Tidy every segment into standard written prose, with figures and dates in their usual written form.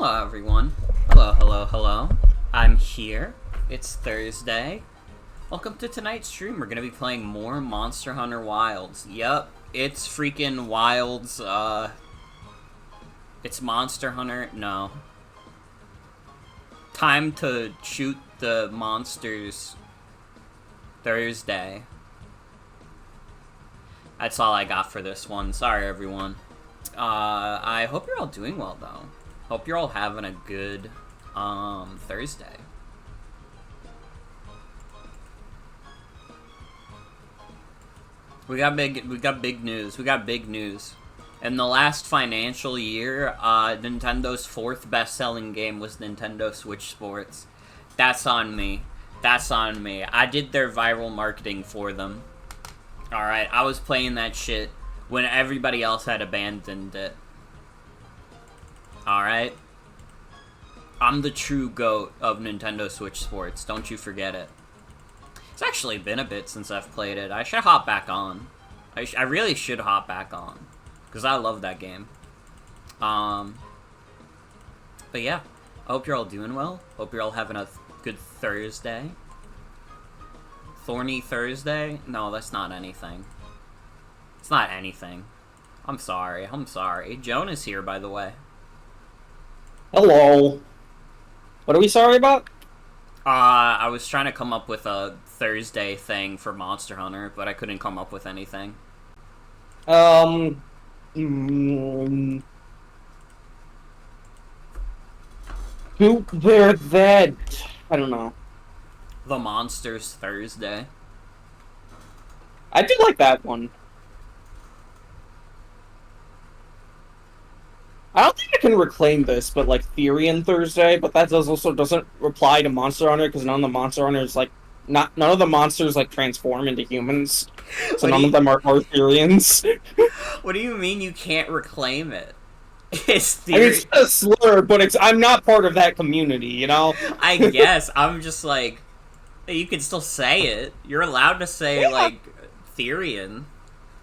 Hello, everyone. Hello, hello, hello. I'm here. It's Thursday. Welcome to tonight's stream. We're gonna be playing more Monster Hunter Wilds. Yup, it's freaking Wilds, It's Monster Hunter. No. Time to shoot the monsters. Thursday. That's all I got for this one. Sorry, everyone. I hope you're all doing well, though. Hope you're all having a good, Thursday. We got big news. We got big news. In the last financial year, Nintendo's fourth best-selling game was Nintendo Switch Sports. That's on me. That's on me. I did their viral marketing for them. Alright, I was playing that shit when everybody else had abandoned it. Alright? I'm the true GOAT of Nintendo Switch Sports. Don't you forget it. It's actually been a bit since I've played it. I should hop back on. I really should hop back on. Because I love that game. But yeah. I hope you're all doing well. Hope you're all having a good Thursday. Thorny Thursday? No, that's not anything. It's not anything. I'm sorry. I'm sorry. Joan is here, by the way. Hello. What are we sorry about? I was trying to come up with a Thursday thing for Monster Hunter, but I couldn't come up with anything. Mm, who they're that? I don't know. The Monsters Thursday. I do like that one. I don't think I can reclaim this, but like Therian Thursday, but that also doesn't apply to Monster Hunter because none of the Monster Hunters none of the monsters like transform into humans, so none of them are Therians. What do you mean you can't reclaim it? It's I mean, it's a slur, but I'm not part of that community, you know? I guess. I'm just like, you can still say it. You're allowed to say, like, Therian.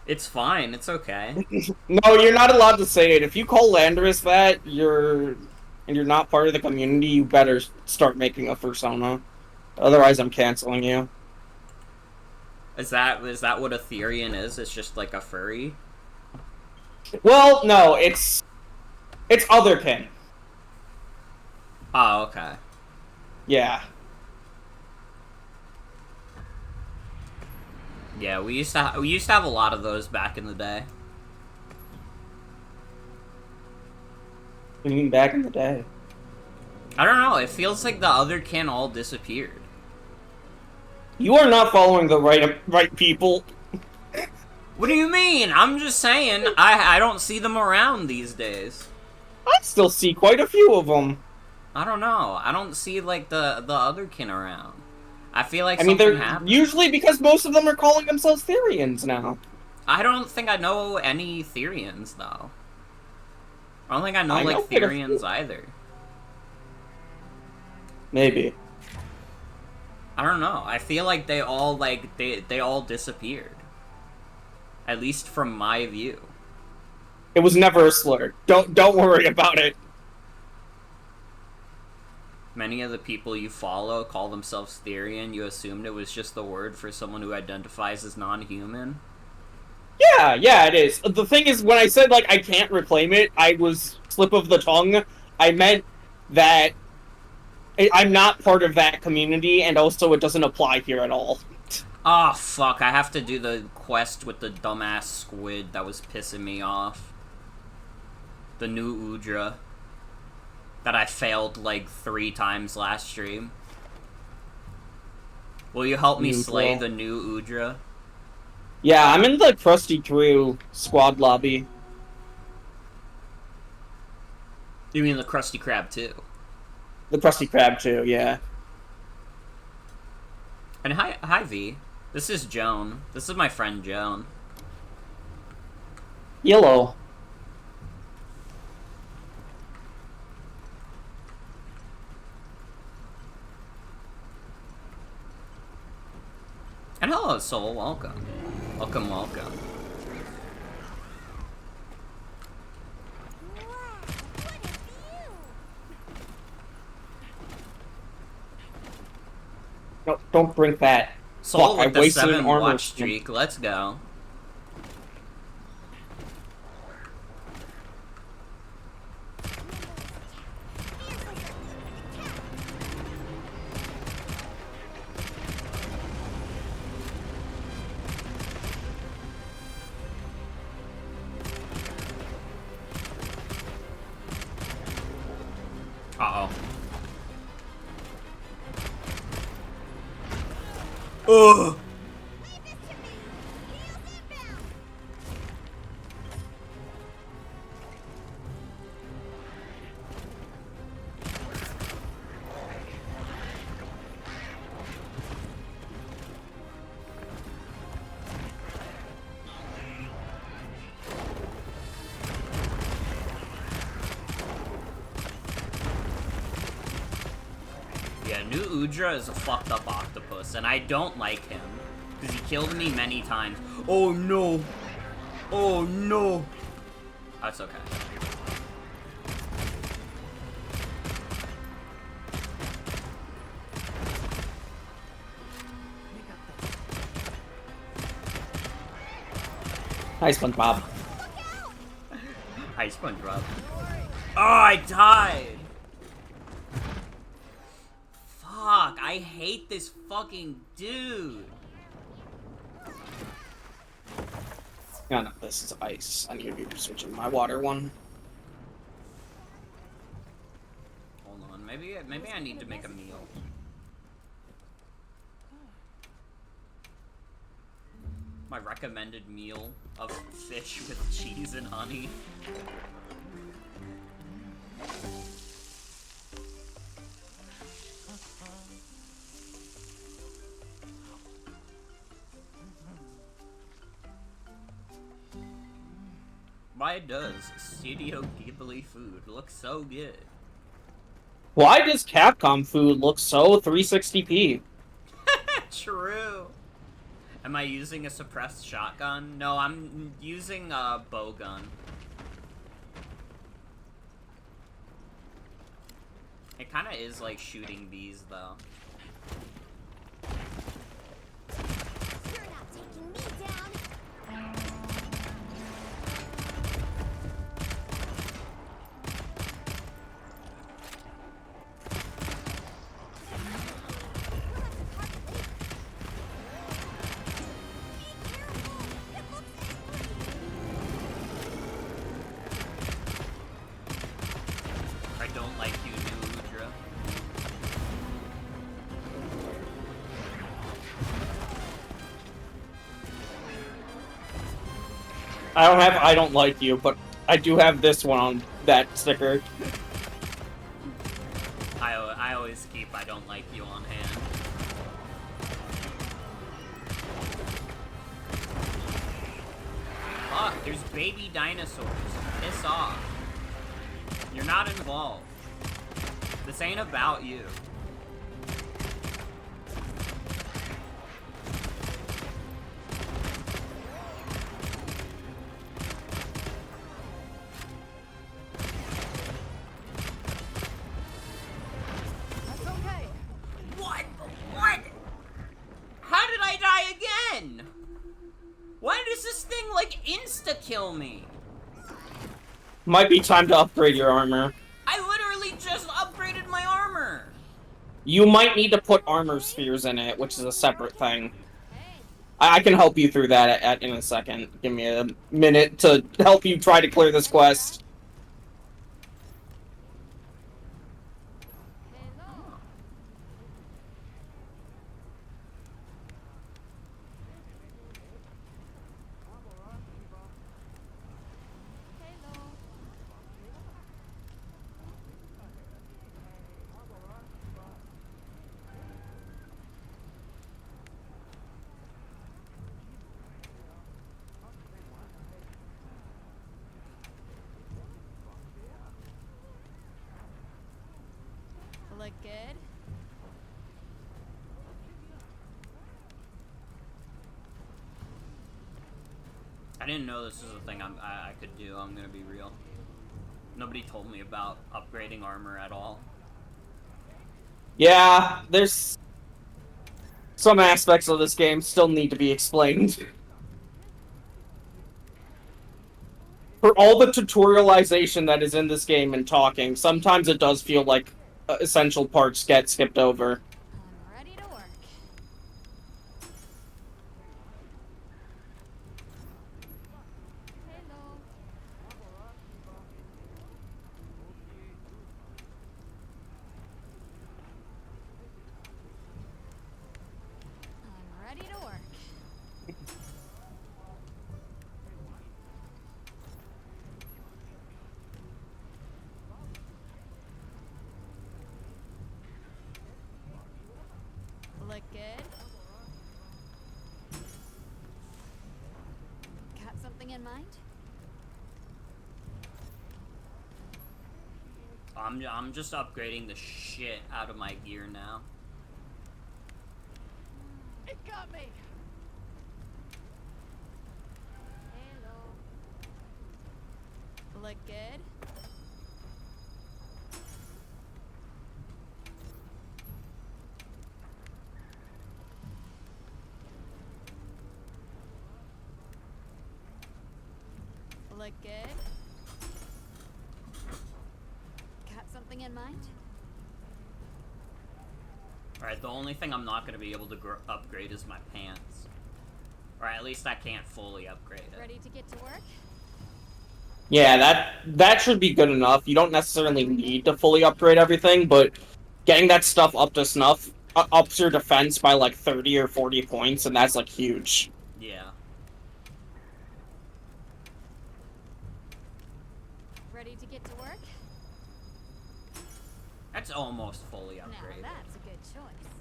It's fine. It's okay. No, you're not allowed to say it. If you call Landorus that, you're not part of the community, you better start making a persona. Otherwise, I'm canceling you. Is that what a Therian is? It's just like a furry? Well, no, it's otherkin. Oh, okay. Yeah. Yeah, we used to have a lot of those back in the day. What do you mean back in the day? I don't know. It feels like the otherkin all disappeared. You are not following the right people. What do you mean? I'm just saying. I don't see them around these days. I still see quite a few of them. I don't know. I don't see like the otherkin around. I feel like they're happened. Usually because most of them are calling themselves Therians now. I don't think I know any Therians though. I don't think I know like know Therians either. Maybe. I don't know. I feel like they all they all disappeared. At least from my view. It was never a slur. Don't worry about it. Many of the people you follow call themselves Therian. You assumed it was just the word for someone who identifies as non-human? Yeah, it is. The thing is, when I said, like, I can't reclaim it, I was slip of the tongue. I meant that I'm not part of that community, and also it doesn't apply here at all. Ah, fuck. I have to do the quest with the dumbass squid that was pissing me off. The new Udra. That I failed like 3 times last stream. Will you help me slay the new Udra? Yeah, I'm in the Krusty Crew squad lobby. You mean the Krusty Krab too? The Krusty Krab too, yeah. And hi V. This is Joan. This is my friend Joan. Yellow. And hello, Soul. Welcome. Welcome, welcome. No, don't drink that. Soul Fuck, I with the wasted an 7 armor. watch streak. Let's go. Uh-oh. Ugh! Yeah, New Udra is a fucked up octopus, and I don't like him. Because he killed me many times. Oh no! Oh no! That's okay. Hi, SpongeBob. Hi, SpongeBob. Oh, I died! Fuck, I hate this fucking dude. No, no, this is ice. I need to be switching my water one. Hold on, maybe I need to make a meal. My recommended meal of fish with cheese and honey. Why does Studio Ghibli food look so good? Why does Capcom food look so 360p? True. Am I using a suppressed shotgun? No, I'm using a bow gun. It kind of is like shooting bees, though. You're not taking me down. I don't like you, New Udra. I don't like you, but I do have this one on that sticker. I always keep I don't like you on hand. Fuck, there's baby dinosaurs. Piss off. You're not involved. This ain't about you. That's okay. What? What? How did I die again? Why does this thing, like, insta-kill me? Might be time to upgrade your armor. I literally just upgraded my armor. You might need to put armor spheres in it, which is a separate thing. I can help you through that in a second. Give me a minute to help you try to clear this quest. Look good. I didn't know this was a thing I could do, I'm gonna be real. Nobody told me about upgrading armor at all. Yeah, there's... some aspects of this game still need to be explained. For all the tutorialization that is in this game and talking, sometimes it does feel like essential parts get skipped over. I'm ready to work. Hello. I'm ready to work. Look good. Got something in mind? I'm just upgrading the shit out of my gear now. It got me. Hello. Look good. Look good. Got something in mind? Alright, the only thing I'm not going to be able to upgrade is my pants. Or at least I can't fully upgrade it. Ready to get to work? Yeah, that should be good enough. You don't necessarily need to fully upgrade everything, but getting that stuff up to snuff ups your defense by like 30 or 40 points, and that's like huge. Yeah. Ready to get to work? That's almost fully Now upgraded. that's a good choice.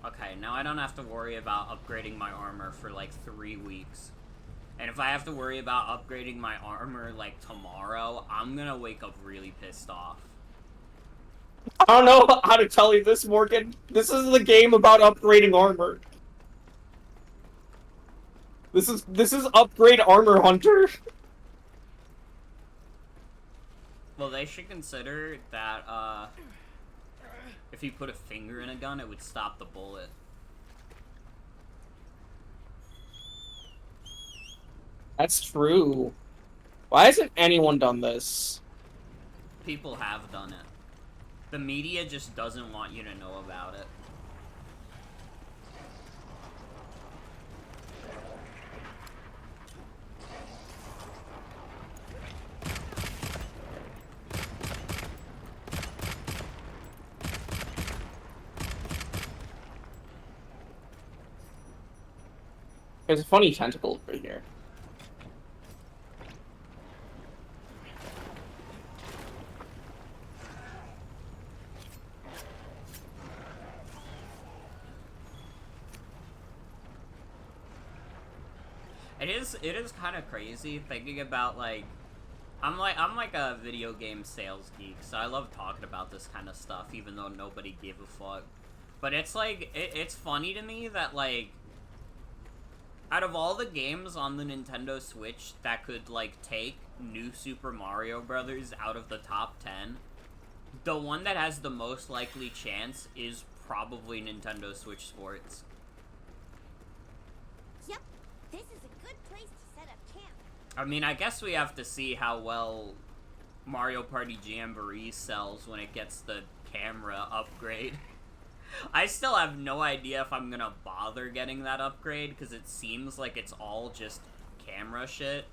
Okay, now I don't have to worry about upgrading my armor for like 3 weeks. And if I have to worry about upgrading my armor like tomorrow, I'm gonna wake up really pissed off. I don't know how to tell you this, Morgan. This is the game about upgrading armor. This is upgrade armor hunter. Well, they should consider that, if you put a finger in a gun, it would stop the bullet. That's true. Why hasn't anyone done this? People have done it. The media just doesn't want you to know about it. There's a funny tentacle over here. It is kind of crazy thinking about like I'm like a video game sales geek, so I love talking about this kind of stuff even though nobody gave a fuck. But it's like it's funny to me that like out of all the games on the Nintendo Switch that could like take New Super Mario Brothers out of the top 10, the one that has the most likely chance is probably Nintendo Switch Sports. Yep, this is a good place to set up camp. I mean, I guess we have to see how well Mario Party Jamboree sells when it gets the camera upgrade. I still have no idea if I'm gonna bother getting that upgrade, because it seems like it's all just camera shit.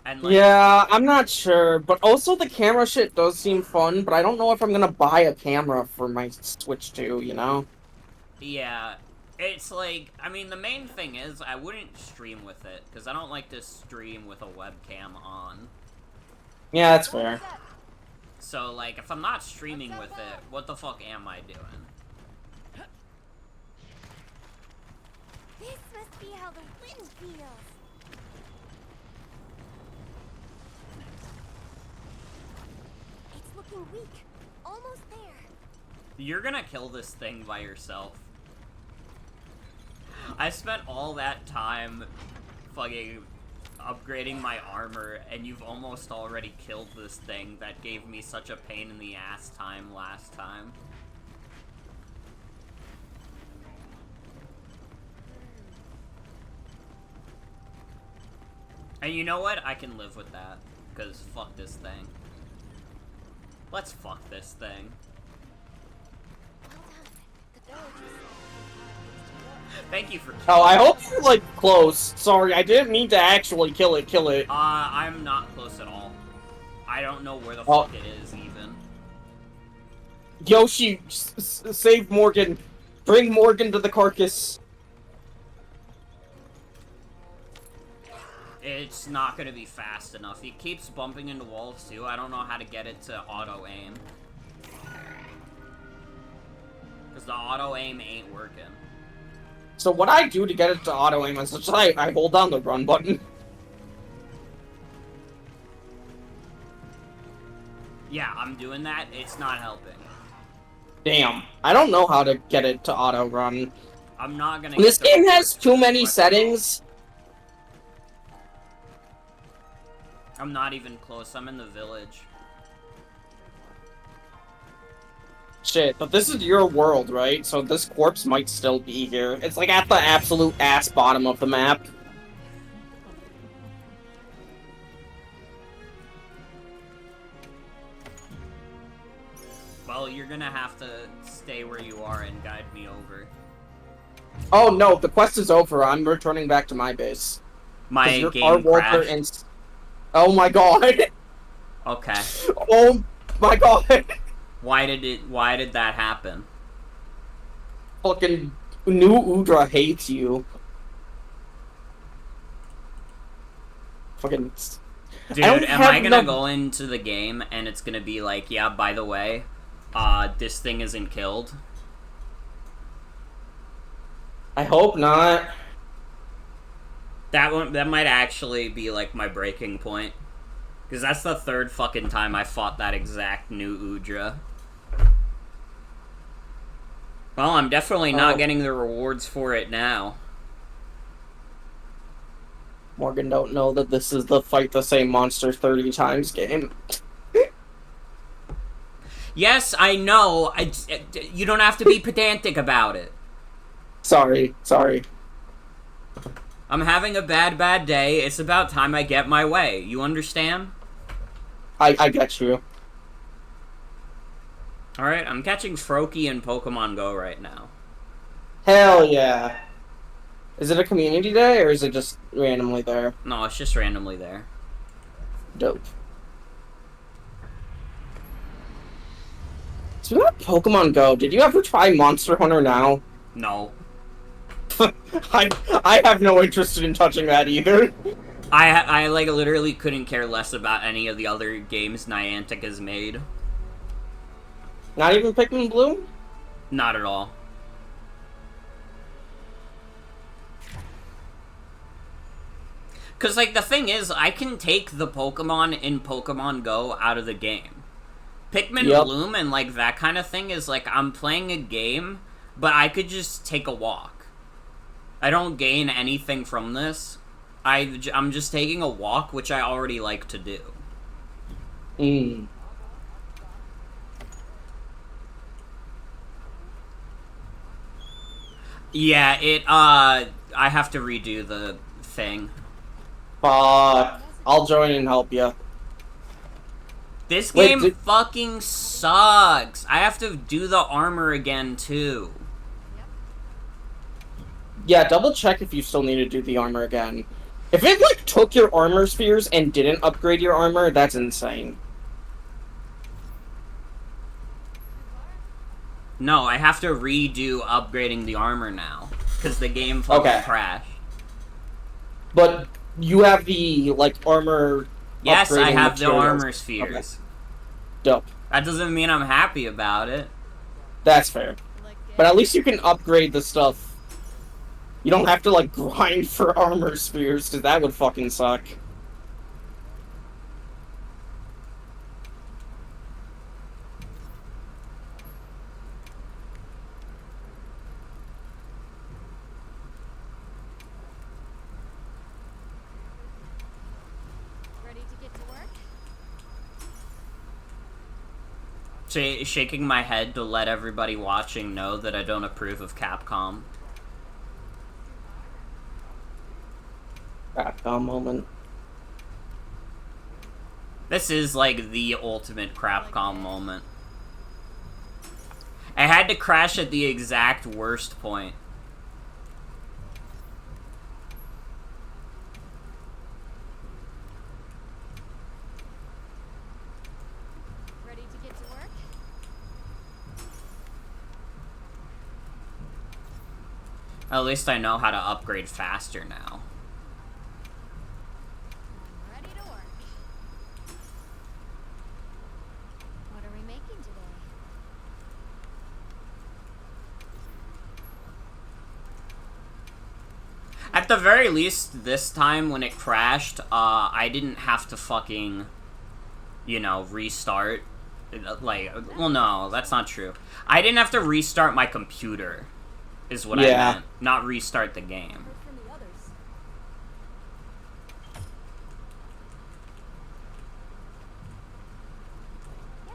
And like, Yeah, I'm not sure, but also the camera shit does seem fun, but I don't know if I'm gonna buy a camera for my Switch 2, you know? yeah, it's like, I mean, the main thing is I wouldn't stream with it, because I don't like to stream with a webcam on. Yeah, that's fair. So, like, if I'm not streaming with it, what the fuck am I doing? This must be how the wind feels. It's looking weak. Almost there. You're gonna kill this thing by yourself. I spent all that time fucking upgrading my armor, and you've almost already killed this thing that gave me such a pain in the ass time last time. And you know what? I can live with that. Because fuck this thing. Let's fuck this thing. Well done. The village is Thank you for Oh, I hope you're, like, close. Sorry, I didn't mean to actually kill it. I'm not close at all. I don't know where the Oh. fuck it is, even. Yoshi, save Morgan. Bring Morgan to the carcass. It's not gonna be fast enough. It keeps bumping into walls, too. I don't know how to get it to auto-aim. Because the auto-aim ain't working. So what I do to get it to auto-aim is just I hold down the run button. Yeah, I'm doing that. It's not helping. Damn. I don't know how to get it to auto-run. I'm not gonna This get the game has rewards too for many this. settings. I'm not even close. I'm in the village. Shit, but this is your world, right? So this corpse might still be here. It's like at the absolute ass bottom of the map. Well, you're gonna have to stay where you are and guide me over. Oh no, the quest is over. I'm returning back to my base. 'Cause My our game worlds are crashed. in... Oh my god. Okay. Oh my god. Why did that happen? Fucking New Udra hates you. Fucking... Dude, don't am have I gonna enough- go into the game and it's gonna be like, yeah, by the way, this thing isn't killed? I hope not. That might actually be like my breaking point. Because that's the third fucking time I fought that exact New Udra. Well, I'm definitely not Oh. getting the rewards for it now. Morgan don't know that this is the fight the same monster 30 times game. Yes, I know. You don't have to be pedantic about it. Sorry. I'm having a bad day. It's about time I get my way. You understand? I get you. Alright, I'm catching Froakie in Pokemon Go right now. Hell yeah. Is it a community day, or is it just randomly there? No, it's just randomly there. Dope. Speaking of Pokemon Go, did you ever try Monster Hunter Now? No. I have no interest in touching that either. I like literally couldn't care less about any of the other games Niantic has made. Not even Pikmin Blue? Not at all. Cause like the thing is, I can take the Pokemon in Pokemon Go out of the game. Pikmin Yep. Bloom and like that kind of thing is like I'm playing a game, but I could just take a walk. I don't gain anything from this. I'm just taking a walk, which I already like to do. Hmm. Yeah, I have to redo the thing. Fuck. I'll join and help you. This Wait, game fucking sucks. I have to do the armor again, too. Yeah, double check if you still need to do the armor again. If it, like, took your armor spheres and didn't upgrade your armor, that's insane. No, I have to redo upgrading the armor now. Because the game fucking Okay. crashed. But you have the, like, armor... Yes, I upgrading have the materials. armor spheres. Dope. That doesn't mean I'm happy about it. That's fair. But at least you can upgrade the stuff. You don't have to, like, grind for armor spheres, because that would fucking suck. ready to get to work. Shaking my head to let everybody watching know that I don't approve of Capcom. Capcom moment. This is like the ultimate Crapcom moment. I had to crash at the exact worst point. Ready to get to work? At least I know how to upgrade faster now. I'm ready to work. What are we making today? At the very least, this time when it crashed, I didn't have to fucking, you know, restart. Like, well, no, that's not true. I didn't have to restart my computer, is what I meant. Not restart the game. Heard from the others. Yes.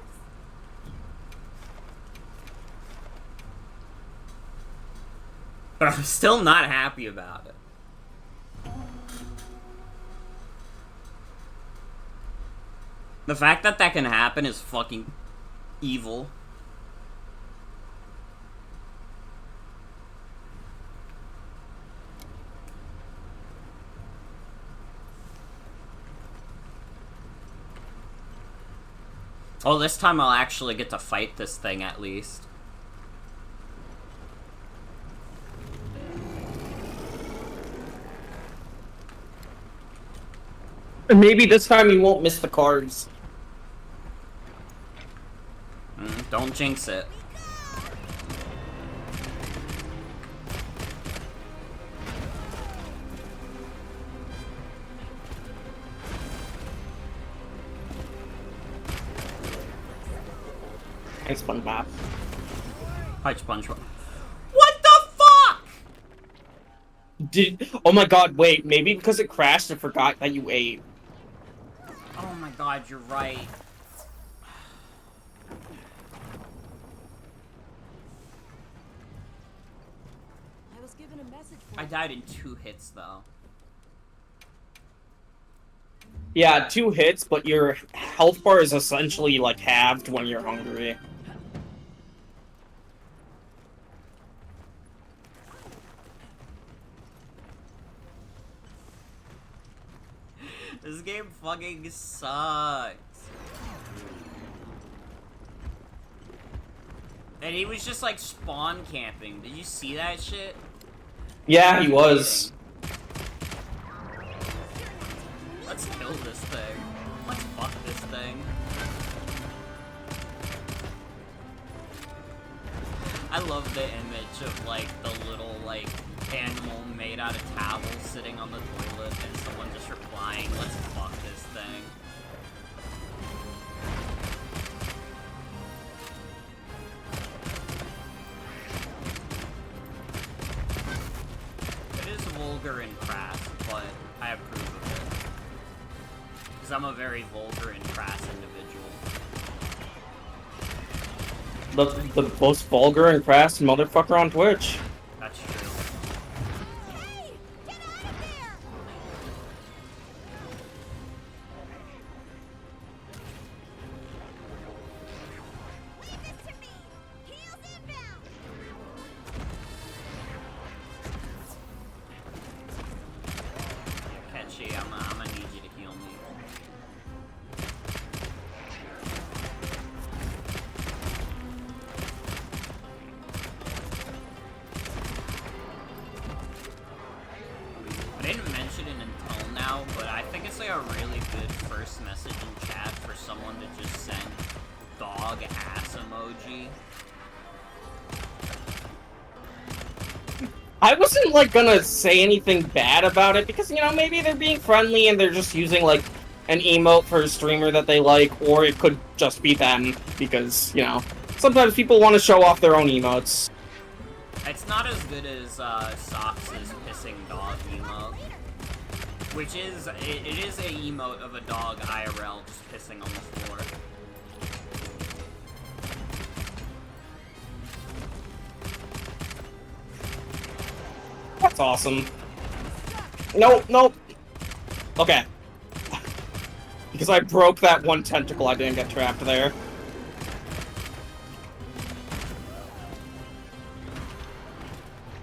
But I'm still not happy about it. The fact that that can happen is fucking evil. Oh, this time I'll actually get to fight this thing at least. And maybe this time you won't miss the cards. Don't jinx it. Thanks, SpongeBob. Hi, SpongeBob. What the fuck? Oh my god, wait, maybe because it crashed and forgot that you ate. Oh my god, you're right. I was given a message for I died in 2 hits though. Yeah, 2 hits, but your health bar is essentially, like, halved when you're hungry. This game fucking sucks. And he was just like spawn camping. Did you see that shit? Yeah, he was. Let's kill this thing. Let's fuck this thing. I love the image of like the little like animal made out of towels sitting on the toilet and someone just replying, let's fuck this thing. It is vulgar and crass, but I approve of it. Because I'm a very vulgar and crass individual. The most vulgar and crass motherfucker on Twitch. That's true. Hey! Get out of there! Leave this to me! Heels inbound! Catchy, I'm gonna need you to heal me. I didn't mention it until now, but I think it's like a really good first message in chat for someone to just send dog ass emoji. I wasn't, like, gonna say anything bad about it, because, you know, maybe they're being friendly and they're just using, like, an emote for a streamer that they like, or it could just be them, because, you know, sometimes people want to show off their own emotes. It's not as good as Socks' pissing dog emote. Which is, it is a emote of a dog IRL just pissing on the floor. That's awesome. Nope, nope. Okay. Because I broke that one tentacle, I didn't get trapped there.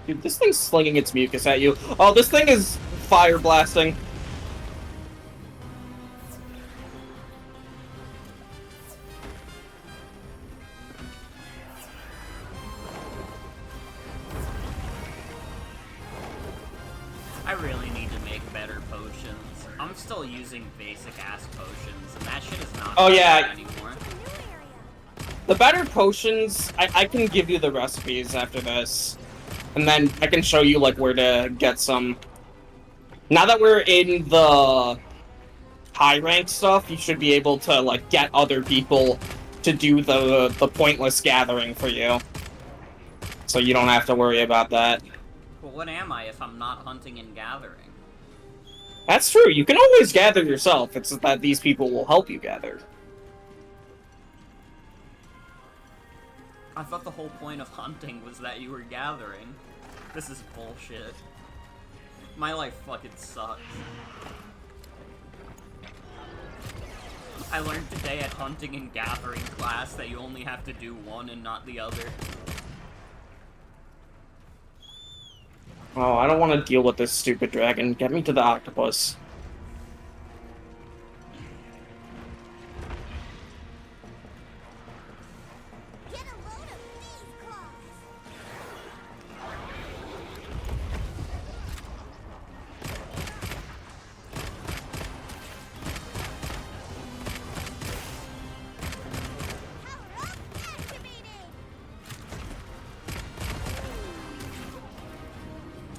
Dude, this thing's slinging its mucus at you. Oh, this thing is fire blasting. I really need to make better potions. I'm still using basic ass potions, and that shit is not Oh, good yeah. anymore. New area. The better potions, I can give you the recipes after this. And then I can show you, like, where to get some. Now that we're in the high rank stuff, you should be able to, like, get other people to do the pointless gathering for you. So you don't have to worry about that. Well, what am I if I'm not hunting and gathering? That's true, you can always gather yourself, it's that these people will help you gather. I thought the whole point of hunting was that you were gathering. This is bullshit. My life fucking sucks. I learned today at hunting and gathering class that you only have to do one and not the other. Oh, I don't want to deal with this stupid dragon. Get me to the octopus. Get a load of these claws. Power up activated.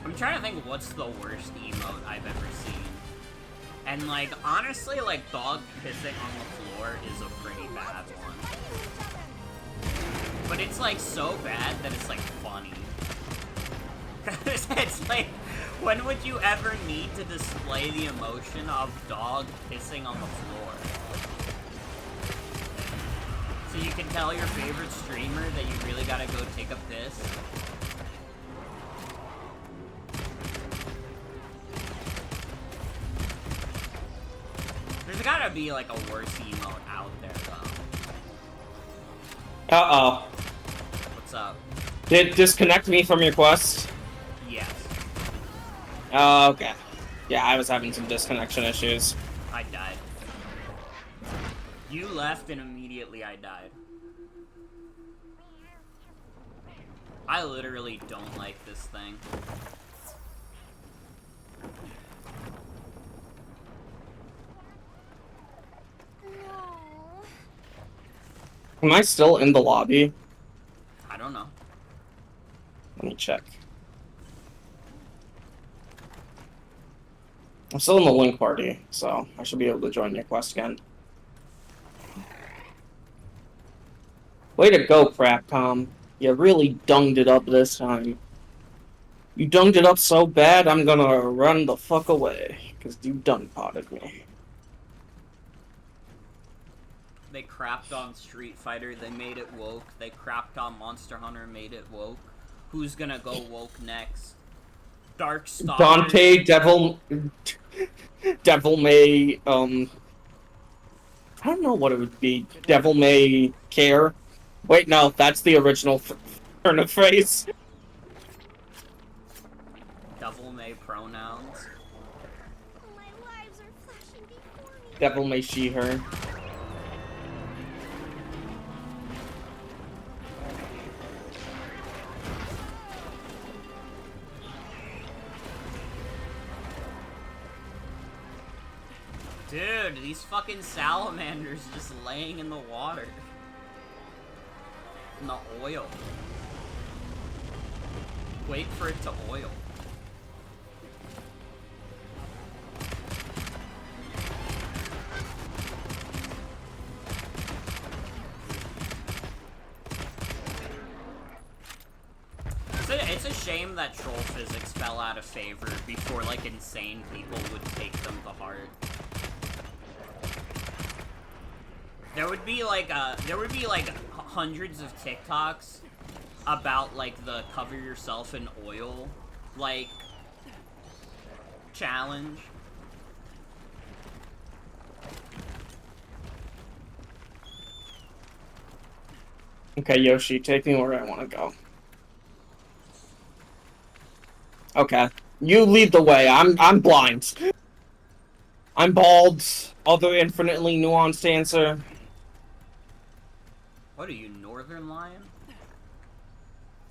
I'm trying to think what's the worst emote I've ever seen. And, like, honestly, like, dog pissing on the floor is a pretty bad one. Fighting each other. But it's, like, so bad that it's, like, funny. It's like, when would you ever need to display the emotion of dog pissing on the floor? So you can tell your favorite streamer that you really gotta go take a piss? There's gotta be, like, a worse emote out there, though. Uh-oh. What's up? Did disconnect me from your quest? Yes. Okay. Yeah, I was having some disconnection issues. I died. You left and immediately I died. I literally don't like this thing. No. Am I still in the lobby? I don't know. Let me check. I'm still in the link party, so I should be able to join your quest again. Way to go, Crapcom. You really dunged it up this time. You dunged it up so bad, I'm gonna run the fuck away. Because you dung potted me. They crapped on Street Fighter, they made it woke. They crapped on Monster Hunter, made it woke. Who's gonna go woke next? Darkstalkers. Dante, Devil May, I don't know what it would be. Devil May Care? Wait, no, that's the original turn of phrase. Devil May pronouns. My lives are flashing before me. Devil May She, Her. Dude, these fucking salamanders just laying in the water. In the oil. Wait for it to oil. It's a shame that troll physics fell out of favor before, like, insane people would take them to heart. There would be like hundreds of TikToks about like the cover yourself in oil like challenge. Okay, Yoshi, take me where I want to go. Okay, you lead the way. I'm blind. I'm bald. Other infinitely nuanced answer. What are you, Northern Lion?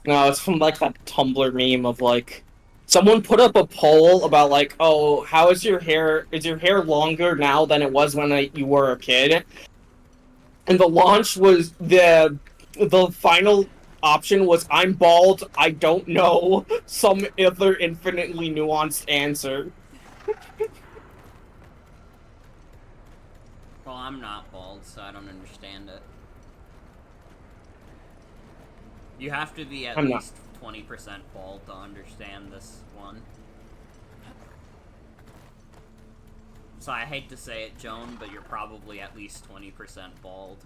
No, it's from like that Tumblr meme of like someone put up a poll about like, oh, how is your hair? Is your hair longer now than it was when you were a kid? And the launch was the final option was I'm bald. I don't know. Some other infinitely nuanced answer. Well, I'm not bald, so I don't understand it. You have to be at I'm not. least 20% bald to understand this one. So I hate to say it, Joan, but you're probably at least 20% bald.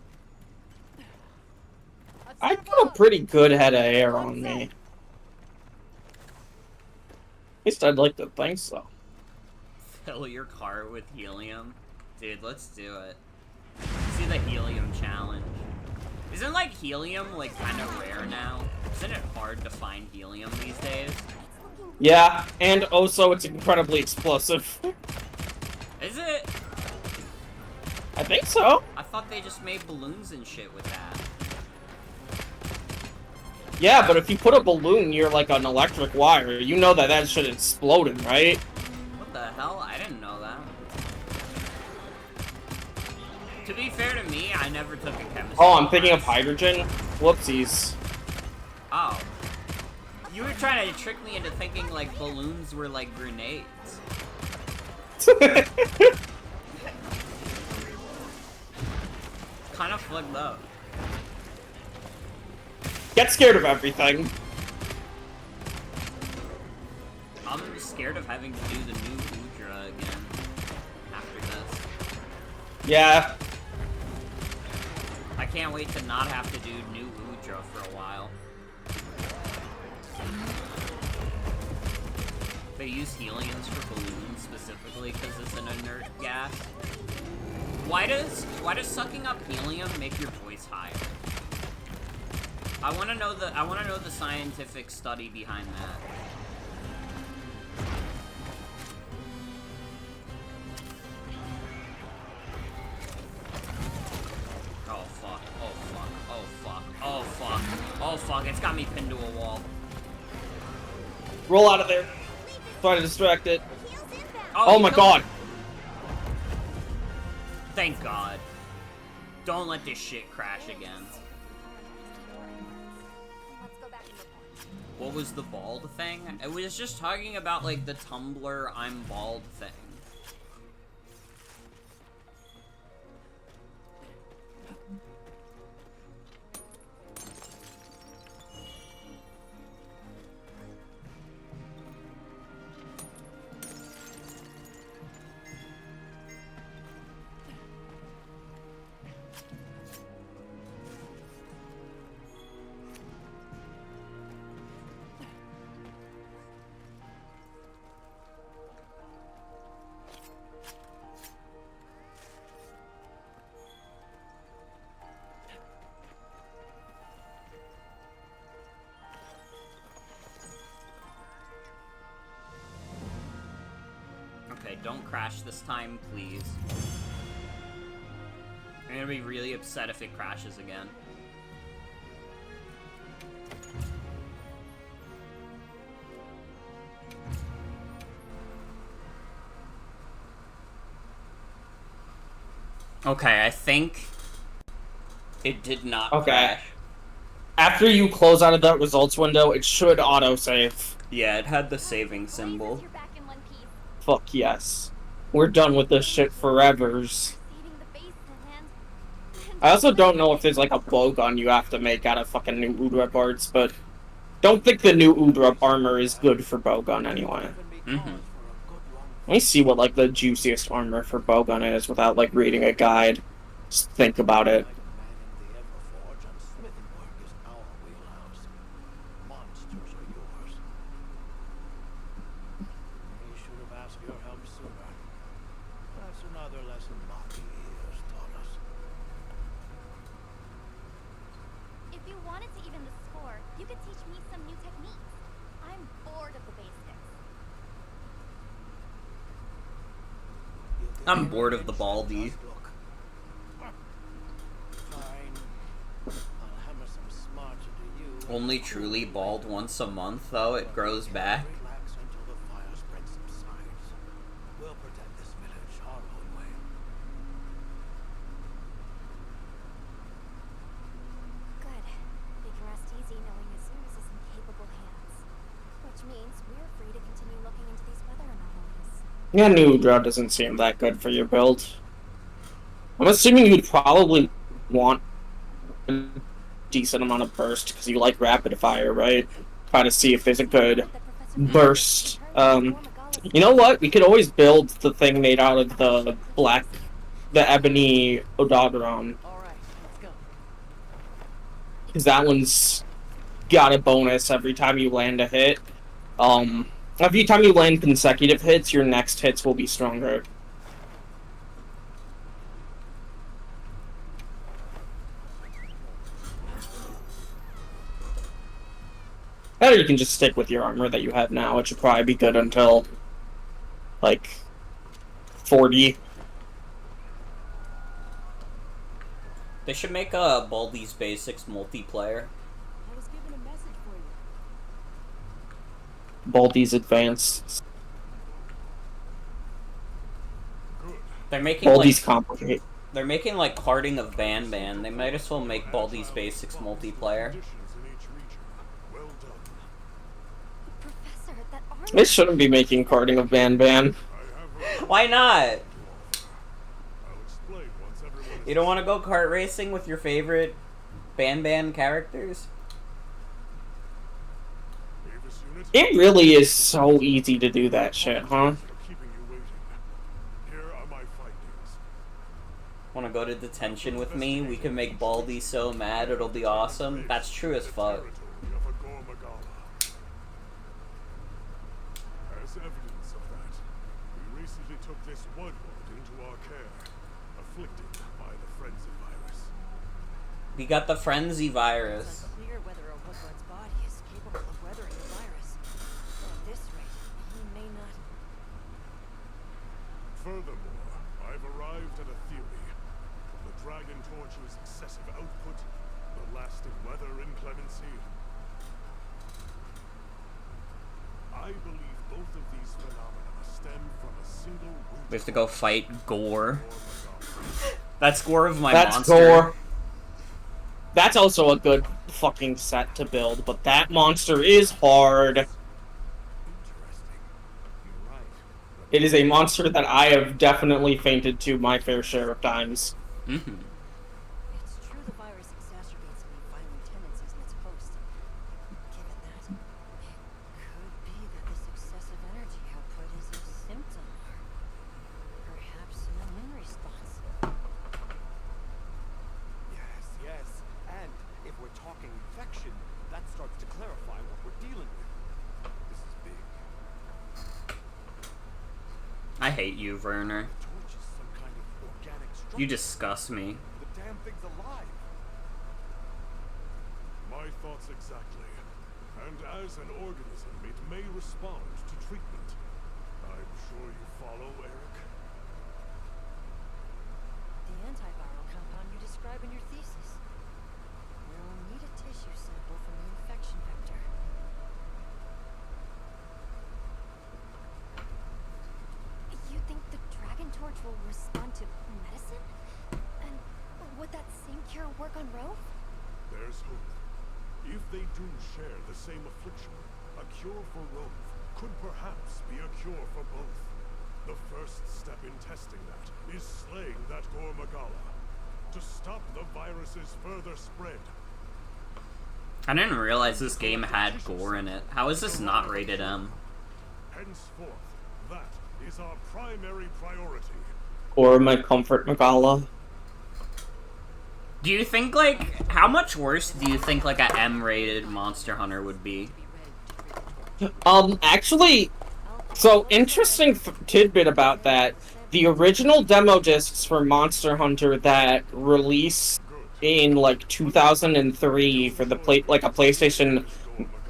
I got a pretty good head of hair on me. At least I'd like to think so. Fill your car with helium? Dude, let's do it. Let's do the helium challenge. Isn't, like, helium, like, kind of rare now? Isn't it hard to find helium these days? Yeah, and also it's incredibly explosive. Is it? I think so. I thought they just made balloons and shit with that. Yeah, but if you put a balloon near like an electric wire, you know that shit exploded, right? What the hell? I didn't know that. To be fair to me, I never took a chemistry Oh, I'm thinking of class. hydrogen. Whoopsies. Oh. You were trying to trick me into thinking, like, balloons were, like, grenades. Kind of fucked up. Get scared of everything. I'm scared of having to do the new Udra again. After this. Yeah. I can't wait to not have to do new Udra for a while. They use heliums for balloons specifically because it's an inert gas. Why does sucking up helium make your voice higher? I want to know the scientific study behind that. Oh fuck. Oh fuck. Oh fuck. Oh fuck. Oh fuck. It's got me pinned to a wall. Roll out of there. Try to distract it. Heels inbound. Oh you my killed god. it. Thank God. Don't let this shit crash again. Let's go back and report. What was the bald thing? It was just talking about, like, the Tumblr I'm bald thing. Okay, don't crash this time, please. I'm gonna be really upset if it crashes again. Okay, I think it did not Okay. crash. After you close out of that results window, it should autosave. Yeah, it had the saving symbol. You're back in one piece. Fuck yes. We're done with this shit forevers. Saving the base in hand. I also don't know if there's like a bowgun you have to make out of fucking new Udra parts, but don't think the new Udra armor is good for bowgun anyway. Mm-hmm. Let me see what like the juiciest armor for bowgun is without like reading a guide. Just think about it. If If you wanted to even the score, you could teach me some new techniques. I'm bored of the basics. I'm bored of the baldy. Only truly bald once a month, though, it grows back. Good. We can rest easy knowing Azuz is in capable hands. Which means we're free to continue looking into these weather anomalies. Yeah, Nudra doesn't seem that good for your build. I'm assuming you'd probably want a decent amount of burst because you like rapid fire, right? Try to see if there's a good That Professor burst. Patterson returned to Gormagala's You know what? We could always build the thing made out of the ebony Odogaron. Alright, let's go. Because that one's got a bonus every time you land a hit. Every time you land consecutive hits, your next hits will be stronger. Or you can just stick with your armor that you have now. It should probably be good until, like, 40. They should make a Baldi's Basics multiplayer. I was given a message for you. Baldi's Advanced. They're making Baldi's like Complicate. they're making like carding of Ban Ban. They might as well make Baldi's Basics multiplayer. Professor, that arm. They shouldn't be making carding of Ban Ban. Why not? You don't want to go kart racing with your favorite Ban Ban characters? It really is so easy to do that shit, huh? Want to go to detention with me? We can make Baldi so mad it'll be awesome. That's true as fuck. As evidence of that, we recently took this one mod into our care, afflicted by the frenzy virus. We got the Frenzy virus. It's unclear whether a Woodward's body is capable of weathering the virus. At this rate, he may not. Furthermore, I've arrived at a theory. The Dragon Torch's excessive output, the lasting weather inclemency. I believe both of these phenomena stem from a single root. We have to go fight Gore. cause. That's Gore of my That's monster. Gore. That's also a good fucking set to build, but that monster is hard. Interesting. You're right. It is a monster that I have definitely fainted to my fair share of times. Mm-hmm. It's true the virus exacerbates any violent tendencies in its host. Given that, it could be that this excessive energy output is a symptom, or perhaps an immune response. Yes. And if we're talking infection, that starts to clarify what we're dealing with. This is big. I hate you, Werner. The torch is some kind of organic structure. You disgust me. The damn thing's alive. My thoughts exactly. And as an organism, it may respond to treatment. I'm sure you follow, Eric. The antiviral compound you describe in your thesis. We'll need a tissue sample from the infection vector. You think the Dragon Torch will respond to medicine? And would that same cure work on Rove? There's hope. If they do share the same affliction, a cure for Rove could perhaps be a cure for both. The first step in testing that is slaying that Gormagala. To stop the virus's further spread. I didn't realize this game had Gore in it. How is this not rated M? Henceforth, that is our primary priority. Or my comfort Magala. Do you think, like, how much worse do you think, like, a M-rated Monster Hunter would be? Actually, so interesting tidbit about that. The original demo discs for Monster Hunter that release in like 2003 for the like a PlayStation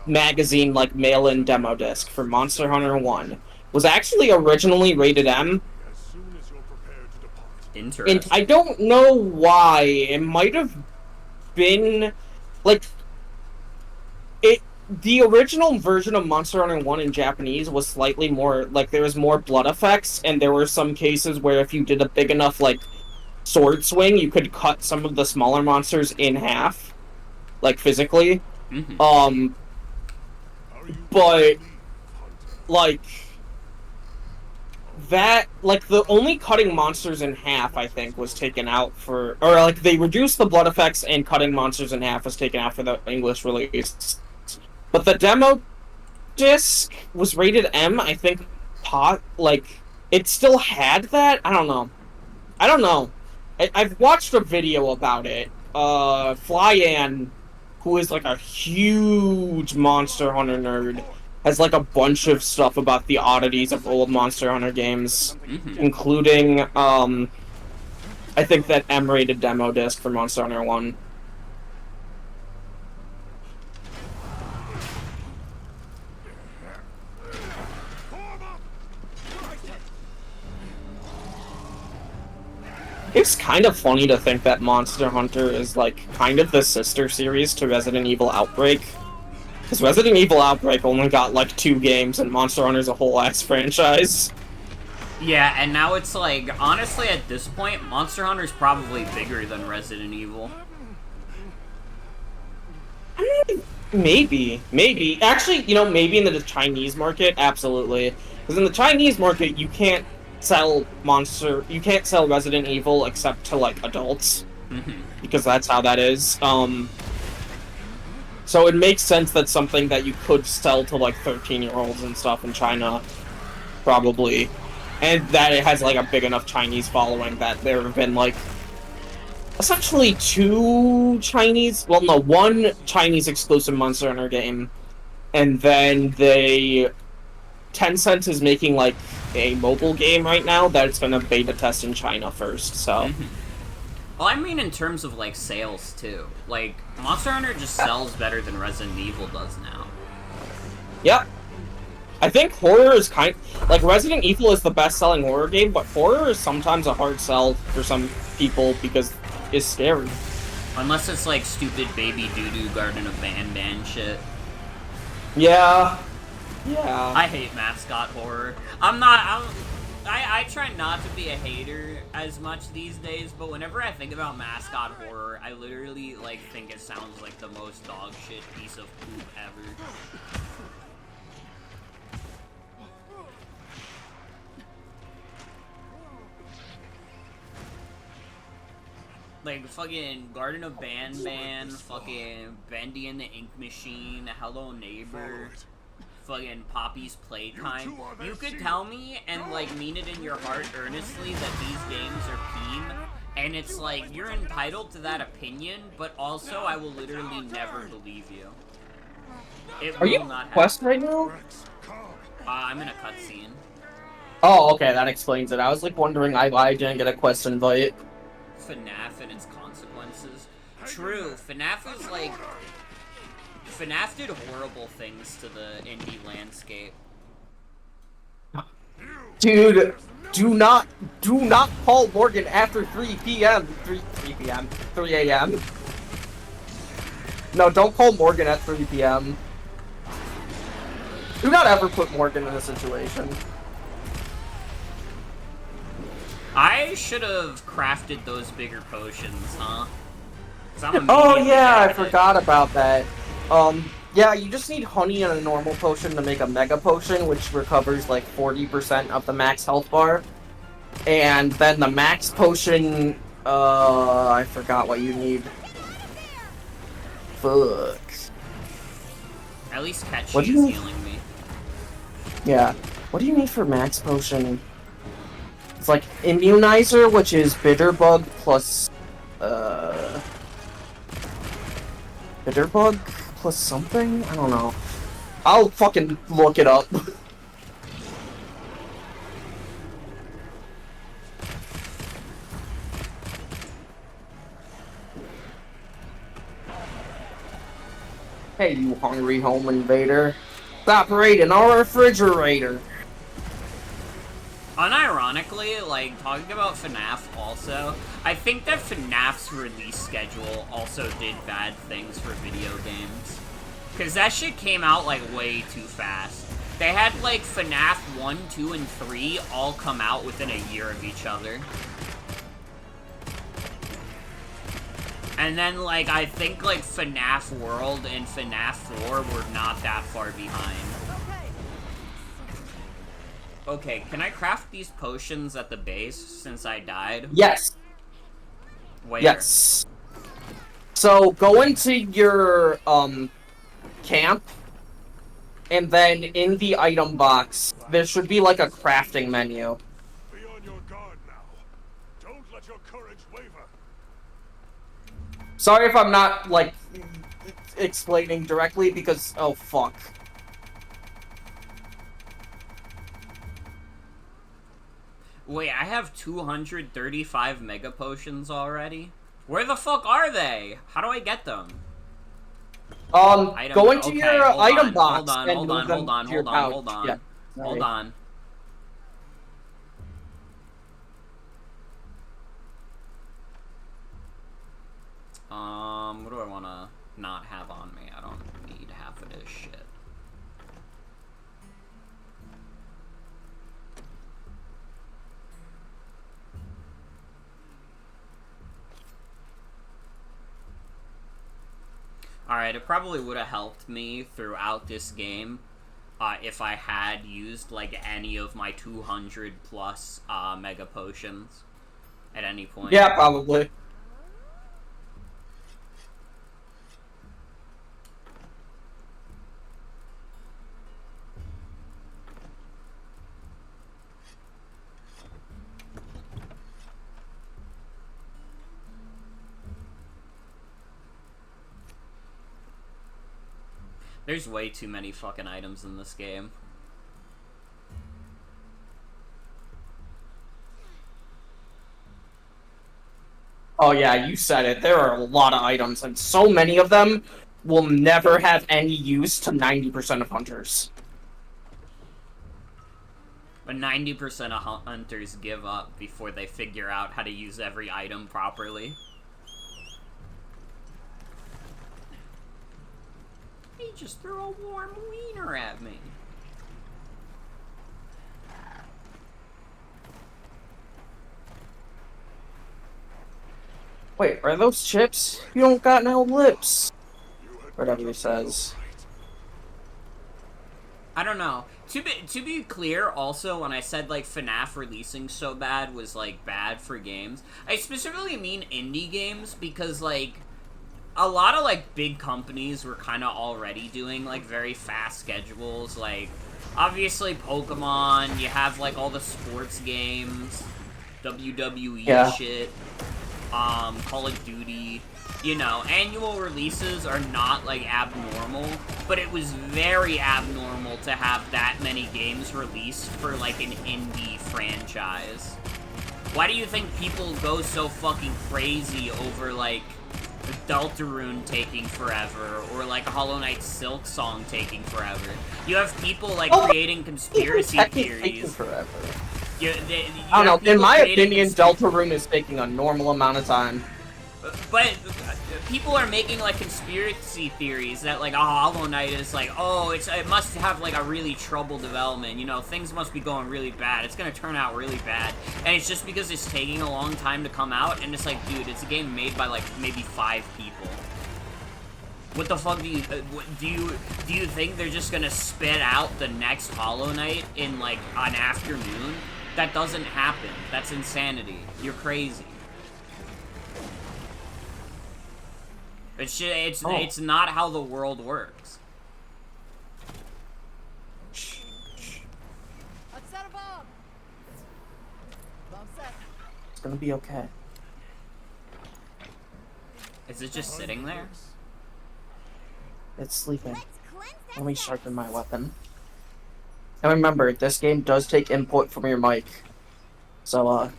magazine like mail-in demo disc for Monster Hunter 1 was actually originally rated M. As soon as you're prepared to depart. And Interesting. I don't know why. It might have been like the original version of Monster Hunter 1 in Japanese was slightly more like there was more blood effects, and there were some cases where if you did a big enough like sword swing, you could cut some of the smaller monsters in half, like physically. Mhm. Are you But ready, Hunter? like that, like the only cutting monsters in half I think was taken out for, or like they reduced the blood effects and cutting monsters in half was taken out for the English release. But the demo disc was rated M, I think. Like it still had that. I don't know. I've watched a video about it. Flyan, who is like a huge Monster Hunter nerd, has like a bunch of stuff about the oddities of old Monster Hunter games, Mhm. including I think that M-rated demo disc for Monster Hunter 1. It's kind of funny to think that Monster Hunter is like kind of the sister series to Resident Evil Outbreak. Because Resident Evil Outbreak only got like 2 games and Monster Hunter's a whole ass franchise. Yeah, and now it's like, honestly, at this point, Monster Hunter's probably bigger than Resident Evil. Maybe. Actually, maybe in the Chinese market, absolutely. Because in the Chinese market, you can't sell Resident Evil except to like adults. Mhm. Because that's how that is. So it makes sense that something that you could sell to like 13-year-olds and stuff in China, probably, and that it has like a big enough Chinese following that there have been like essentially one Chinese exclusive Monster Hunter game, and then Tencent is making like a mobile game right now that it's gonna beta test in China first. So. Well, I mean in terms of, like, sales, too. Like, Monster Hunter just sells better than Resident Evil does now. Yep. I think horror is like Resident Evil is the best-selling horror game, but horror is sometimes a hard sell for some people because it's scary. Unless it's, like, stupid baby doo-doo Garden of Banban shit. Yeah. I hate mascot horror. I try not to be a hater as much these days, but whenever I think about mascot horror, I literally, like, think it sounds like the most dog shit piece of poop ever. Like, fucking Garden of Banban, fucking Bendy and the Ink Machine, Hello Neighbor, fucking Poppy's Playtime. You could tell me and, like, mean it in your heart earnestly that these games are peen, and it's like, you're entitled to that opinion, but also I will literally never believe you. It Are you will not Quest happen. right now? I'm in a cutscene. Oh, okay, that explains it. I was like wondering why I didn't get a Quest invite. FNAF and its consequences. True, FNAF is like... FNAF did horrible things to the indie landscape. Dude, do not call Morgan after 3 p.m. 3 a.m. No, don't call Morgan at 3 p.m. Do not ever put Morgan in a situation. I should have crafted those bigger potions, huh? 'Cause I'm Oh immediately yeah, I at it. forgot about that. Yeah, you just need honey and a normal potion to make a mega potion, which recovers like 40% of the max health bar. And then the max potion, I forgot what you need. Fuck. At least Ketchy What do is you- healing me. Yeah. What do you need for max potion? It's like immunizer, which is bitterbug plus, bitterbug plus something? I don't know. I'll fucking look it up. Hey, you hungry home invader. Stop raiding our refrigerator. Unironically, like, talking about FNAF also, I think that FNAF's release schedule also did bad things for video games. Because that shit came out, like, way too fast. They had, like, FNAF 1, 2, and 3 all come out within a year of each other. And then, like, I think, like, FNAF World and FNAF 4 were not that far behind. Okay, can I craft these potions at the base since I died? Yes. Where? Yes. So, go into your, camp, and then in the item box, there should be, like, a crafting menu. Be on your guard now. Don't let your courage waver. Sorry if I'm not, like, explaining directly, because, oh, fuck. Wait, I have 235 mega potions already? Where the fuck are they? How do I get them? Go into okay, your hold item on, box hold on, and hold move on, them hold on, to your hold on, pouch. hold on. Yeah, Hold on. What do I want to not have on me? I don't need half of this shit. Alright, it probably would have helped me throughout this game if I had used, like, any of my 200 plus mega potions at any point. Yeah, probably. There's way too many fucking items in this game. Oh yeah, you said it. There are a lot of items, and so many of them will never have any use to 90% of hunters. But 90% of hunters give up before they figure out how to use every item properly. He just threw a warm wiener at me. Wait, are those chips? You don't got no lips. Whatever he says. I don't know. To be clear, also, when I said, like, FNAF releasing so bad was, like, bad for games, I specifically mean indie games because, like, a lot of, like, big companies were kind of already doing, like, very fast schedules. Like, obviously Pokemon, you have, like, all the sports games, WWE shit, Call of Duty. You know, annual releases are not, like, abnormal, but it was very abnormal to have that many games released for, like, an indie franchise. Why do you think people go so fucking crazy over, like, Deltarune taking forever, or, like, Hollow Knight Silk Song taking forever? You have people, like, creating conspiracy theories. Forever. I don't know, in my opinion, Deltarune is taking a normal amount of time. But people are making, like, conspiracy theories that, like, Hollow Knight is like, oh, it must have, like, a really troubled development, you know, things must be going really bad, it's gonna turn out really bad, and it's just because it's taking a long time to come out, and it's like, dude, it's a game made by, like, maybe 5 people. What the fuck do you think they're just gonna spit out the next Hollow Knight in, like, an afternoon? That doesn't happen. That's insanity. You're crazy. It's not how the world works. Let's set a bomb. Bomb set. It's gonna be okay. Is it just sitting there? It's sleeping. Let's cleanse that Let me set. sharpen my weapon. And remember, this game does take input from your mic. So,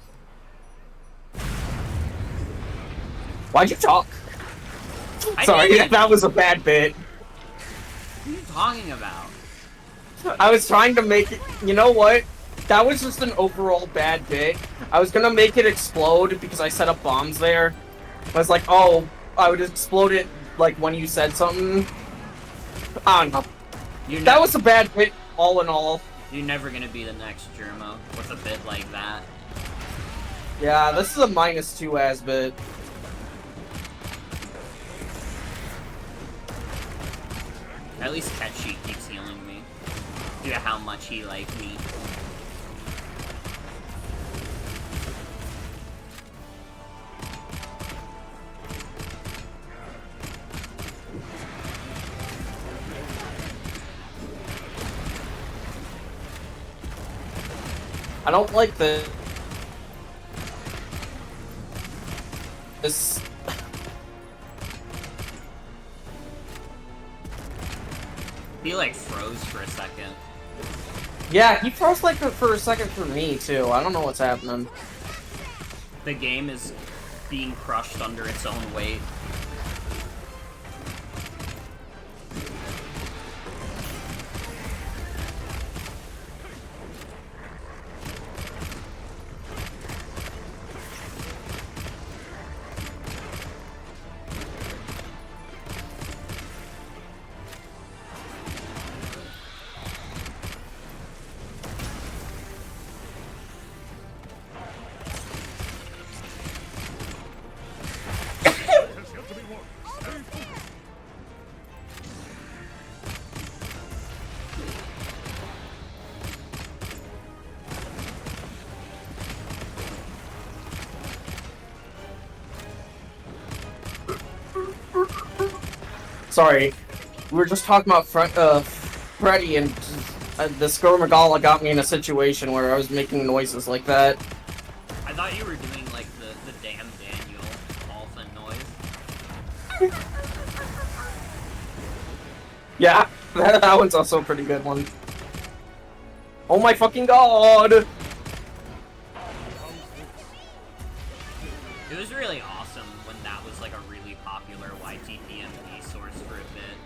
why'd you talk? Sorry, that was a bad bit. What are you talking about? I was trying to make it. You know what? That was just an overall bad bit. I was gonna make it explode because I set up bombs there. I was like, oh, I would explode it like when you said something. I don't know. That was a bad bit, all in all. You're never gonna be the next Germo with a bit like that. Yeah, this is a -2 as bit. At least Ketchy keeps healing me. Due to how much he liked me. I don't like this. He like froze for a second. Yeah, he froze like for a second for me too. I don't know what's happening. The game is being crushed under its own weight. Has yet to be won. Stay focused. Sorry, we were just talking about Freddy, and this girl Magala got me in a situation where I was making noises like that. I thought you were doing like the damn Daniel dolphin noise. Yeah, that one's also a pretty good one. Oh my fucking god! It was really awesome when that was like a really popular YTPMD source for a bit.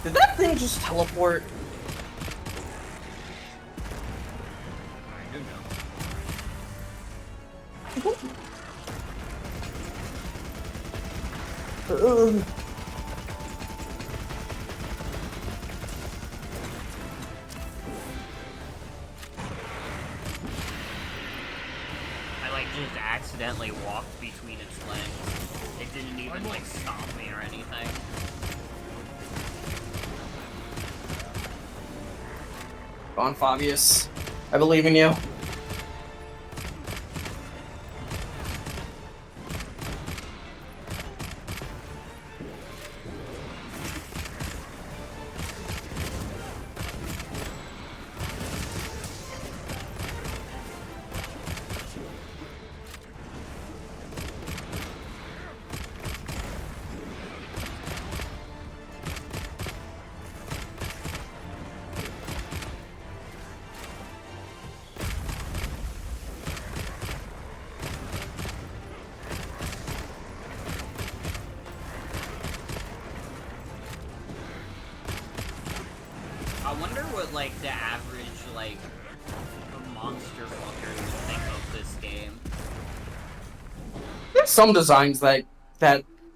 Did that thing just teleport? I don't know. Ugh. I like just accidentally walked between its legs. It didn't even like stomp me or anything. Go on, Fabius. I believe in you. I wonder what like the average like monster fucker would think of this game. There's some designs that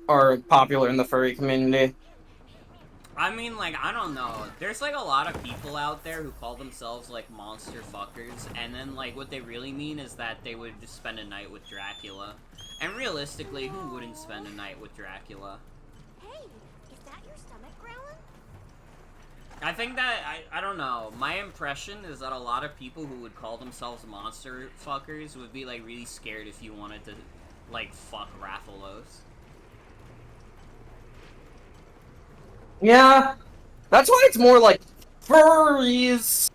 are popular in the furry community. I mean, like, I don't know. There's, like, a lot of people out there who call themselves, like, monster fuckers, and then, like, what they really mean is that they would just spend a night with Dracula. And realistically, who wouldn't spend a night with Dracula? Hey, is that your stomach growling? I think that, I don't know. My impression is that a lot of people who would call themselves monster fuckers would be, like, really scared if you wanted to, like, fuck Rathalos. Yeah, that's why it's more like furries.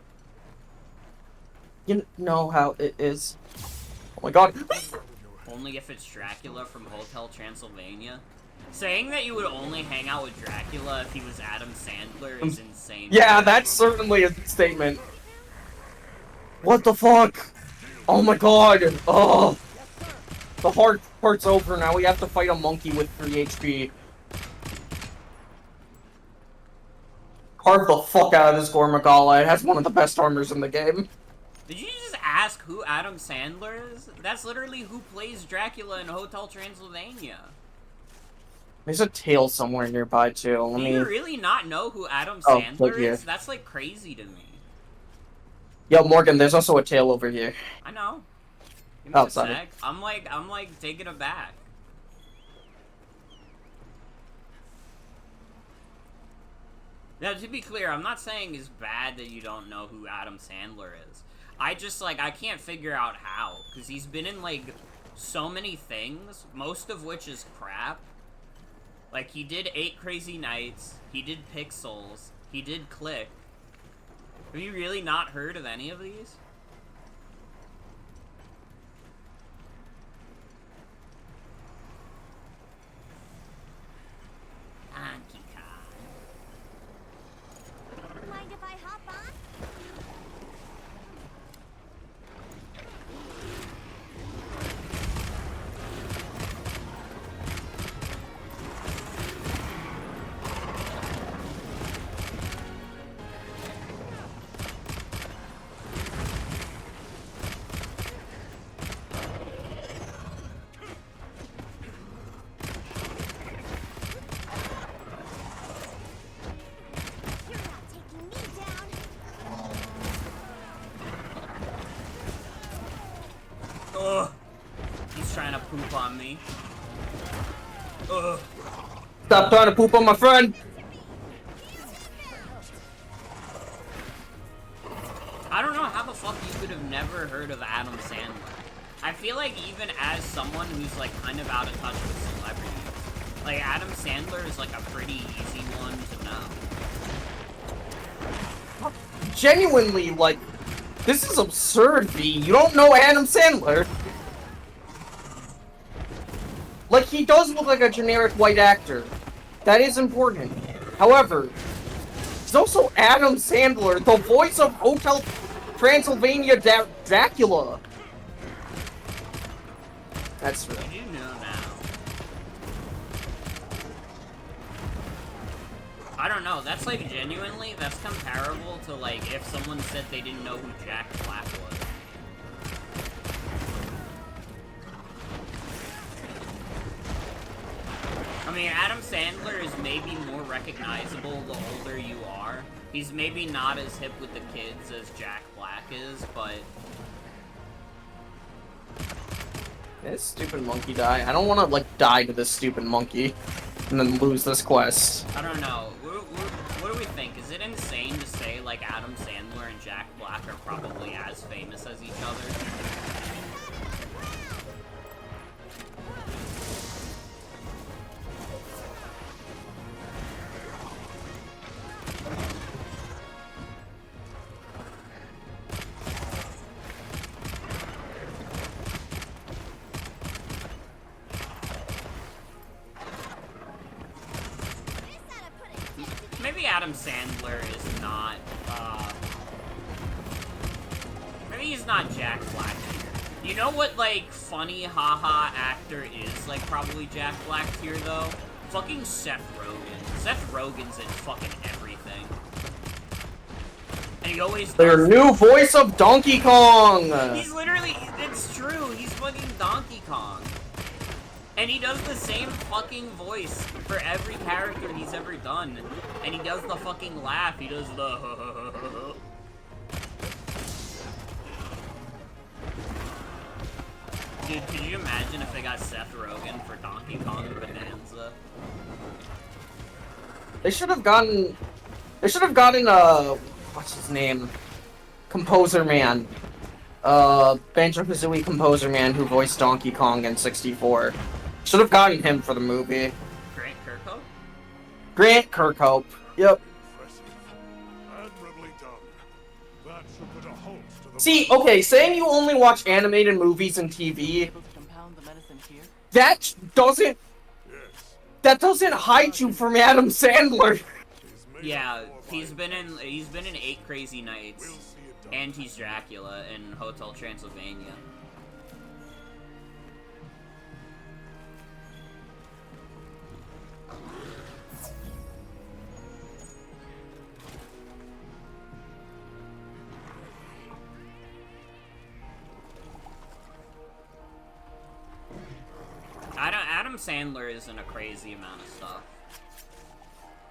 You know how it is. Oh my god. Only if it's Dracula from Hotel Transylvania. Saying that you would only hang out with Dracula if he was Adam Sandler is insane. Yeah, that's certainly a statement. What the fuck? Oh my god. Oh. The hard part's over now. We have to fight a monkey with 3 HP. carve the fuck out of this Gormagala. It has one of the best armors in the game. Did you just ask who Adam Sandler is? That's literally who plays Dracula in Hotel Transylvania. There's a tail somewhere nearby, too. Let Do me... you really not know who Adam Oh, Sandler look here. is? That's like crazy to me. Yo, Morgan, there's also a tail over here. I know. Give me Oh, a sorry. sec. I'm like taking it back. Now, to be clear, I'm not saying it's bad that you don't know who Adam Sandler is. I just, like, I can't figure out how. Because he's been in, like, so many things, most of which is crap. Like, he did 8 Crazy Nights, he did Pixels, he did Click. Have you really not heard of any of these? Donkey Kong. Mind if I hop on? You're not taking me down. Ugh. He's trying to poop on me. Ugh. Stop trying to poop on my friend! I don't know how the fuck you could have never heard of Adam Sandler. I feel like even as someone who's like kind of out of touch with celebrities, like Adam Sandler is like a pretty easy one to know. Genuinely, like, this is absurd, V. You don't know Adam Sandler. Like, he does look like a generic white actor. That is important. However, he's also Adam Sandler, the voice of Hotel Transylvania Dracula. That's real. You do know now. I don't know, that's like genuinely, that's comparable to like if someone said they didn't know who Jack Black was. I mean, Adam Sandler is maybe more recognizable the older you are. He's maybe not as hip with the kids as Jack Black is, but... This stupid monkey die. I don't want to, like, die to this stupid monkey and then lose this quest. I don't know. What do we think? Is it insane to say, like, Adam Sandler and Jack Black are probably as famous as each other? Maybe Adam Sandler is not, maybe he's not Jack Black tier. You know what, like, funny haha actor is, like, probably Jack Black tier, though? Fucking Seth Rogen. Seth Rogen's in fucking everything. And he always Their does- new voice of Donkey Kong! He's literally, it's true, he's fucking Donkey Kong. And he does the same fucking voice for every character he's ever done. And he does the fucking laugh, he does the Dude, could you imagine if they got Seth Rogen for Donkey Kong Bonanza? They should have gotten, what's his name? Composer Man. Banjo-Kazooie Composer Man who voiced Donkey Kong in 64. Should have gotten him for the movie. Grant Kirkhope? Grant Kirkhope. Yep. Impressive. Admirably done. That should put a halt to the See, okay, saying you only watch animated movies and TV, Able to compound the medicine here? that doesn't Yes. hide you from Adam Sandler. He's made Yeah, up for he's by- been in 8 Crazy Nights. We'll see it done. And he's Dracula in Hotel Transylvania. Sandler is in a crazy amount of stuff.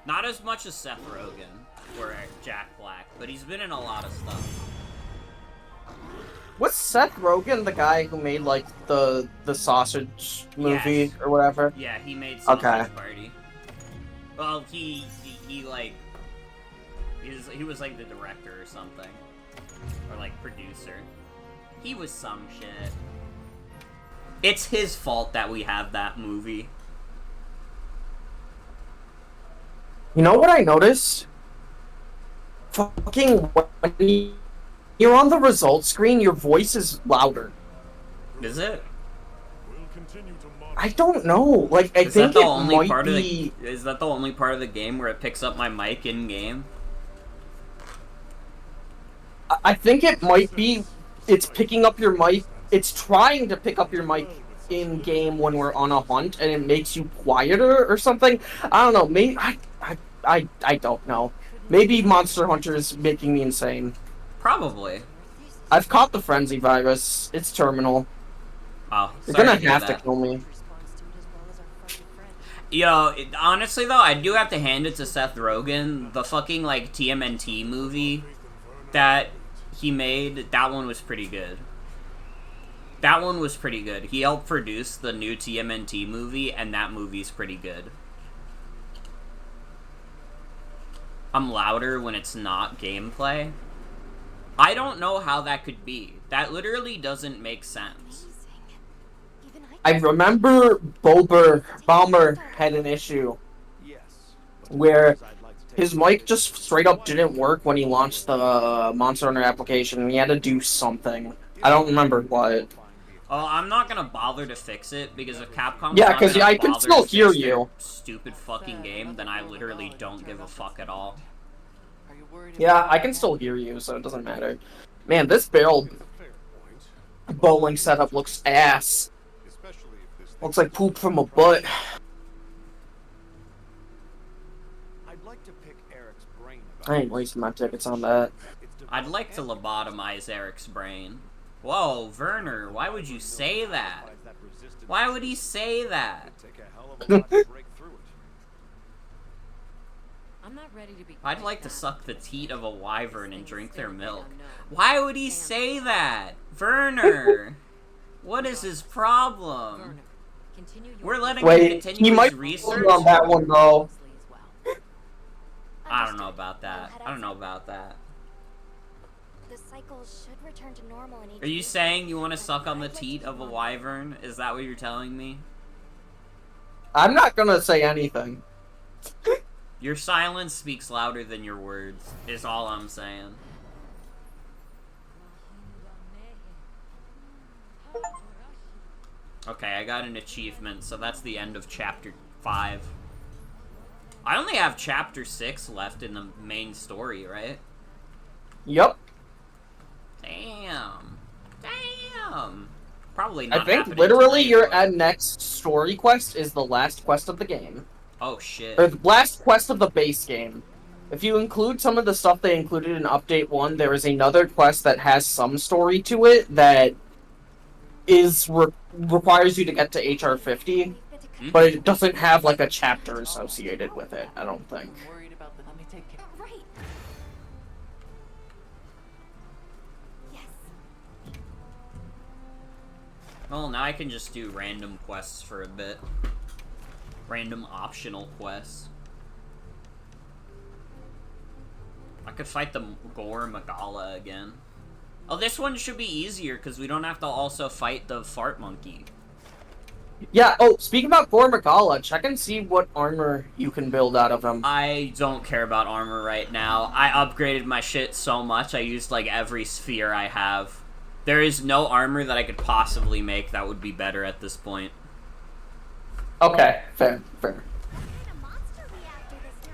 Not as much as Seth Rogen or Jack Black, but he's been in a lot of stuff. Was Seth Rogen the guy who made like the sausage movie Yes. or whatever? Yeah, he made Sausage Okay. Party. Well, he like he was like the director or something, or like producer. He was some shit. It's his fault that we have that movie. You know what I noticed? Fucking when you're on the results screen, your voice is louder. Is it? We'll continue to monitor. I don't know. Like, I Is think that the it only might part be. of the? Is that the only part of the game where it picks up my mic in game? I think it might be. It's picking up your mic. It's trying to pick up your mic in game when we're on a hunt, and it makes you quieter or something. I don't know. Maybe I don't know. Maybe Monster Hunter is making me insane. Probably. I've caught the frenzy virus. It's terminal. Oh, You're sorry gonna hear have to that. kill me. Responds to it as well as our friendly friend. Yo, honestly though, I do have to hand it to Seth Rogen. The fucking like TMNT movie that he made, that one was pretty good. That one was pretty good. He helped produce the new TMNT movie, and that movie's pretty good. I'm louder when it's not gameplay. I don't know how that could be. That literally doesn't make sense. Even I remember Balmer had an issue Yes. where I'd like to take his mic just straight up didn't work when he launched the Monster Hunter application, and he had to do something. I don't remember what. Oh, I'm not gonna bother to fix it, because if Capcom Yeah, 'cause I can still hear you. Stupid fucking game, then I literally don't give a fuck at all. Are you worried Yeah, about I can still hear you, so it doesn't matter. Man, this barrel Fair point. bowling setup looks ass. Especially if this Looks like poop from a butt. I'd like to pick Eric's brain about I ain't wasting my tickets on that. its I'd like to lobotomize Eric's brain. Whoa, Werner, why would you say that? development that resistance. Why would he say that? It'd take a hell of a lot to break through it. I'm not ready to be. I'd like to suck the teat of a wyvern and drink their milk. Why would he say that? Werner! What is his problem? Werner, continue your We're letting Wait, him continue he his might research? on that one though. closely as well. I don't know about that. I don't know about that. The cycle should return to normal in each Are you week, saying you want to but suck on the I'd like to teat keep of a on- wyvern? Is that what you're telling me? I'm not gonna say anything. Your silence speaks louder than your words, is all I'm saying. Okay, I got an achievement, so that's the end of chapter 5. I only have chapter 6 left in the main story, right? Yup. Damn. Damn. Probably I not think happening literally tonight, your but- next story quest is the last quest of the game. Oh shit. Or the last quest of the base game. If you include some of the stuff they included in Update 1, there is another quest that has some story to it that is requires you to get to HR 50, We've been to Hmm? but it doesn't have like a chapter associated with it, I don't think. I'm worried about the. Let me take care. Right. Yes. Well, now I can just do random quests for a bit. Random optional quests. I could fight the Gore Magala again. Oh, this one should be easier because we don't have to also fight the fart monkey. Yeah, oh, speaking about Gore Magala, check and see what armor you can build out of him. I don't care about armor right now. I upgraded my shit so much, I used like every sphere I have. There is no armor that I could possibly make that would be better at this point. Okay, fair. What kind of monster we after this time?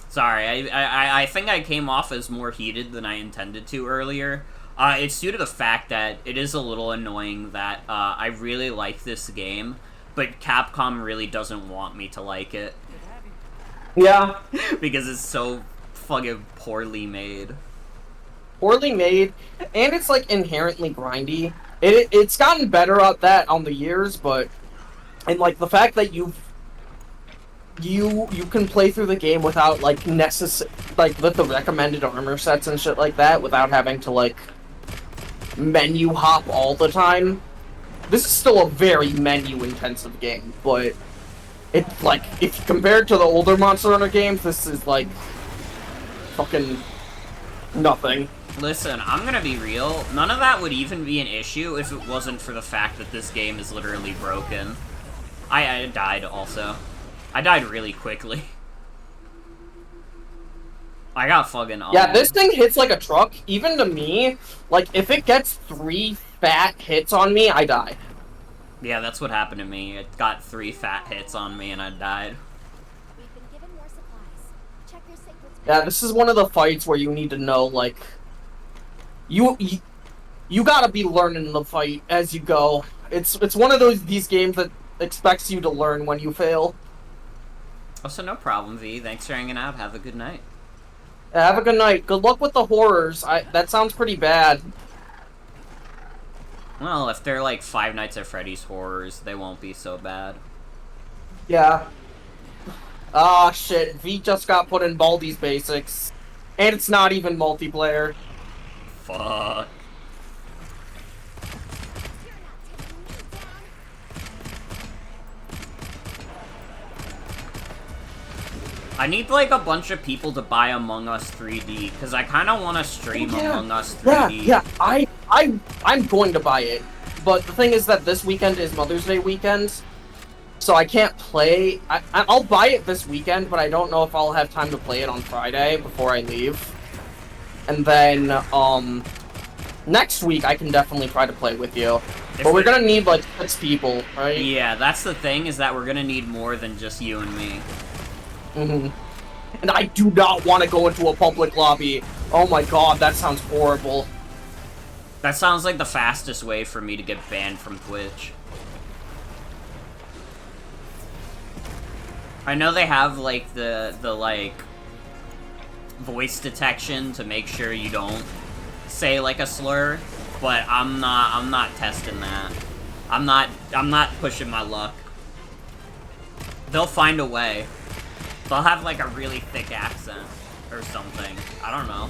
Sorry, I think I came off as more heated than I intended to earlier. It's due to the fact that it is a little annoying that I really like this game, but Capcom really doesn't want me to like it Yeah, because it's so fucking poorly made. poorly made, and it's like inherently grindy. It's gotten better at that on the years, but and like the fact that you can play through the game without like with the recommended armor sets and shit like that without having to like menu hop all the time. This is still a very menu intensive game, but it's like if compared to the older Monster Hunter games, this is like fucking nothing. Listen, I'm gonna be real. None of that would even be an issue if it wasn't for the fact that this game is literally broken. I died also. I died really quickly. I got fucking Yeah, this thing hits like a truck. Even to me, like, if it gets 3 fat hits on me, I die. Yeah, that's what happened to me. It got 3 fat hits on me and I died. We've been given more supplies. Check your sacred space. Yeah, this is one of the fights where you need to know, like, you gotta be learning the fight as you go. It's one of these games that expects you to learn when you fail. Also, no problem, V. Thanks for hanging out. Have a good night. Have a good night. Good luck with the horrors. That sounds pretty bad. Well, if they're like Five Nights at Freddy's horrors, they won't be so bad. Yeah. Ah, shit. V just got put in Baldi's Basics. And it's not even multiplayer. Fuck. I need like a bunch of people to buy Among Us 3D because I kind of want to stream Among Us 3D. Yeah, I'm going to buy it. But the thing is that this weekend is Mother's Day weekend, so I can't play. I'll buy it this weekend, but I don't know if I'll have time to play it on Friday before I leave. And then next week I can definitely try to play with you. But we're gonna need like 6 people, right? Yeah, that's the thing, is that we're gonna need more than just you and me. And I do not want to go into a public lobby. Oh my god, that sounds horrible. That sounds like the fastest way for me to get banned from Twitch. I know they have like the like voice detection to make sure you don't say like a slur, but I'm not testing that. I'm not pushing my luck. They'll find a way. They'll have like a really thick accent or something. I don't know.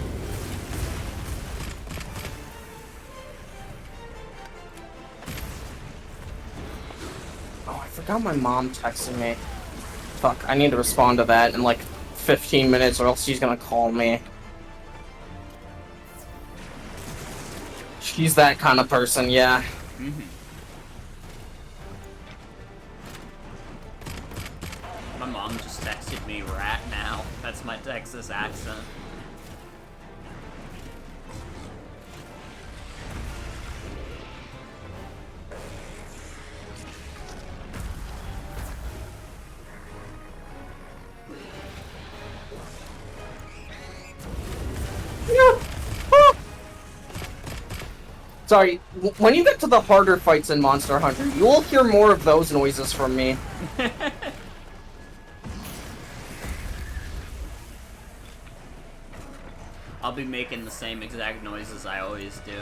Oh, I forgot my mom texted me. Fuck, I need to respond to that in like 15 minutes or else she's gonna call me. She's that kind of person, yeah. My mom just texted me rat now. That's my Texas accent. Sorry, when you get to the harder fights in Monster Hunter, you will hear more of those noises from me. I'll be making the same exact noises I always do.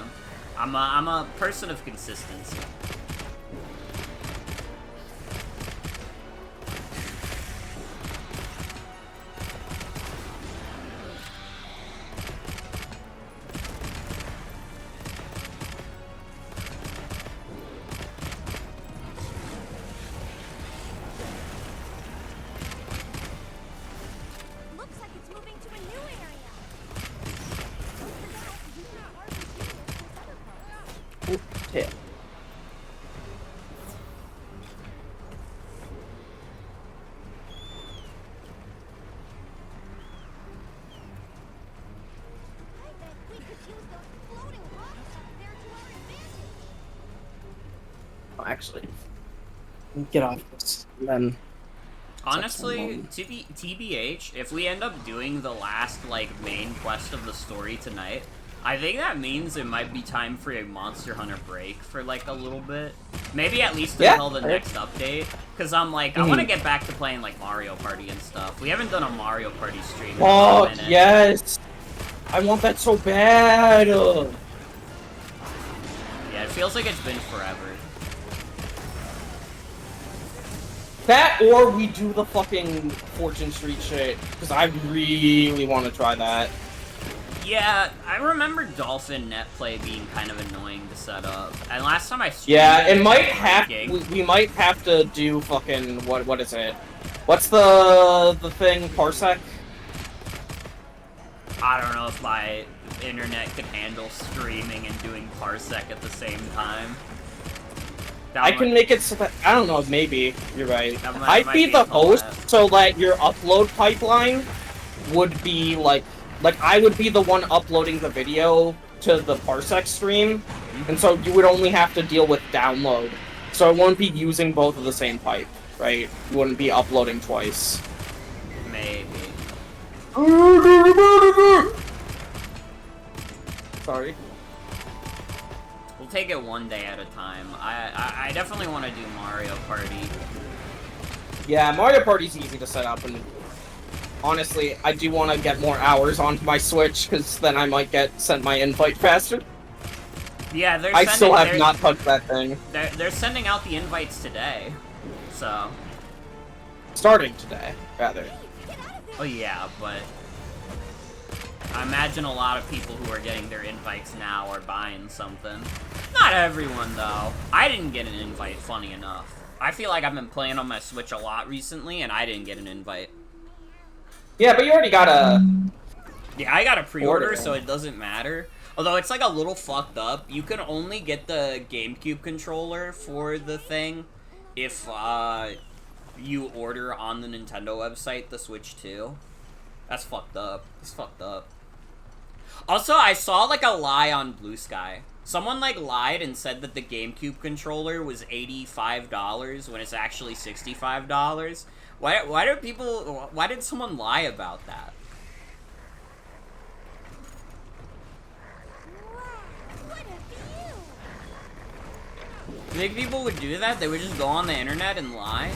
I'm a person of consistency. Looks like it's moving to a new area. Yeah. I bet we could use those floating rocks up there to our advantage. Oh, actually, get off this. And then Honestly, TBH, if we end up doing the last, like, main quest of the story tonight, I think that means it might be time for a Monster Hunter break for, like, a little bit. Maybe at least until the next update. Because I'm like, I want to get back to playing, like, Mario Party and stuff. We haven't done a Mario Party stream in a oh, minute. yes! I want that so bad. Yeah, it feels like it's been forever. That or we do the fucking Fortune Street shit, because I really want to try that. Yeah, I remember Dolphin Netplay being kind of annoying to set up. And last time I streamed Yeah, it might was have. breaking. We might have to do fucking what is it? What's the thing? Parsec? I don't know if my internet could handle streaming and doing Parsec at the same time. That I might- can make it so that I don't know. Maybe you're right. That I'd might be be the a host, collab. so that your upload pipeline would be like I would be the one uploading the video to the Parsec stream, and so you would only have to deal with download. So it won't be using both of the same pipe, right? You wouldn't be uploading twice. Maybe. Sorry. We'll take it one day at a time. I definitely want to do Mario Party. Yeah, Mario Party's easy to set up, and honestly, I do want to get more hours onto my Switch, because then I might get sent my invite faster. Yeah, I still have not touched that thing. They're sending out the invites today, so. Starting today, rather. Oh yeah, but I imagine a lot of people who are getting their invites now are buying something. Not everyone though. I didn't get an invite, funny enough. I feel like I've been playing on my Switch a lot recently, and I didn't get an invite. Yeah, but you already got a... Yeah, I got a pre-order, Order. so it doesn't matter. Although it's like a little fucked up. You can only get the GameCube controller for the thing if you order on the Nintendo website the Switch 2. That's fucked up. It's fucked up. Also, I saw like a lie on Blue Sky. Someone like lied and said that the GameCube controller was $85 when it's actually $65. Why did someone lie about that? What a view! You think people would do that? They would just go on the internet and lie?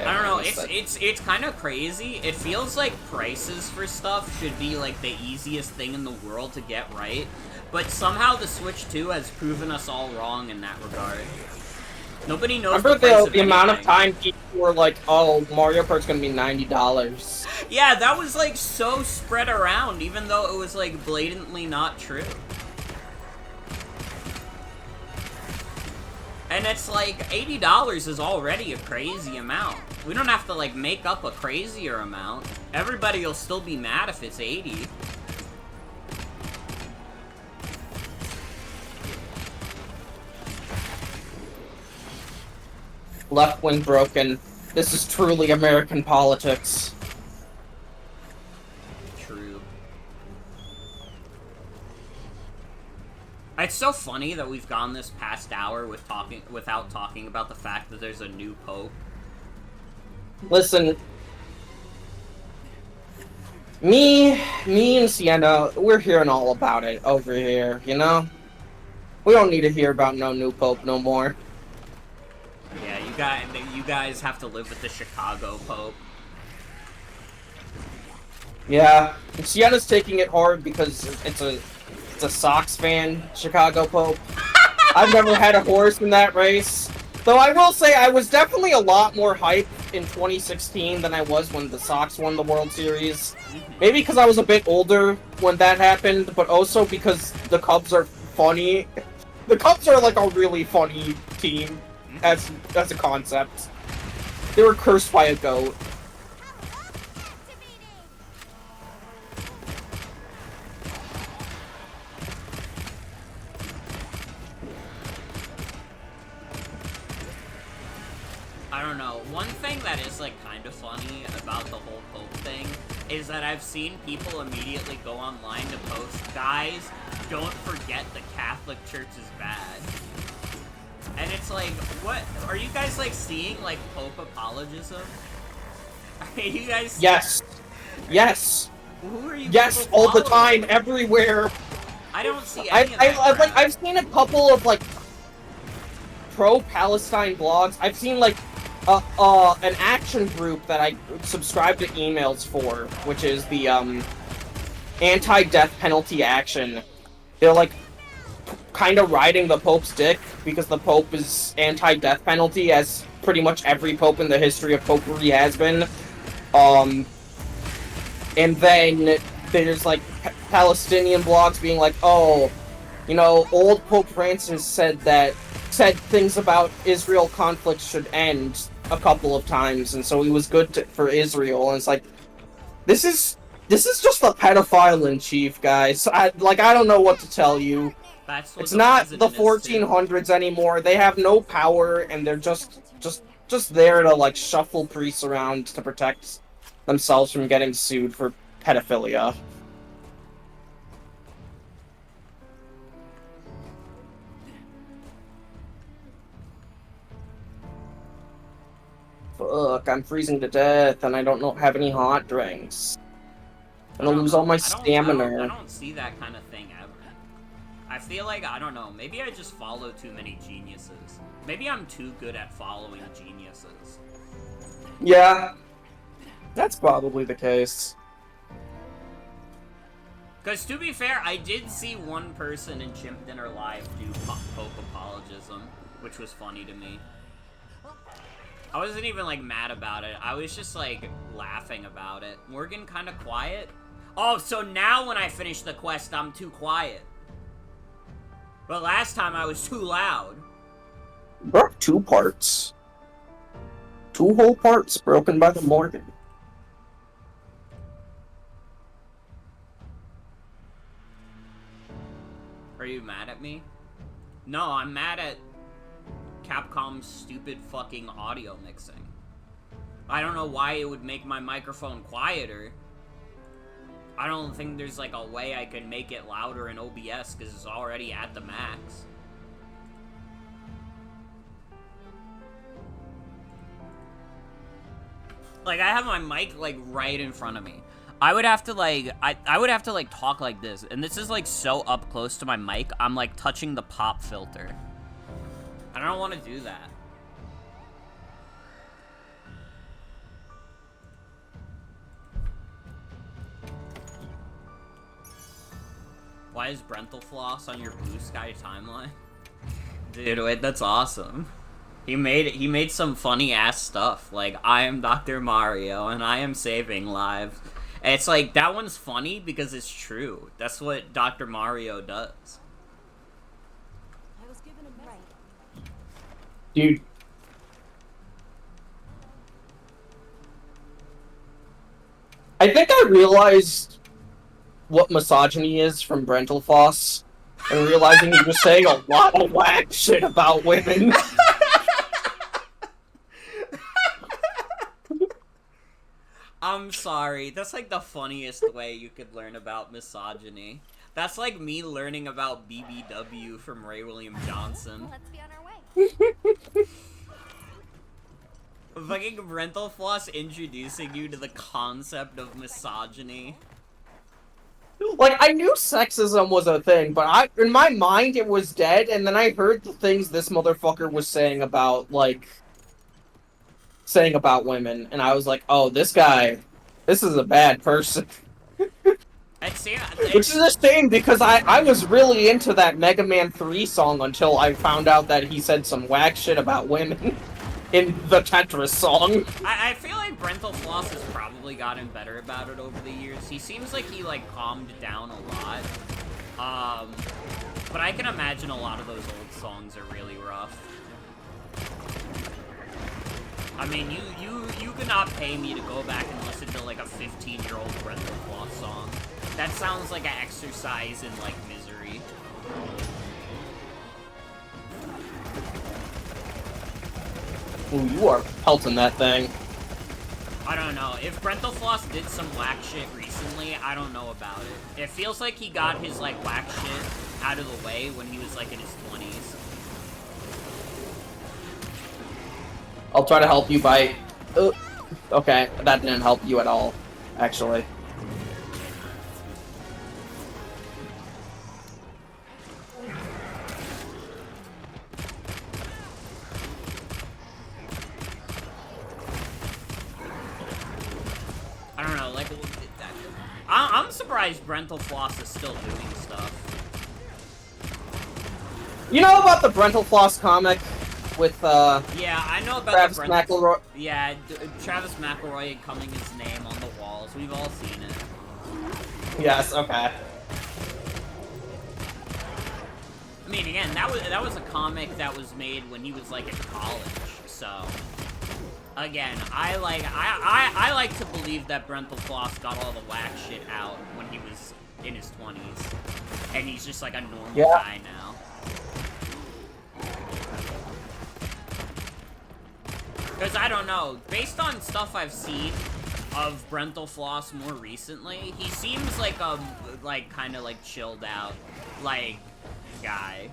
I don't know, it's kind of crazy. It feels like prices for stuff should be like the easiest thing in the world to get right, but somehow the Switch 2 has proven us all wrong in that regard. Nobody knows Remember the price of the amount of anything. time people were like, oh, Mario Kart's gonna be $90. Yeah, that was like so spread around, even though it was like blatantly not true. And it's like, $80 is already a crazy amount. We don't have to like make up a crazier amount. Everybody will still be mad if it's 80. Left wing broken. This is truly American politics. True. It's so funny that we've gone this past hour without talking about the fact that there's a new pope. Listen, me and Sienna, we're hearing all about it over here, you know? We don't need to hear about no new pope no more. Yeah, you guys have to live with the Chicago pope. Yeah, and Sienna's taking it hard because it's a Sox fan, Chicago Pope. I've never had a horse in that race. Though I will say I was definitely a lot more hyped in 2016 than I was when the Sox won the World Series. Maybe because I was a bit older when that happened, but also because the Cubs are funny. The Cubs are like a really funny team as a concept. They were cursed by a goat. I don't know. One thing that is like kind of funny about the whole Pope thing is that I've seen people immediately go online to post, guys, don't forget the Catholic Church is bad. And it's like, what? Are you guys like seeing like Pope apologism? Are you guys? Yes. Yes. Who are you? Yes, people all the following? time, everywhere. I don't see any of that crap. I've seen a couple of like pro-Palestine blogs. I've seen like an action group that I subscribe to emails for, which is the anti-death penalty action. They're like kind of riding the Pope's dick because the Pope is anti-death penalty, as pretty much every Pope in the history of Popery has been. And then there's like Palestinian blogs being like, oh, you know, old Pope Francis said things about Israel conflict should end a couple of times, and so he was good for Israel. And it's like, this is just the pedophile in chief, guys. I don't know what to tell you. That's what It's the not the president is too. 1400s anymore. They have no power, and they're just there to like shuffle priests around to protect themselves from getting sued for pedophilia. Fuck, I'm freezing to death, and I don't have any hot drinks. I'm gonna lose all my stamina. I don't see that kind of thing ever. I feel like, I don't know, maybe I just follow too many geniuses. Maybe I'm too good at following geniuses. Yeah, that's probably the case. Because to be fair, I did see one person in Chimp Dinner Live do Pope apologism, which was funny to me. I wasn't even, like, mad about it. I was just, like, laughing about it. Morgan kind of quiet? Oh, so now when I finish the quest, I'm too quiet. But last time I was too loud. Broke 2 parts. 2 whole parts broken by the Morgan. Are you mad at me? No, I'm mad at Capcom's stupid fucking audio mixing. I don't know why it would make my microphone quieter. I don't think there's like a way I can make it louder in OBS because it's already at the max. Like, I have my mic like right in front of me. I would have to like, I would have to like talk like this, and this is like so up close to my mic, I'm like touching the pop filter. I don't want to do that. Why is Brentalfloss on your Blue Sky timeline? Dude, wait, that's awesome. He made some funny ass stuff, like, I am Dr. Mario and I am saving lives. And it's like, that one's funny because it's true. That's what Dr. Mario does. I was given a message. Dude. I think I realized what misogyny is from Brentalfloss, and realizing he was saying a lot of whack shit about women. I'm sorry, that's like the funniest way you could learn about misogyny. That's like me learning about BBW from Ray William Johnson. Let's be on our way. Fucking Brentalfloss introducing you to the concept of misogyny. Like, I knew sexism was a thing, but in my mind it was dead, and then I heard the things this motherfucker was saying about, like, women, and I was like, oh, this is a bad person. Which is a shame, because I was really into that Mega Man 3 song until I found out that he said some whack shit about women in the Tetris song. I feel like Brentalfloss has probably gotten better about it over the years. He seems like he, like, calmed down a lot. But I can imagine a lot of those old songs are really rough. I mean, you could not pay me to go back and listen to, like, a 15-year-old Brentalfloss song. That sounds like an exercise in, like, misery. Ooh, you are pelting that thing. I don't know. If Brentalfloss did some whack shit recently, I don't know about it. It feels like he got his, like, whack shit out of the way when he was, like, in his 20s. I'll try to help you by... okay, that didn't help you at all, actually. surprised Brental Floss is still doing stuff. You know about the Brental Floss comic with Yeah, I know about Travis the McElroy? Yeah, Travis McElroy incoming his name on the walls. We've all seen it. Yes. Okay. I mean, again, that was a comic that was made when he was like in college. So, again, I like to believe that Brental Floss got all the whack shit out when he was in his 20s, and he's just like a normal guy now. Because I don't know, based on stuff I've seen of Brental Floss more recently, he seems like a kind of like chilled out guy.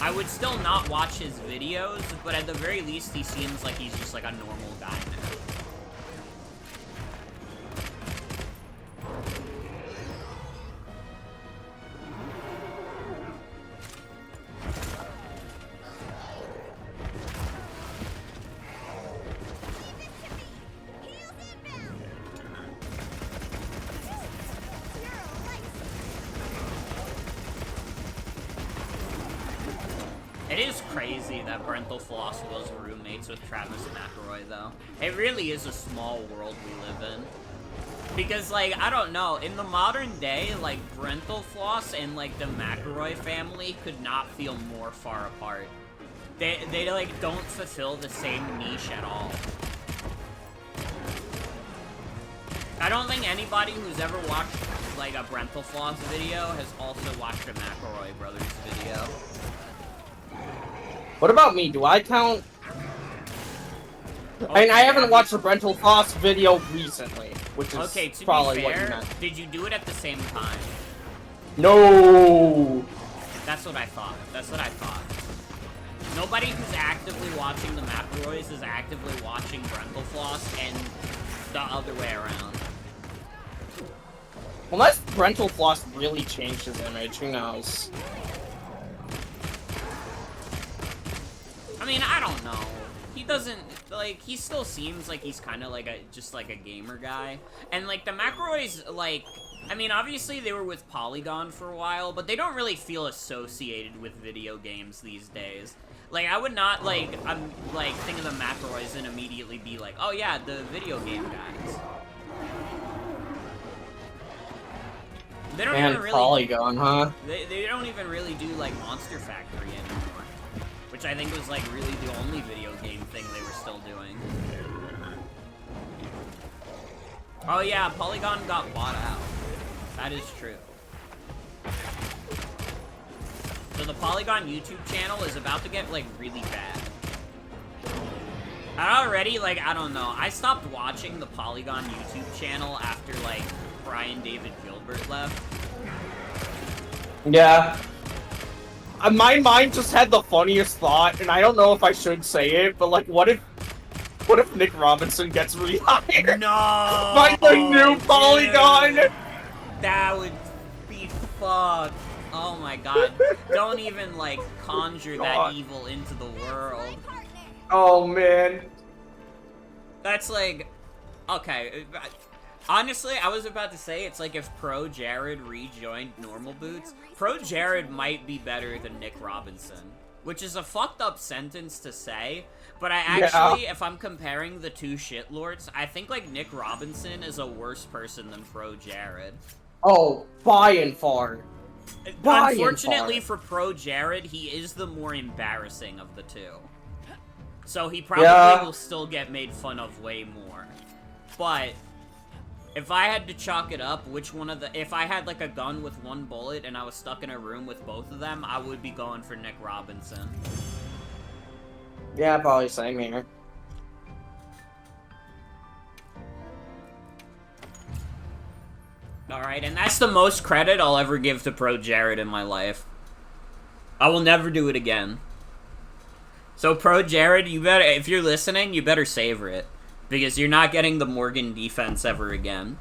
I would still not watch his videos, but at the very least he seems like he's just like a normal guy now. It is crazy that Brental Floss was roommates with Travis McElroy, though. It really is a small world we live in. Because, like, I don't know, in the modern day, like, Brental Floss and, like, the McElroy family could not feel more far apart. They like, don't fulfill the same niche at all. I don't think anybody who's ever watched, like, a Brental Floss video has also watched a McElroy Brothers video. What about me? Do I count? Okay, I haven't watched a Brental Floss video recently, which is okay, to probably be what you fair, meant. did you do it at the same time? No. That's what I thought. That's what I thought. Nobody who's actively watching the McElroys is actively watching Brental Floss, and the other way around. Unless Brental Floss really changed his image, who knows? I mean, I don't know. He doesn't, like, he still seems like he's kind of like just like a gamer guy. And, like, the McElroys, like, I mean, obviously they were with Polygon for a while, but they don't really feel associated with video games these days. Like, I would not, like, think of the McElroys and immediately be like, oh yeah, the video game guys. They don't even really... Polygon, huh? They don't even really do, like, Monster Factory anymore. Which I think was, like, really the only video game thing they were still doing. Oh yeah, Polygon got bought out. That is true. So the Polygon YouTube channel is about to get, like, really bad. I already, like, I don't know. I stopped watching the Polygon YouTube channel after, like, Brian David Gilbert left. Yeah. My mind just had the funniest thought, and I don't know if I should say it, but like, what if Nick Robinson gets rehired? No! By the new Polygon! Dude. That would be fucked. Oh my god. Don't even, like, conjure that evil into the world. Oh, man. That's like... Okay. Honestly, I was about to say, it's like if Pro Jared rejoined Normal Boots, Pro Jared might be better than Nick Robinson. Which is a fucked up sentence to say, but I actually, if I'm comparing the two shitlords, I think, like, Nick Robinson is a worse person than Pro Jared. Oh, by and far. Unfortunately for Pro Jared, he is the more embarrassing of the two. So he probably will still get made fun of way more. But... if I had to chalk it up, if I had, like, a gun with one bullet and I was stuck in a room with both of them, I would be going for Nick Robinson. Yeah, probably same here. Alright, and that's the most credit I'll ever give to Pro Jared in my life. I will never do it again. So, Pro Jared, you better, if you're listening, you better savor it. Because you're not getting the Morgan defense ever again.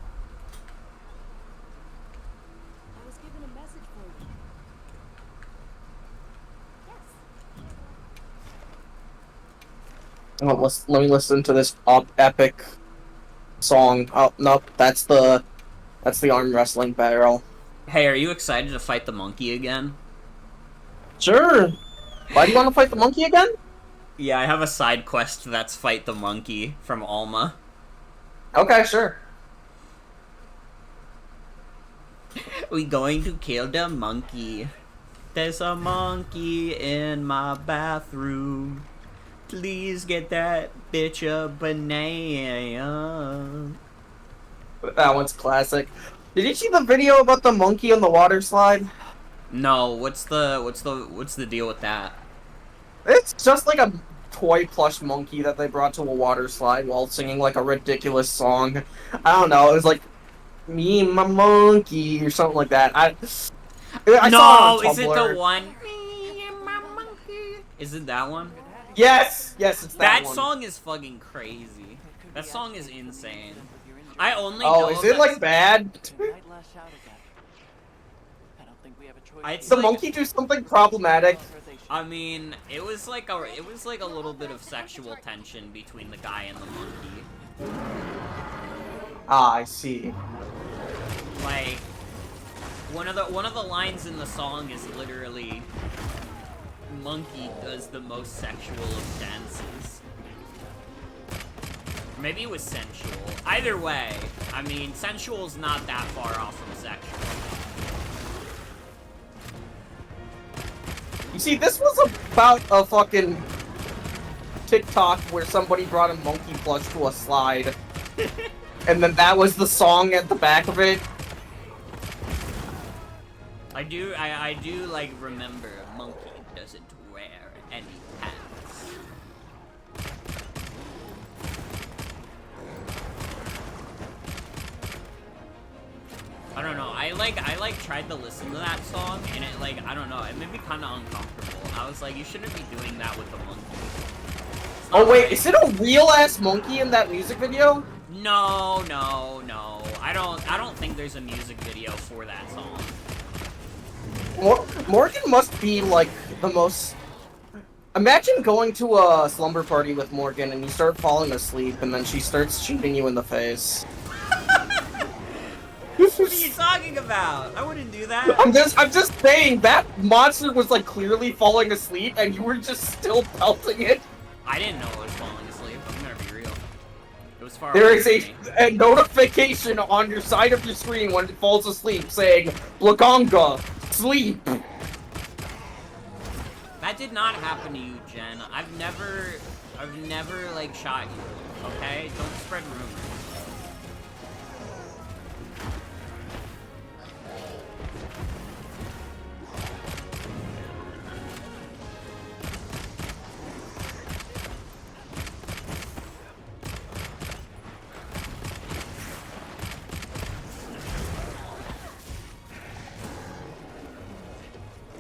I was given a message for you. Yes. Oh, let me listen to this epic song. Oh, nope, that's the That's the arm wrestling barrel. Hey, are you excited to fight the monkey again? Sure. Why do you want to fight the monkey again? Yeah, I have a side quest that's fight the monkey from Alma. Okay, sure. We going to kill the monkey. There's a monkey in my bathroom. Please get that bitch a banana. That one's classic. Did you see the video about the monkey on the water slide? No, what's the deal with that? It's just like a toy plush monkey that they brought to a water slide while singing like a ridiculous song. I don't know, it was like me and my monkey or something like that. I saw it on Is it Tumblr. the one? Me and my monkey. Is it that one? Yes, it's That one. song is fucking crazy. That song is insane. I only Oh, know is of it that- like bad? We might lash out again. I don't think we have a choice. It's The like- monkey do something problematic? I mean, it was like a little bit of sexual tension between the guy and the monkey. Ah, I see. Like one of the lines in the song is literally monkey does the most sexual of dances. Maybe it was sensual. Either way, I mean, sensual's not that far off from sexual. You see, this was about a fucking TikTok where somebody brought a monkey plush to a slide. And then that was the song at the back of it. I do like remember monkey doesn't wear any pants. I don't know. I tried to listen to that song and it like I don't know. It made me kind of uncomfortable. I was like, you shouldn't be doing that with the monkey. It's not Oh wait, right. is it a real ass monkey in that music video? No. I don't think there's a music video for that song. Morgan must be like the most. Imagine going to a slumber party with Morgan and you start falling asleep and then she starts shooting you in the face. What are you talking about? I wouldn't do that. I'm just saying that monster was like clearly falling asleep and you were just still pelting it. I didn't know it was falling asleep. I'm gonna be real. It was far There away is from me. a notification on your side of your screen when it falls asleep saying Blaganga, sleep. That did not happen to you, Jen. I've never like shot you. Okay? Don't spread rumors.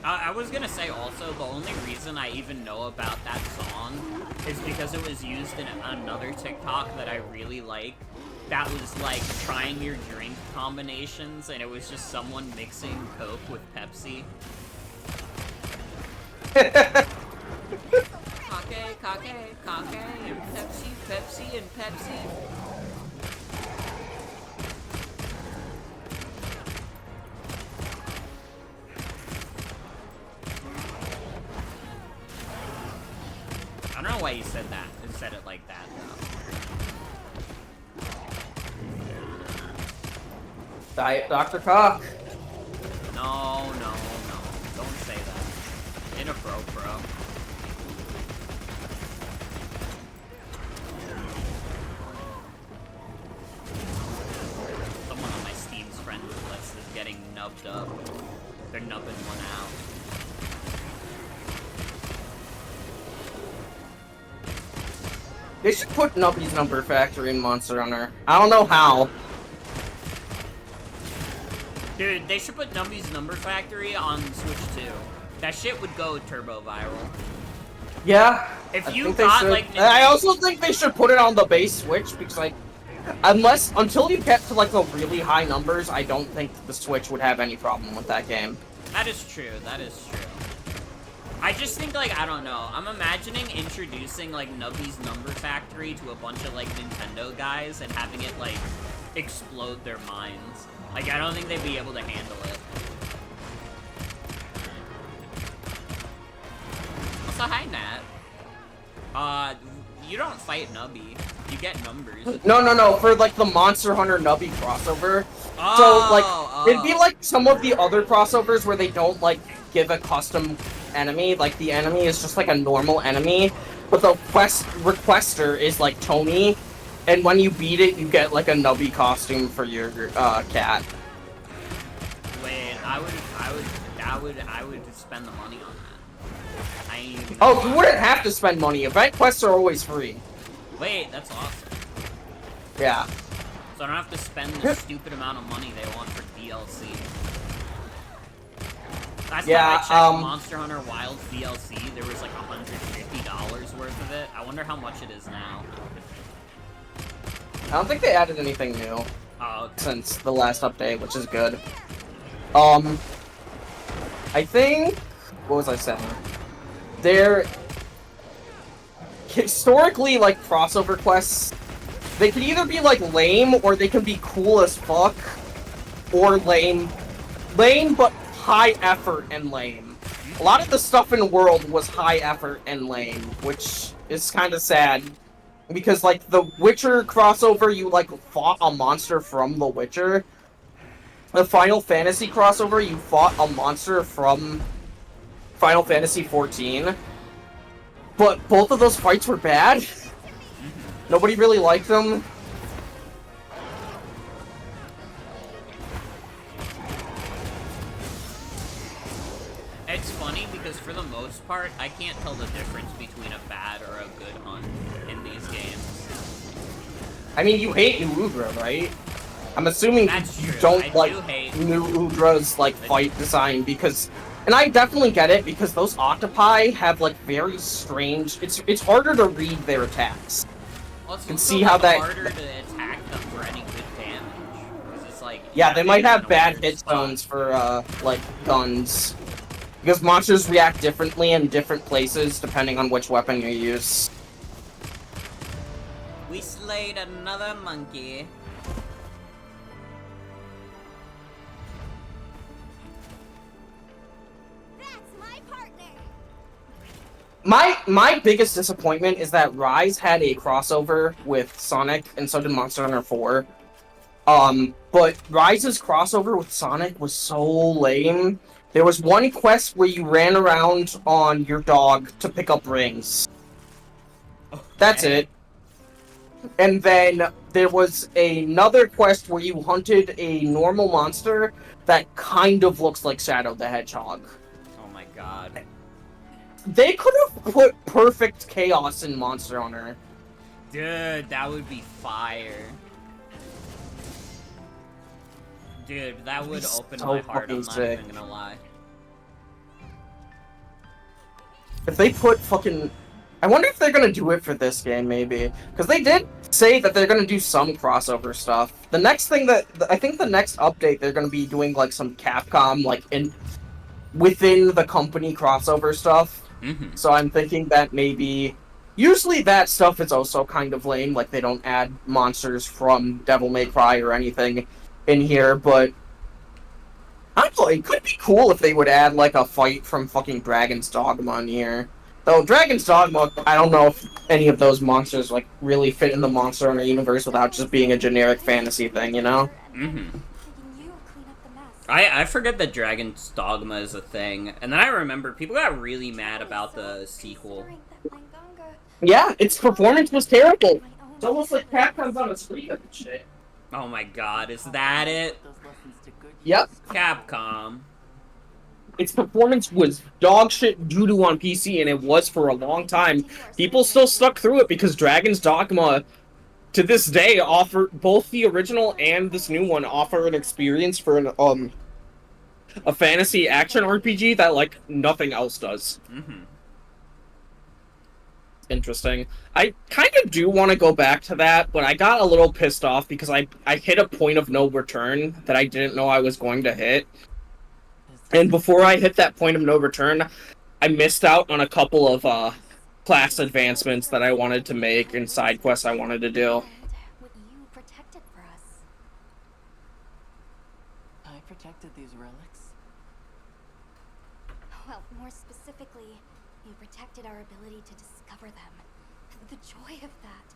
I was gonna say also, the only reason I even know about that song is because it was used in another TikTok that I really like. That was like trying your drink combinations, and it was just someone mixing Coke with Pepsi. Kake, and Pepsi, and Pepsi. I don't know why you said that. You said it like that, though. Diet Dr. Cock. No. Don't say that. Inappropriate. Someone on my Steam's friends list is getting nubbed up. They're nubbing one out. They should put Nubby's Number Factory in Monster Hunter. I don't know how. Dude, they should put Numby's Number Factory on Switch 2. That shit would go turbo viral. Yeah. If I you think they got, should. like, I also think they should put it on the base Switch because, like, until you get to like the really high numbers, I don't think the Switch would have any problem with that game. That is true. I just think, like, I don't know. I'm imagining introducing, like, Nubby's Number Factory to a bunch of, like, Nintendo guys and having it, like, explode their minds. Like, I don't think they'd be able to handle it. Also, hi, Nat. You don't fight Nubby. You get numbers. No, for, like, the Monster Hunter Nubby crossover. Oh, So, like, it'd be like some of the other crossovers where they don't, like, give a custom enemy. Like, the enemy is just, like, a normal enemy. But the requester is, like, Tony. And when you beat it, you get, like, a Nubby costume for your, cat. Wait, I would spend the money on that. I ain't even Oh, you wouldn't have to spend money. Event quests are always free. Wait, that's awesome. Yeah. So I don't have to spend the stupid amount of money they want for DLC. Last time I checked Monster Hunter Wilds DLC, there was like $150 worth of it. I wonder how much it is now. I don't think they added anything new Oh, okay. since the last update, which is good. I think... What was I saying? They're... Historically, like, crossover quests, they can either be, like, lame, or they can be cool as fuck, or lame. Lame, but high effort and lame. A lot of the stuff in the world was high effort and lame, which is kind of sad. Because, like, the Witcher crossover, you, like, fought a monster from The Witcher. The Final Fantasy crossover, you fought a monster from Final Fantasy XIV. But both of those fights were bad. Nobody really liked them. It's funny because for the most part, I can't tell the difference between a bad or a good hunt in these games. I mean, you hate New Udra, right? I'm assuming That's you true. don't I like do hate New Udra's, like, fight design, because... And I definitely get it, because those octopi have, like, very strange... It's harder to read their attacks. Well, it's can also, see how like, that- harder to attack them for any good damage. 'Cause it's like, Yeah, they might have in a bad weird hit spot. zones for, like, guns. Because monsters react differently in different places, depending on which weapon you use. We slayed another monkey. That's my partner. My biggest disappointment is that Rise had a crossover with Sonic, and so did Monster Hunter 4. But Rise's crossover with Sonic was so lame. There was one quest where you ran around on your dog to pick up rings. That's Okay. it. And then there was another quest where you hunted a normal monster that kind of looks like Shadow the Hedgehog. Oh my god. They could have put perfect chaos in Monster Hunter. Dude, that would be fire. Dude, that would open so my heart, I'm fucking not sick. even gonna lie. If they put fucking... I wonder if they're gonna do it for this game, maybe. Because they did say that they're gonna do some crossover stuff. The next thing that... I think the next update, they're gonna be doing, like, some Capcom, like, within the company crossover stuff. Mm-hmm. So I'm thinking that maybe... Usually that stuff is also kind of lame, like they don't add monsters from Devil May Cry or anything in here, but... I don't know, it could be cool if they would add, like, a fight from fucking Dragon's Dogma in here. Though, Dragon's Dogma, I don't know if any of those monsters, like, really fit in the Monster Hunter universe without just being a generic fantasy thing, you know? Mm-hmm. Thinking you clean up the mess. I forget that Dragon's Dogma is a thing, and then I remember people got really mad about the sequel. Considering that my Gunga, Yeah, its performance was terrible. my own It's almost like Capcom's on a streak of shit. Oh my god, is that it? Put those lessons to good Yep. Capcom. Its performance was dog shit doo-doo on PC, and it was for a long time. People still stuck through it because Dragon's Dogma, to this day, offer both the original and this new one offer an experience for an a fantasy action RPG that like nothing else does. Mm-hmm. Interesting. I kind of do want to go back to that, but I got a little pissed off because I hit a point of no return that I didn't know I was going to hit. And before I hit that point of no return, I missed out on a couple of class advancements that I wanted to make and side quests I wanted to do. and what you protected for us. affected our ability to discover them. The joy of that.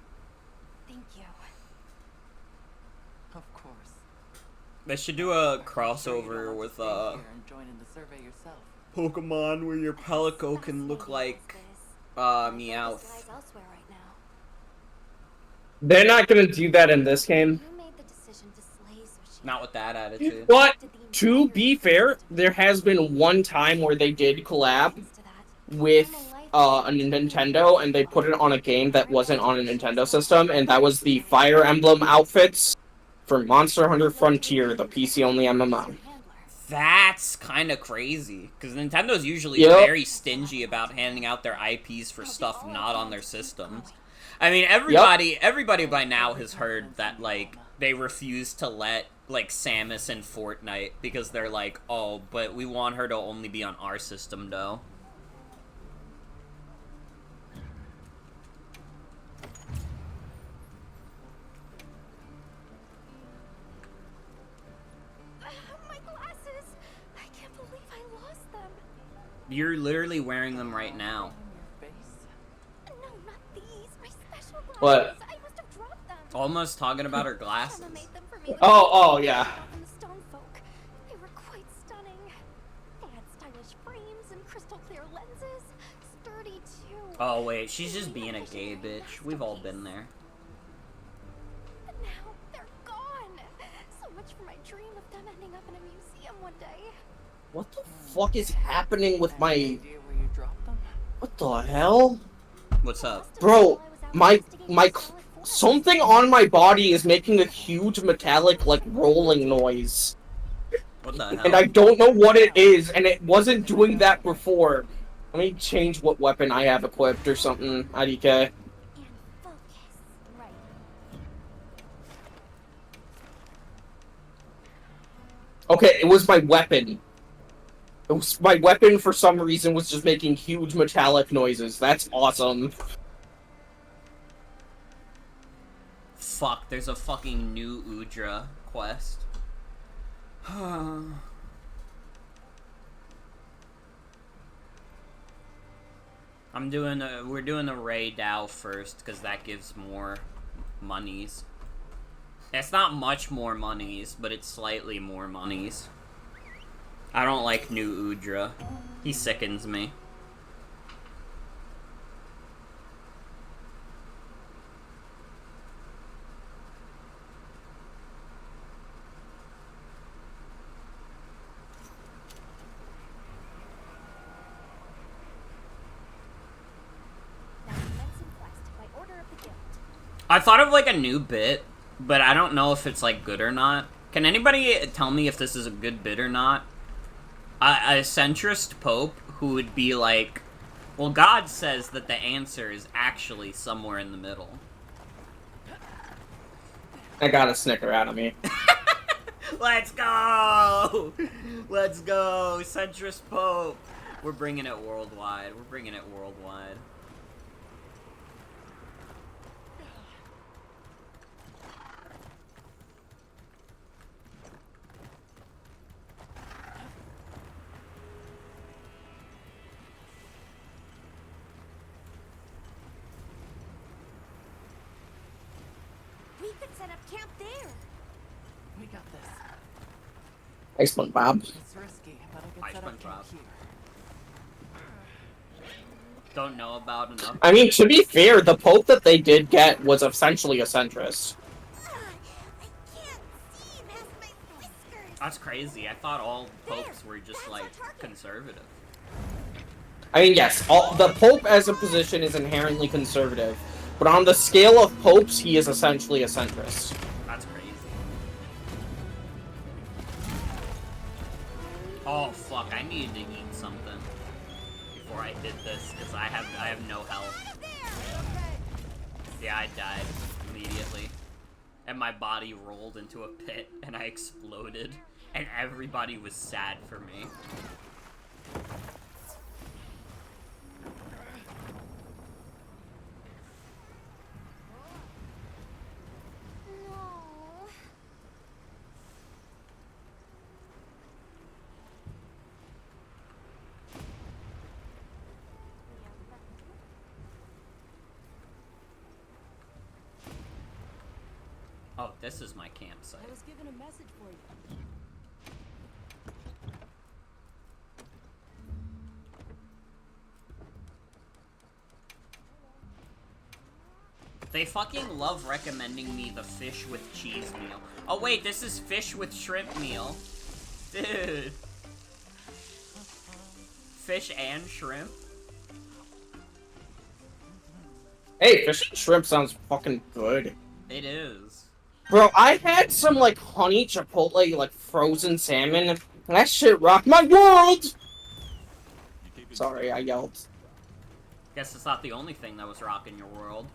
Thank you. Of course. They should do a I'm sure you don't crossover want to with stay here and join in the survey yourself. Pokemon where your Palico can look Fascinating like as this. My Meowth. focus lies elsewhere right now. They're not gonna do that in this game. You made the decision to slay Tsushima. Not with that attitude. But to be fair, there has been one time where they did collab with a Nintendo, and they put it on a game that wasn't on a Nintendo system, and that was the Fire Emblem outfits for Monster Hunter Frontier, the PC-only MMO. That's kind of crazy, because Nintendo's usually Yep. very stingy about handing out their IPs for stuff not on their systems. I mean, everybody by now has heard that, like, they refuse to let, like, Samus in Fortnite, because they're like, oh, but we want her to only be on our system, though. My glasses! I can't believe I lost them. You're literally wearing them right now. In your face. No, not these. My special glasses. What? I must have dropped them. Almost talking about her glasses. Emma made them for me. Oh, yeah. From the stone folk. They were quite stunning. They had stylish frames and crystal clear lenses. Sturdy too. Oh, wait, she's just being a gay bitch. We've all been there. But now they're gone. So much for my dream of them ending up in a museum one day. What the fuck is happening with Any my... idea where you dropped them? What the hell? What's up? Bro, something on my body is making a huge metallic, like, rolling noise. What the hell? And I don't know what it is, and it wasn't doing that before. Let me change what weapon I have equipped or something, IDK. And focus. Right. Okay, it was my weapon. It was my weapon for some reason was just making huge metallic noises. That's awesome. Fuck, there's a fucking new Udra quest. We're doing a Ray Dow first, because that gives more monies. It's not much more monies, but it's slightly more monies. I don't like new Udra. He sickens me. Now commencing quest by order of the guild. I thought of like a new bit, but I don't know if it's like good or not. Can anybody tell me if this is a good bit or not? A centrist pope who would be like, well, God says that the answer is actually somewhere in the middle. I got a snicker out of me. Let's go! Let's go! Centrist pope! We're bringing it worldwide. We're bringing it worldwide. We could set up camp there. We got this. Thanks, SpongeBob. It's risky, but I Hi, can set up camp SpongeBob. here. Don't know about enough. I mean, to be fair, the Pope that they did get was essentially a centrist. I can't see past my whiskers. That's crazy. I thought all popes were just like conservative. I mean, yes, the Pope as a position is inherently conservative, but on the scale of popes, he is essentially a centrist. That's crazy. Oh fuck! I needed to eat something before I did this because I have no health. Yeah, I died immediately, and my body rolled into a pit, and I exploded, and everybody was sad for me. No. Oh, this is my campsite. I was given a message for you. They fucking love recommending me the fish with cheese meal. Oh wait, this is fish with shrimp meal. Dude. Fish and shrimp? Hey, fish and shrimp sounds fucking good. It is. Bro, I had some, like, honey chipotle, like, frozen salmon, and that shit rocked my world! Sorry, I yelled. Guess it's not the only thing that was rocking your world.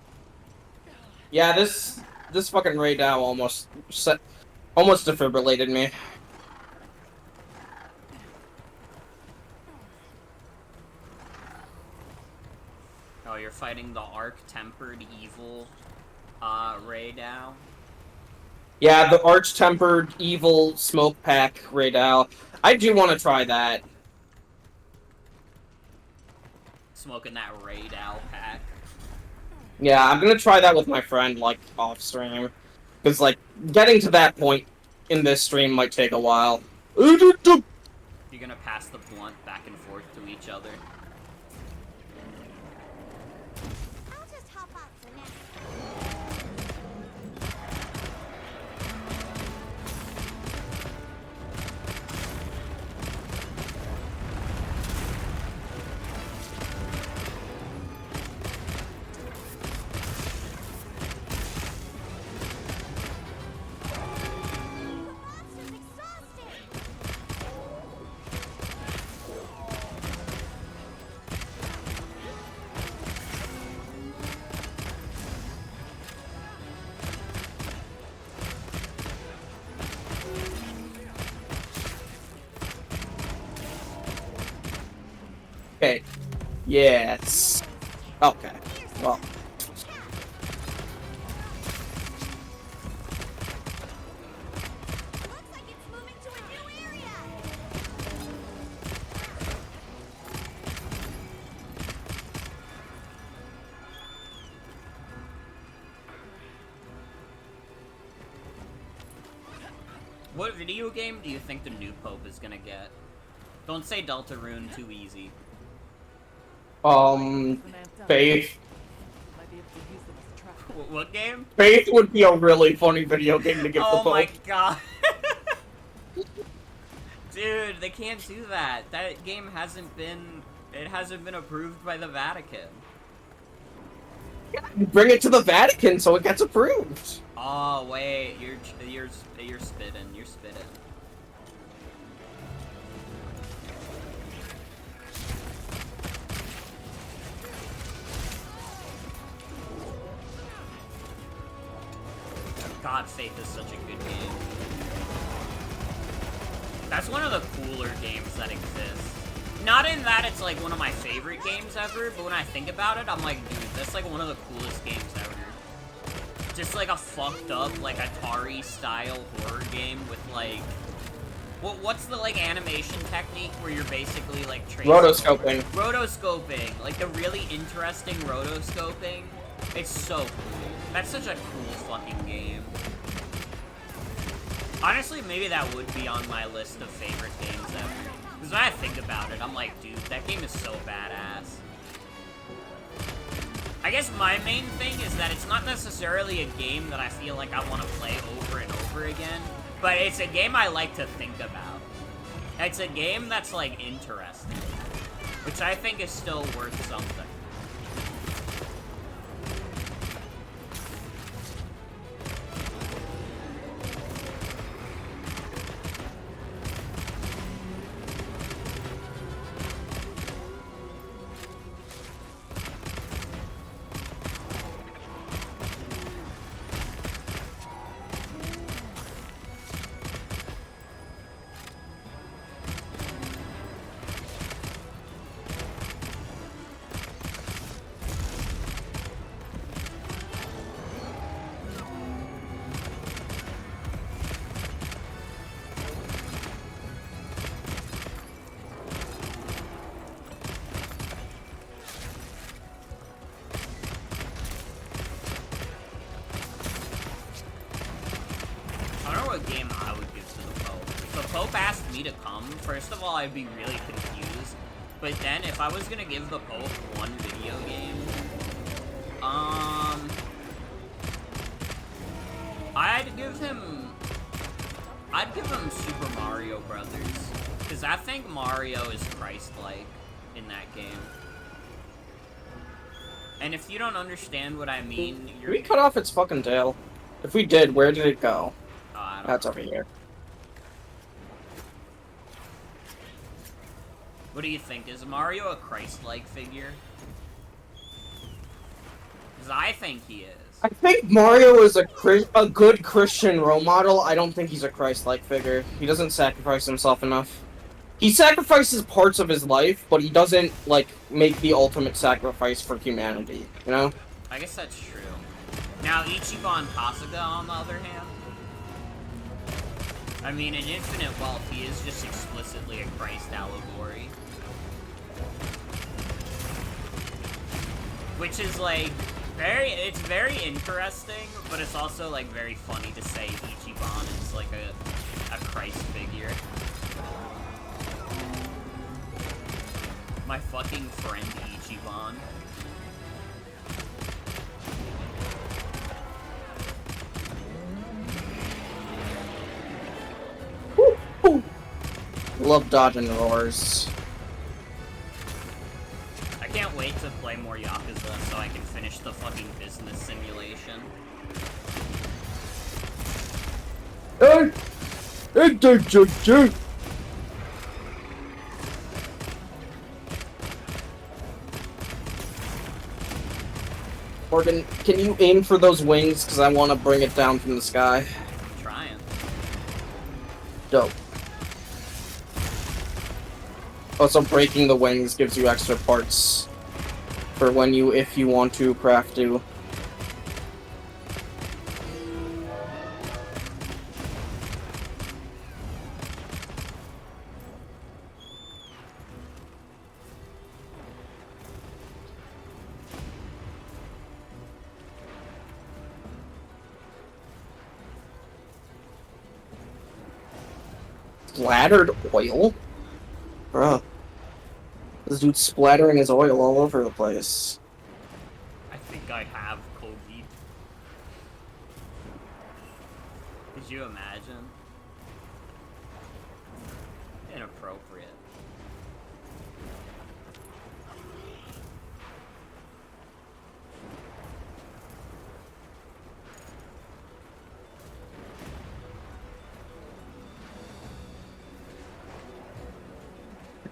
Yeah, this fucking Ray Dow almost defibrillated me. Oh, you're fighting the Arch-Tempered Evil, Ray Dow? Yeah, the arch-tempered evil smoke pack Ray Dow. I do want to try that. Smoking that Ray Dow pack. Yeah, I'm gonna try that with my friend, like, off-stream. Because, like, getting to that point in this stream might take a while. You're gonna pass the blunt back and forth to each other. I'll just hop out for now. The monster's exhausted. Okay. Yes. Okay. Well. Looks like it's moving to a new area. What video game do you think the new Pope is gonna get? Don't say Deltarune too easy. Faith. Might be able to use them as a trap. What game? Faith would be a really funny video game to give the Oh Pope. my god. Dude, they can't do that. That game hasn't been approved by the Vatican. Bring it to the Vatican so it gets approved. Oh wait, you're spitting. You're spitting. God, Faith is such a good game. That's one of the cooler games that exists. Not in that it's like one of my favorite games ever, but when I think about it, I'm like, dude, that's like one of the coolest games ever. Just like a fucked up, like Atari style horror game with like, what's the like animation technique where you're basically like tracing? Rotoscoping. Rotoscoping, like the really interesting rotoscoping. It's so cool. That's such a cool fucking game. Honestly, maybe that would be on my list of favorite games ever. Because when I think about it, I'm like, dude, that game is so badass. I guess my main thing is that it's not necessarily a game that I feel like I want to play over and over again, but it's a game I like to think about. It's a game that's, like, interesting, which I think is still worth something. Pope asked me to come, first of all, I'd be really confused. But then, if I was gonna give the Pope one video game, I'd give him Super Mario Brothers, because I think Mario is Christ-like in that game. And if you don't understand what I mean, Did we cut off its fucking tail? If we did, where did it go? I don't That's know. over here. What do you think? Is Mario a Christ-like figure? Because I think he is. I think Mario is a good Christian role model. I don't think he's a Christ-like figure. He doesn't sacrifice himself enough. He sacrifices parts of his life, but he doesn't, like, make the ultimate sacrifice for humanity, you know? I guess that's true. Now, Ichiban Kasuga, on the other hand, I mean, in Infinite Wealth, he is just explicitly a Christ allegory. Which is, like, it's very interesting, but it's also, like, very funny to say Ichiban is, like, a Christ figure. My fucking friend Ichiban. Love dodging roars. I can't wait to play more Yakuza so I can finish the fucking business simulation. Morgan, can you aim for those wings? Because I want to bring it down from the sky. I'm trying. Dope. Also, breaking the wings gives you extra parts for if you want to craft to. Splattered oil? Bruh. This dude's splattering his oil all over the place. I think I have Kogi. Could you imagine? Inappropriate.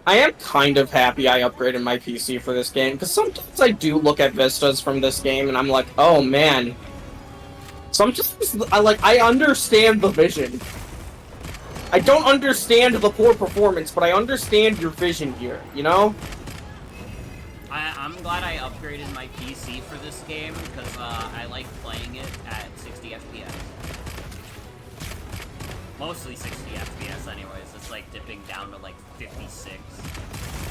I am kind of happy I upgraded my PC for this game, because sometimes I do look at vistas from this game and I'm like, oh man. Sometimes I understand the vision. I don't understand the poor performance, but I understand your vision here, you know? I'm glad I upgraded my PC for this game, because I like playing it at 60 FPS. Mostly 60 FPS anyways. It's like dipping down to like 56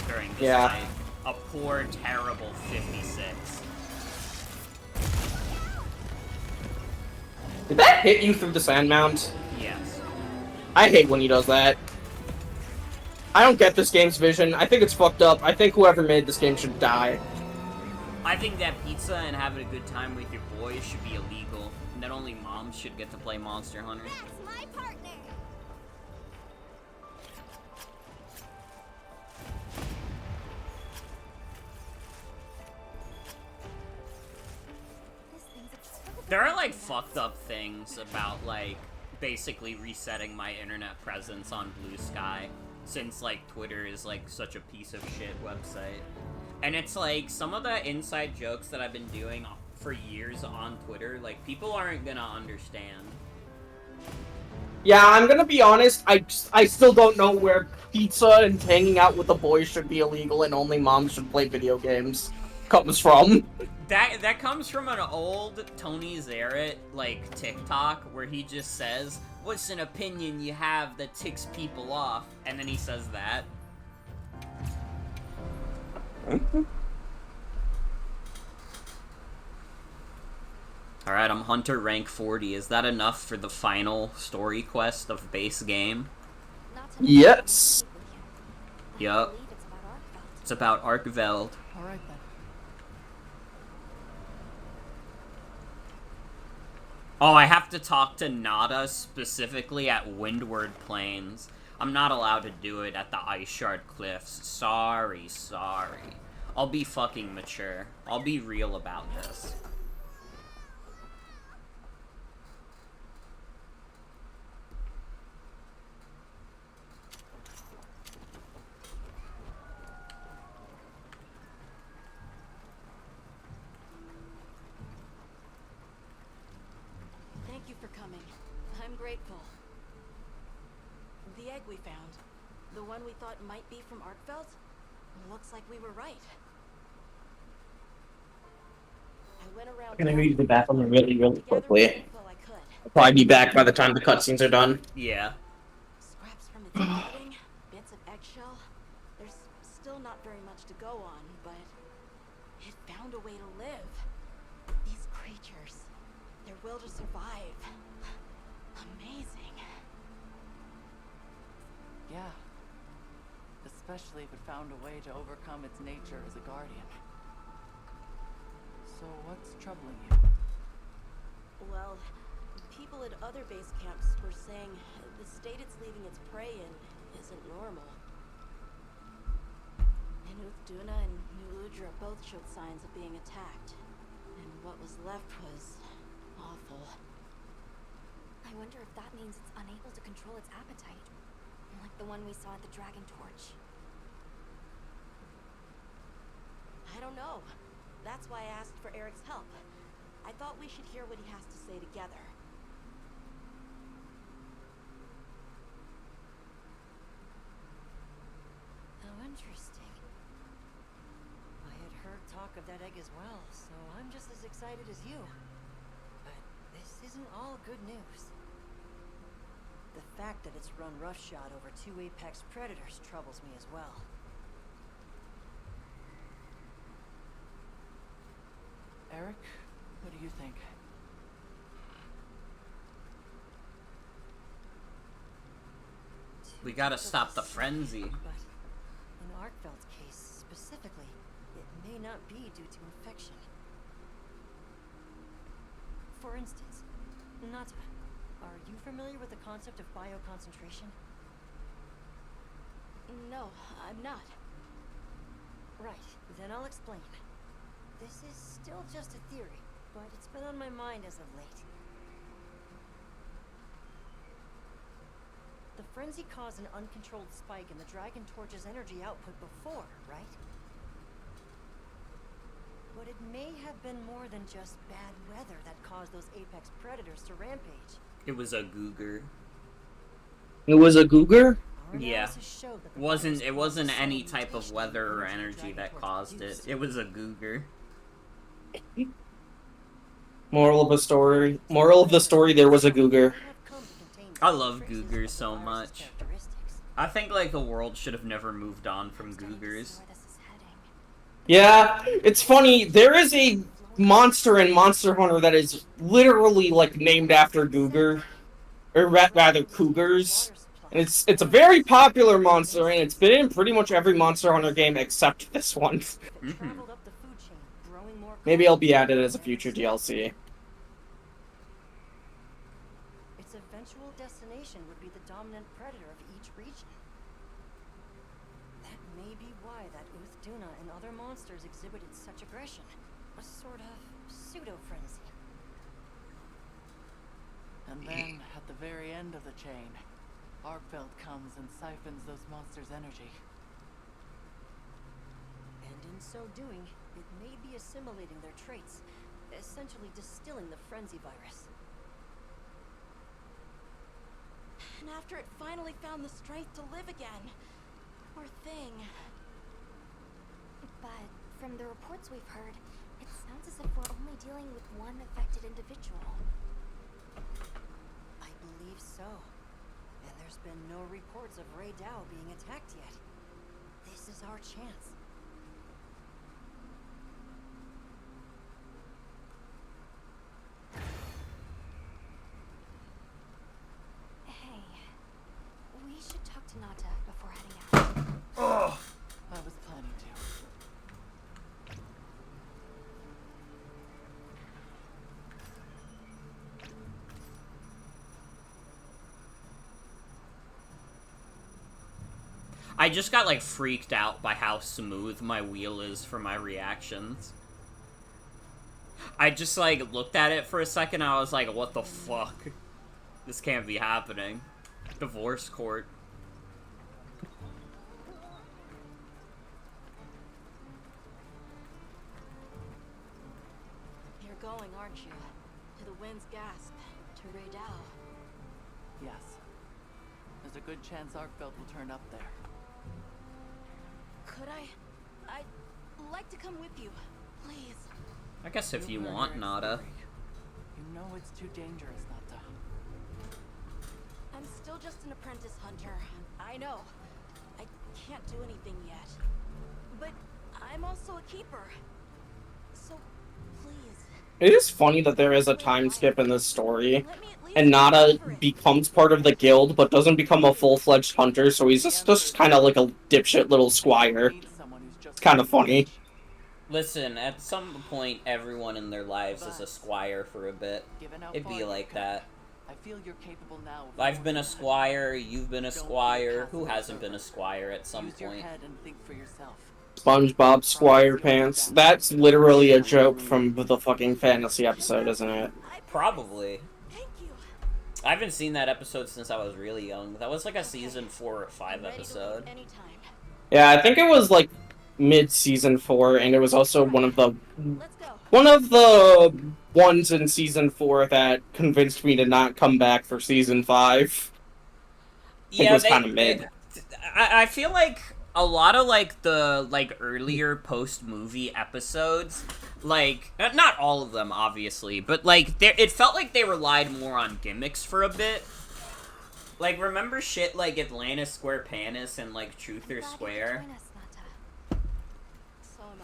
during this night. A poor, terrible 56. Did that hit you through the sand mound? Yes. I hate when he does that. I don't get this game's vision. I think it's fucked up. I think whoever made this game should die. I think that pizza and having a good time with your boys should be illegal. And that only moms should get to play Monster Hunter. That's my partner. There are, like, fucked up things about, like, basically resetting my internet presence on Blue Sky, since, like, Twitter is, like, such a piece of shit website. And it's, like, some of the inside jokes that I've been doing for years on Twitter, like, people aren't gonna understand. Yeah, I'm gonna be honest, I still don't know where pizza and hanging out with the boys should be illegal and only moms should play video games comes from. That comes from an old Tony Zarrett, like, TikTok, where he just says, "What's an opinion you have that ticks people off?" And then he says that. Alright, I'm Hunter rank 40. Is that enough for the final story quest of base game? Not Yes. Yup. I believe it's about Arkfeld. It's about Arkveld. All right then. Oh, I have to talk to Nada specifically at Windward Plains. I'm not allowed to do it at the Ice Shard Cliffs. Sorry. I'll be fucking mature. I'll be real about this. Thank you for coming. I'm grateful. The egg we found, the one we thought might be from Arkfeld, looks like we were right. I went around. I'm gonna go use the bathroom really gathering quickly. what info I could. I'll probably be back by the time the cutscenes are done. Yeah. Scraps from its clothing, bits of eggshell. There's still not very much to go on, but it found a way to live. These creatures, their will to survive. Amazing. Yeah. Especially if it found a way to overcome its nature as a guardian. So what's troubling you? Well, people at other base camps were saying the state it's leaving its prey in isn't normal. Nuth Duna and New Udra both showed signs of being attacked. And what was left was awful. I wonder if that means it's unable to control its appetite. Like the one we saw at the Dragon Torch. I don't know. That's why I asked for Eric's help. I thought we should hear what he has to say together. How interesting. I had heard talk of that egg as well, so I'm just as excited as you. But this isn't all good news. The fact that it's run roughshod over 2 apex predators troubles me as well. Eric, what do you think? We gotta stop the frenzy. But in Arkfeld's case specifically, it may not be due to infection. For instance, Nata, are you familiar with the concept of bioconcentration? No, I'm not. Right, then I'll explain. This is still just a theory, but it's been on my mind as of late. The frenzy caused an uncontrolled spike in the Dragon Torch's energy output before, right? But it may have been more than just bad weather that caused those apex predators to rampage. It was a Googer. It was a Googer? Our Yeah. analysis showed that the It virus wasn't caused any cell type of mutation in weather or the energy Dragon that Torch caused it. produced. It was a Googer. Moral of the story. Moral of the story, there was a Googer. I love Googers so much. I think like the world should have never moved on from Starting to see Googers. where this is heading. Yeah, it's funny. There is a monster in Monster Hunter that is literally like named after Googer, or rather Cougars. And it's a very popular monster, and it's been in pretty much every Monster Hunter game except this one. Mhm. Maybe it'll be added as a future DLC. Its eventual destination would be the dominant predator of each region. That may be why that Uthduna and other monsters exhibited such aggression. A sort of pseudo-frenzy. And then, at the very end of the chain, Arkfeld comes and siphons those monsters' energy. And in so doing, it may be assimilating their traits, essentially distilling the frenzy virus. And after it finally found the strength to live again. Poor thing. But from the reports we've heard, it sounds as if we're only dealing with one affected individual. I believe so. And there's been no reports of Rey Dao being attacked yet. This is our chance. Hey, we should talk to Nada I just got, like, freaked out by how smooth my wheel is for my reactions. I just, like, looked at it for a second, and I was like, what the fuck? This can't be happening. Divorce court. You're going, aren't you? To the Wind's Gasp, to Raydal. Yes. There's a good chance Arkfeld will turn up there. Could I'd like to come with you, please. I guess if you You'll learn want, your Nada. story. You know it's too dangerous not to. I'm still just an apprentice hunter. I know. I can't do anything yet. But I'm also a keeper. So, please. It is funny that there is a time skip in this story, Let me at least and Nada cover it. becomes part of the guild, but doesn't become a full-fledged hunter, so he's just kind of like a dipshit little squire. Need someone who's just It's kind of funny. Listen, at some point, everyone in their lives is a squire for a bit. given how It'd far be you've like come. that. I feel you're capable now. Of I've been a more than squire, you've been a Don't be squire. passive Who hasn't observer. been a squire at some Use your point? head and think for yourself. SpongeBob Squire Pants. That's literally a joke from the fucking fantasy episode, isn't it? I Probably. Thank you. I haven't seen that episode since I was really young. That was like a season 4 or 5 I'm ready to episode. leave anytime. Yeah, I think it was like mid-season 4, and it was also one of the Let's go. ones in season 4 that convinced me to not come back for season 5. It was kind of mid. I feel like a lot of like the like earlier post movie episodes, like not all of them obviously, but like it felt like they relied more on gimmicks for a bit. Like remember shit like Atlantis Square Panis and like Truth or Glad you could Square? join us, Nata. So am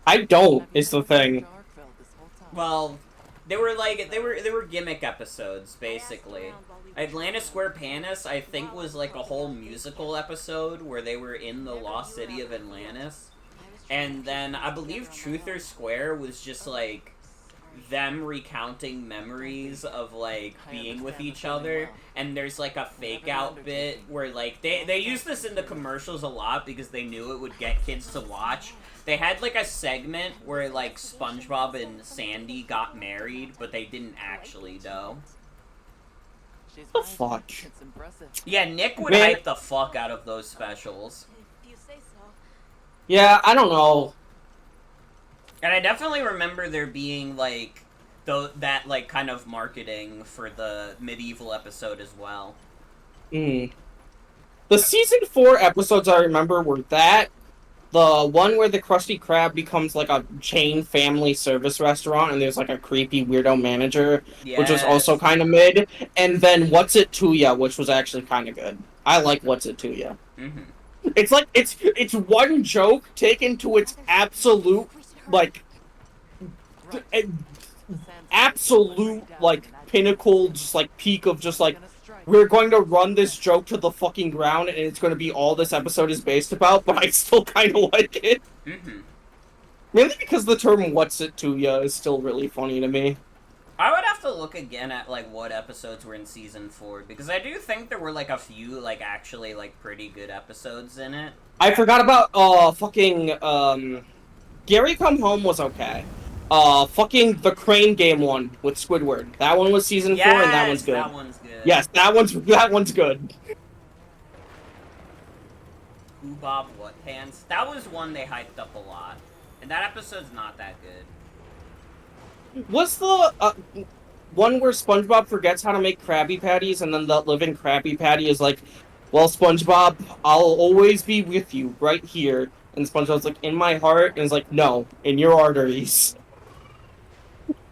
I. I don't, Have you is the never talked thing. to Arkfeld this whole time? Well, they were like they were gimmick episodes basically. Atlantis Square Panis I think was like a whole musical episode where they were in the lost city of Atlantis. And then I believe Truth or Square was just like them recounting memories of like being with each other, and there's like a fake out bit where like they use this in the commercials a lot because they knew it would get kids to watch. They had like a segment where like SpongeBob and Sandy got married, but they didn't actually though. She's The right. fuck? It's impressive. Yeah, Nick would Man. hype the fuck out of those specials. If you say so. Yeah, I don't know. And I definitely remember there being like that like kind of marketing for the medieval episode as well. The season 4 episodes I remember were that, the one where the Krusty Krab becomes like a chain family service restaurant and there's like a creepy weirdo manager, which was also kind of mid, and then What's It To Ya, which was actually kind of good. I like What's It To Ya. Mm-hmm. It's like, it's one joke taken to its absolute, like, Right. eh, The sandstorm absolute, is down like, and I- pinnacle, just like, peak of just like, Gonna strike. we're going to run this joke to the fucking ground, and it's going to be all this episode is based about, but I still kind of like it. Mm-hmm. Mainly because the term "What's It To Ya" is still really funny to me. I would have to look again at like what episodes were in season 4 because I do think there were like a few like actually like pretty good episodes in it. I forgot about, Gary Come Home was okay. Fucking the Crane Game one with Squidward. That one was season 4, and that one's good. That one's good. Yes, that one's good. Who Bob What Pants? That was one they hyped up a lot. And that episode's not that good. Was the one where SpongeBob forgets how to make Krabby Patties, and then the living Krabby Patty is like, "Well, SpongeBob, I'll always be with you right here." And SpongeBob's like, "In my heart," and he's like, "No, in your arteries."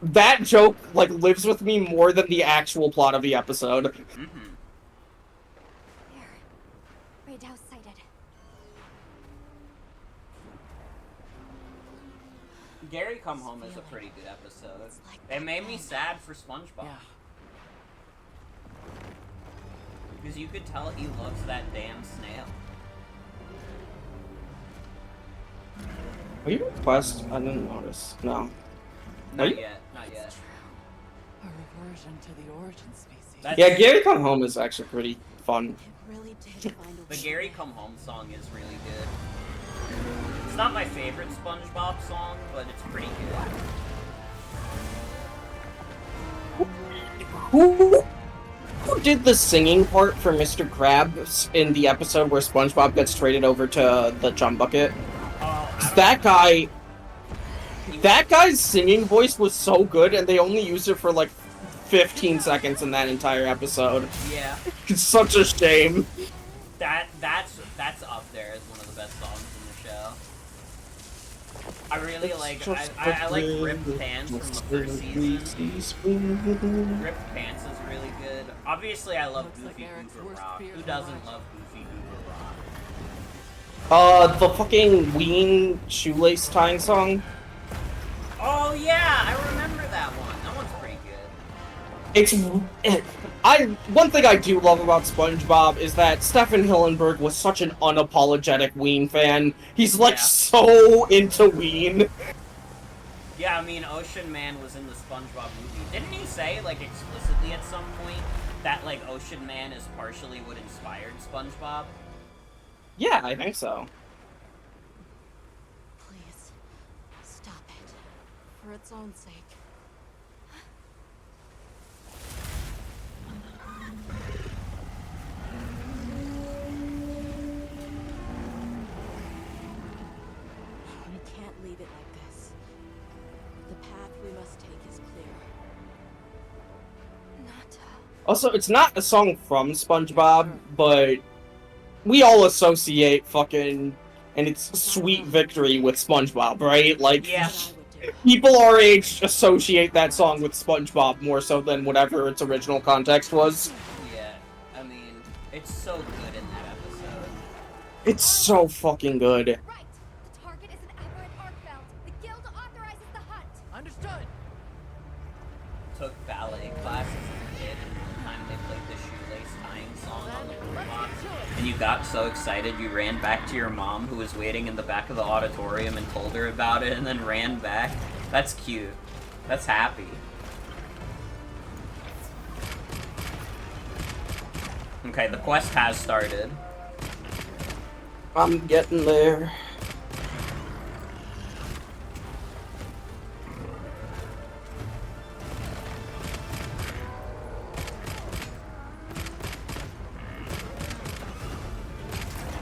That joke like lives with me more than the actual plot of the episode. Mm-hmm. There. Raydal sighted. Gary Come Home is a pretty good episode. It made me sad for SpongeBob. Yeah. Because you could tell he loves that damn snail. Are you in Quest? I didn't notice. No. Not you? yet, not yet. A reversion to the origin species. That's- Yeah, Gary Come Home is actually pretty fun. It really did find a The way. Gary Come Home song is really good. It's not my favorite SpongeBob song, but it's pretty good. Who did the singing part for Mr. Krabs in the episode where SpongeBob gets traded over to the Jump Bucket? That guy's singing voice was so good, and they only used it for like 15 seconds in that entire episode. Yeah, It's such a shame. that's up there as one of the best songs in the show. I really like I like Ripped Pants from the first season. Ripped Pants is really good. Obviously, I love Looks like Goofy Eric's Goober worst Rock. fear Who in doesn't life. love Goofy Goober Rock? The fucking Ween shoelace tying song. Oh yeah, I remember that one. That one's pretty good. One thing I do love about SpongeBob is that Stephen Hillenburg was such an unapologetic Ween fan. He's like Yeah. so into Ween. Yeah, I mean, Ocean Man was in the SpongeBob movie. Didn't he say, like, explicitly at some point that, like, Ocean Man is partially what inspired SpongeBob? Yeah, I think so. Please, stop it. For its own sake. We can't leave it like this. The path we must take is clear. Nata. Also, it's not a song from SpongeBob, but we all associate fucking and it's Sweet Victory with SpongeBob, right? Like, Yeah. What I would do. people our age associate that song with SpongeBob more so than whatever its original context was. Yeah, I mean, it's so good in that episode. It's so fucking good. Right. The target is an aberrant arc belt. The guild authorizes the hunt. Understood. Took ballet classes as a kid, and one time they played the shoelace tying song on the boombox, and you got so excited you ran back to your mom, who was waiting in the back of the auditorium, and told her about it, and then ran back. That's cute. That's happy. Okay, the quest has started. I'm getting there.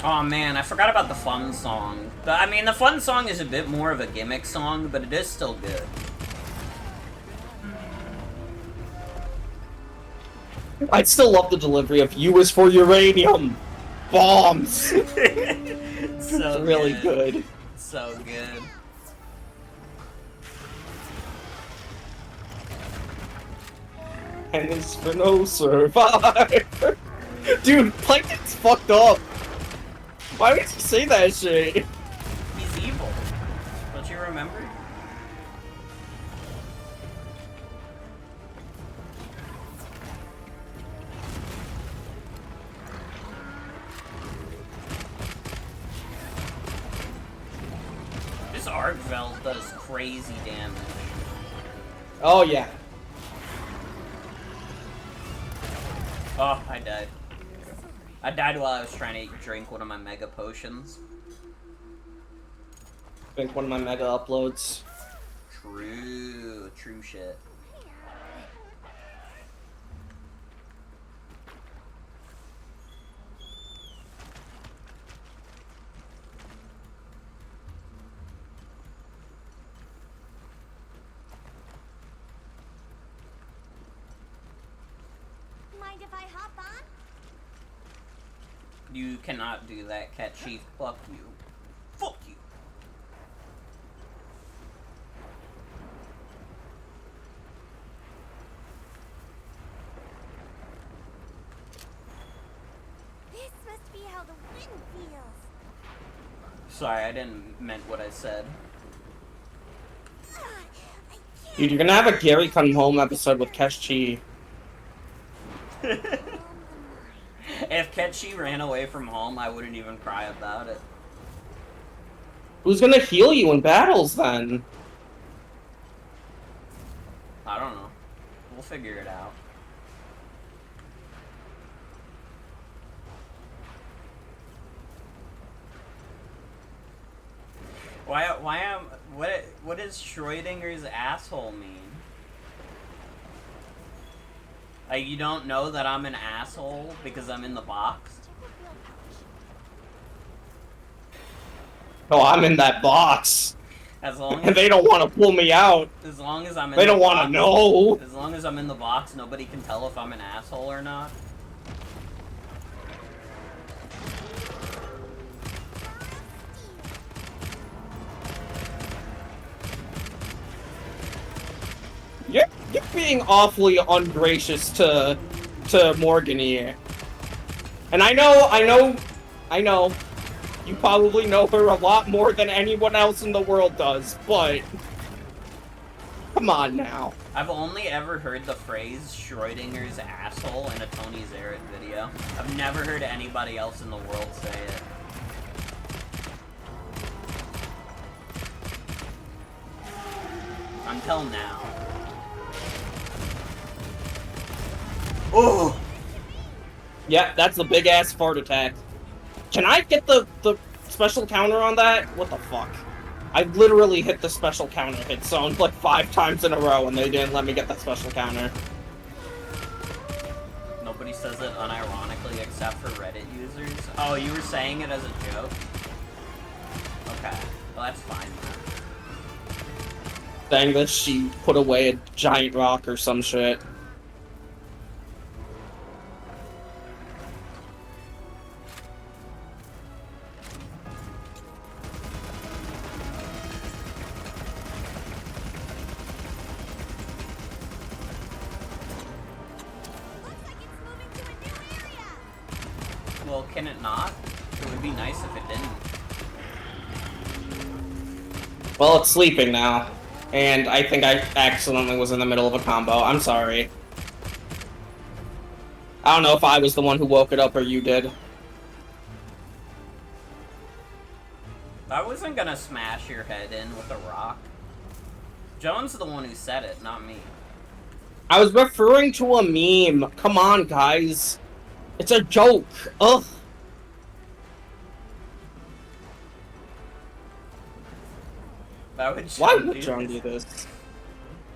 Oh man, I forgot about the fun song. I mean, the fun song is a bit more of a gimmick song, but it is still good. I'd still love the delivery of "U is for uranium bombs." It's so really good. So good. And it's for no survivor. Dude, Plankton's fucked up. Why would you say that shit? He's evil. Don't you remember? This Argvel does crazy damage. Oh yeah. Oh, I died. I died while I was trying to drink one of my mega potions. I think one of my mega uploads. True shit. Mind if I hop on? You cannot do that, Cat Chief. Fuck you. Fuck you. This must be how the wind feels. Sorry, I didn't meant what I said. I can't. Dude, you're gonna have a Gary Come Home episode with Kesh Chi. If Ketchy ran away from home, I wouldn't even cry about it. Who's gonna heal you in battles then? I don't know. We'll figure it out. What does Schrodinger's asshole mean? Like, you don't know that I'm an asshole because I'm in the box? Oh, I'm in that box. As long And as, they don't want to pull me out. as long as I'm in They the don't want box- to know. As long as I'm in the box, nobody can tell if I'm an asshole or not. You're being awfully ungracious to Morgan here. And I know. You probably know her a lot more than anyone else in the world does, but come on now. I've only ever heard the phrase Schrodinger's asshole in a Tony Zarrett video. I've never heard anybody else in the world say it. Until now. Oh! Yeah, that's a big ass fart attack. Can I get the special counter on that? What the fuck? I literally hit the special counter hit zone like 5 times in a row and they didn't let me get that special counter. Nobody says it unironically except for Reddit users. Oh, you were saying it as a joke? Okay, well that's fine then. Saying that she put away a giant rock or some shit. Well, can it not? It would be nice if it didn't. Well, it's sleeping now. And I think I accidentally was in the middle of a combo. I'm sorry. I don't know if I was the one who woke it up or you did. I wasn't gonna smash your head in with a rock. Joan's the one who said it, not me. I was referring to a meme. Come on, guys. It's a joke. Ugh. Why would Why Joan would do Joan this? do this?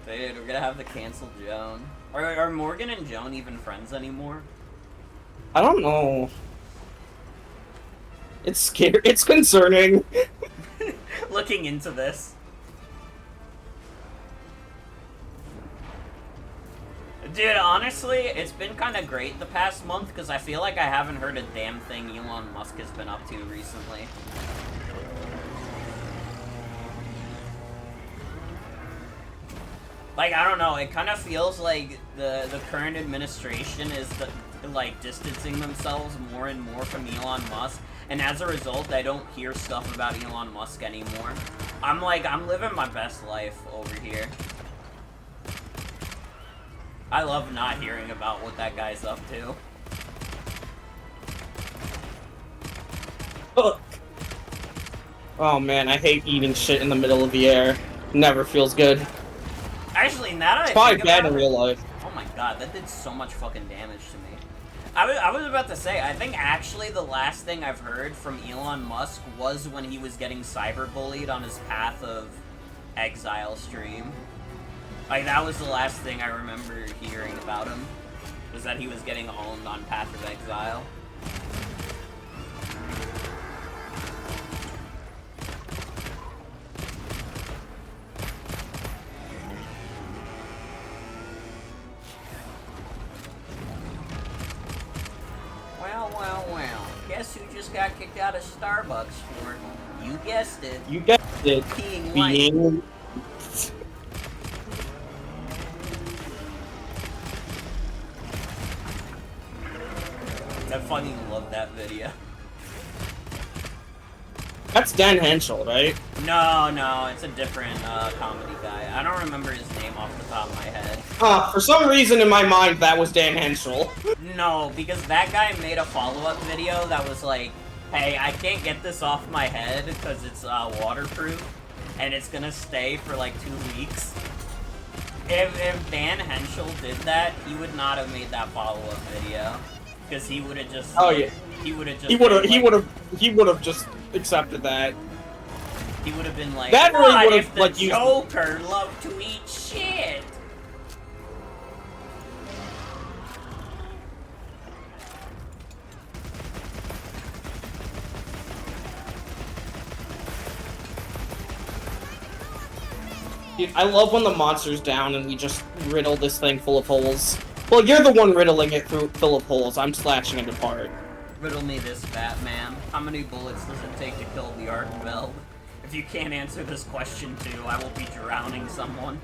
Dude, we're gonna have to cancel Joan. Are Morgan and Joan even friends anymore? I don't know. It's scary. It's concerning. Looking into this. Dude, honestly, it's been kind of great the past month because I feel like I haven't heard a damn thing Elon Musk has been up to recently. Like, I don't know, it kind of feels like the current administration is like distancing themselves more and more from Elon Musk, and as a result, I don't hear stuff about Elon Musk anymore. I'm living my best life over here. I love not hearing about what that guy's up to. Ugh. Oh man, I hate eating shit in the middle of the air. Never feels good. Actually, now that It's I probably think bad about in it, real life. oh my god, that did so much fucking damage to me. I was about to say, I think actually the last thing I've heard from Elon Musk was when he was getting cyberbullied on his Path of Exile stream. Like, that was the last thing I remember hearing about him, was that he was getting owned on Path of Exile. Well. Guess who just got kicked out of Starbucks for, you guessed it, You guessed it. being white. Being... I fucking love that video. That's Dan Henschel, right? No, it's a different comedy guy. I don't remember his name off the top of my head. For some reason in my mind that was Dan Henschel. No, because that guy made a follow-up video that was like, hey, I can't get this off my head because it's waterproof, and it's gonna stay for like 2 weeks. If Dan Henschel did that, he would not have made that follow-up video. Because he would have just... Oh yeah. He would have just... He would have just accepted that. He would have been like, That really what would've, if the like, used- Joker loved to eat shit? Dude, I love when the monster's down and we just riddle this thing full of holes. Well, you're the one riddling it full of holes. I'm slashing it apart. Riddle me this, Batman. How many bullets does it take to kill the Archveld? If you can't answer this question too, I will be drowning someone.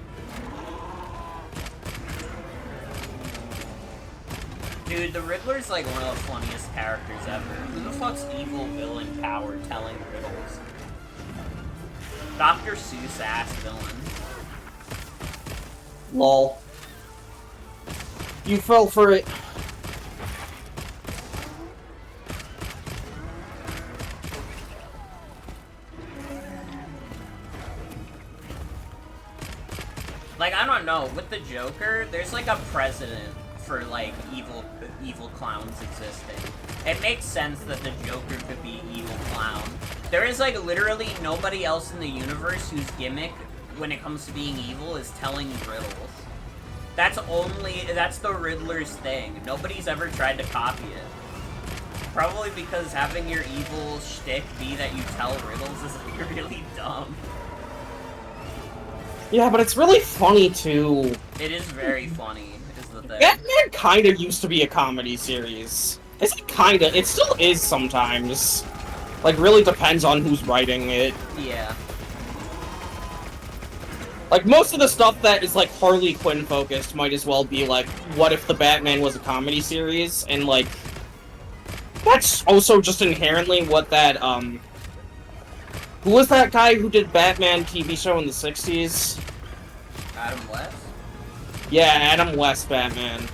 Dude, the Riddler's like one of the funniest characters ever. Who the fuck's evil villain power telling riddles? Dr. Seuss ass villain. Lol. You fell for it. Like, I don't know, with the Joker, there's like a precedent for like evil clowns existing. It makes sense that the Joker could be an evil clown. There is like literally nobody else in the universe whose gimmick when it comes to being evil is telling riddles. That's the Riddler's thing. Nobody's ever tried to copy it. Probably because having your evil shtick be that you tell riddles is like really dumb. Yeah, but it's really funny too. It is very funny, is the thing. Batman kinda used to be a comedy series. It's kinda, it still is sometimes. Like, really depends on who's writing it. Yeah. Like, most of the stuff that is, like, Harley Quinn focused might as well be, like, what if the Batman was a comedy series? And, like, that's also just inherently what that, who was that guy who did Batman TV show in the 60s? Adam West? Yeah, Adam West Batman.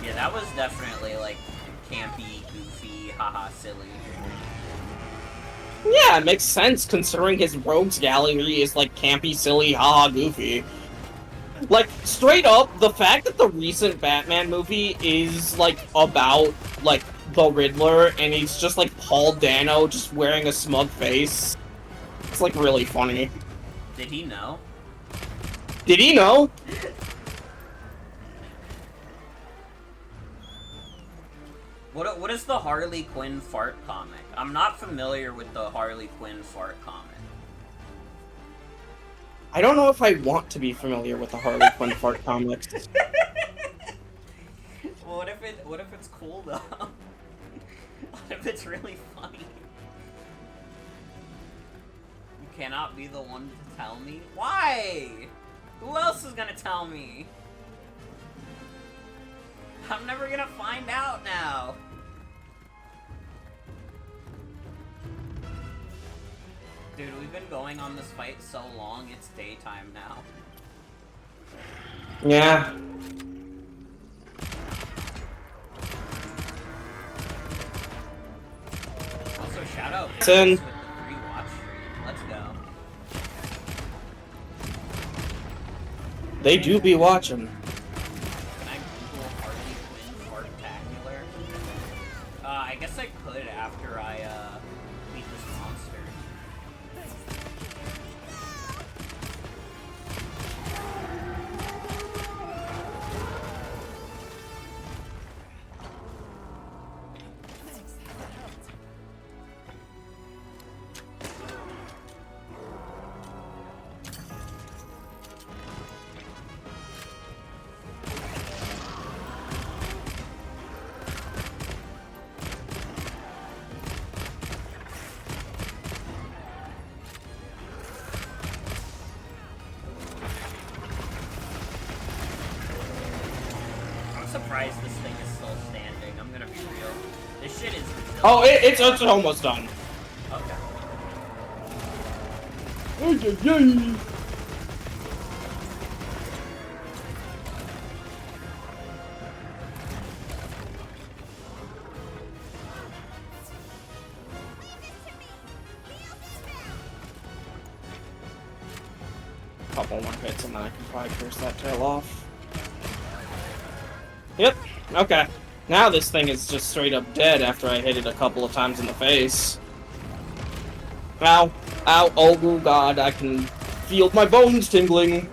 Yeah, that was definitely, like, campy, goofy, haha, silly. Yeah, it makes sense considering his rogues gallery is like campy, silly, haha, goofy. Like, straight up, the fact that the recent Batman movie is, like, about, like, the Riddler, and he's just, like, Paul Dano just wearing a smug face. It's, like, really funny. Did he know? Did he know? What is the Harley Quinn fart comic? I'm not familiar with the Harley Quinn fart comic. I don't know if I want to be familiar with the Harley Quinn fart comics. Well, what if it's cool though? What if it's really funny? You cannot be the one to tell me? Why? Who else is gonna tell me? I'm never gonna find out now. Dude, we've been going on this fight so long, it's daytime now. Yeah. Also, shout out Sin. with the 3 watch stream. Let's go. They do be watching. Can I Google Harley Quinn Fartacular? I guess I could after I, beat this monster. I'm surprised this thing is still standing. I'm gonna be real. This shit is resilient. Oh, it's almost done. Okay. Couple more hits and then I can probably pierce that tail off. Yep, okay. Now this thing is just straight up dead after I hit it a couple of times in the face. Ow. Ow, oh god, I can feel my bones tingling.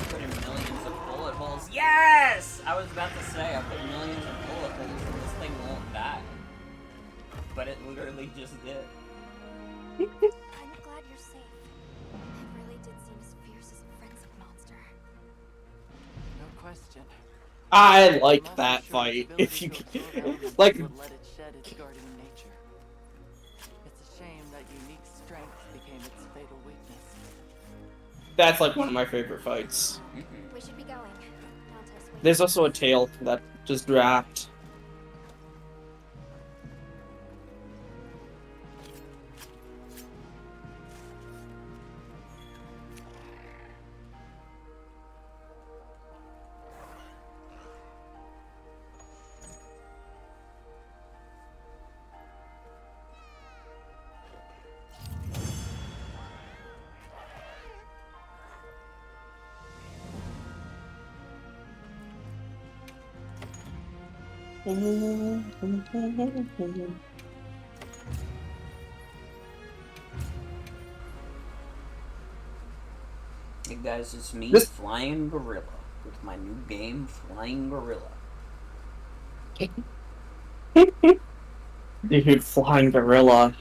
Put in millions of bullet holes. Yes! I was about to say, I put millions of bullet holes and this thing won't die. But it literally just did. I'm glad you're safe. It really did seem as fierce as a frenzied monster. No question. I like Monster's that sure fight. ability If you to can, absorb elements like, is what let it shed its guardian nature. It's a shame that unique strength became its fatal weakness. that's like one of my favorite fights. We should be going. Dante's waiting. There's also a tail that just dropped. Hey guys, it's me, This- Flying Gorilla, with my new game, Flying Gorilla. Dude, flying gorilla.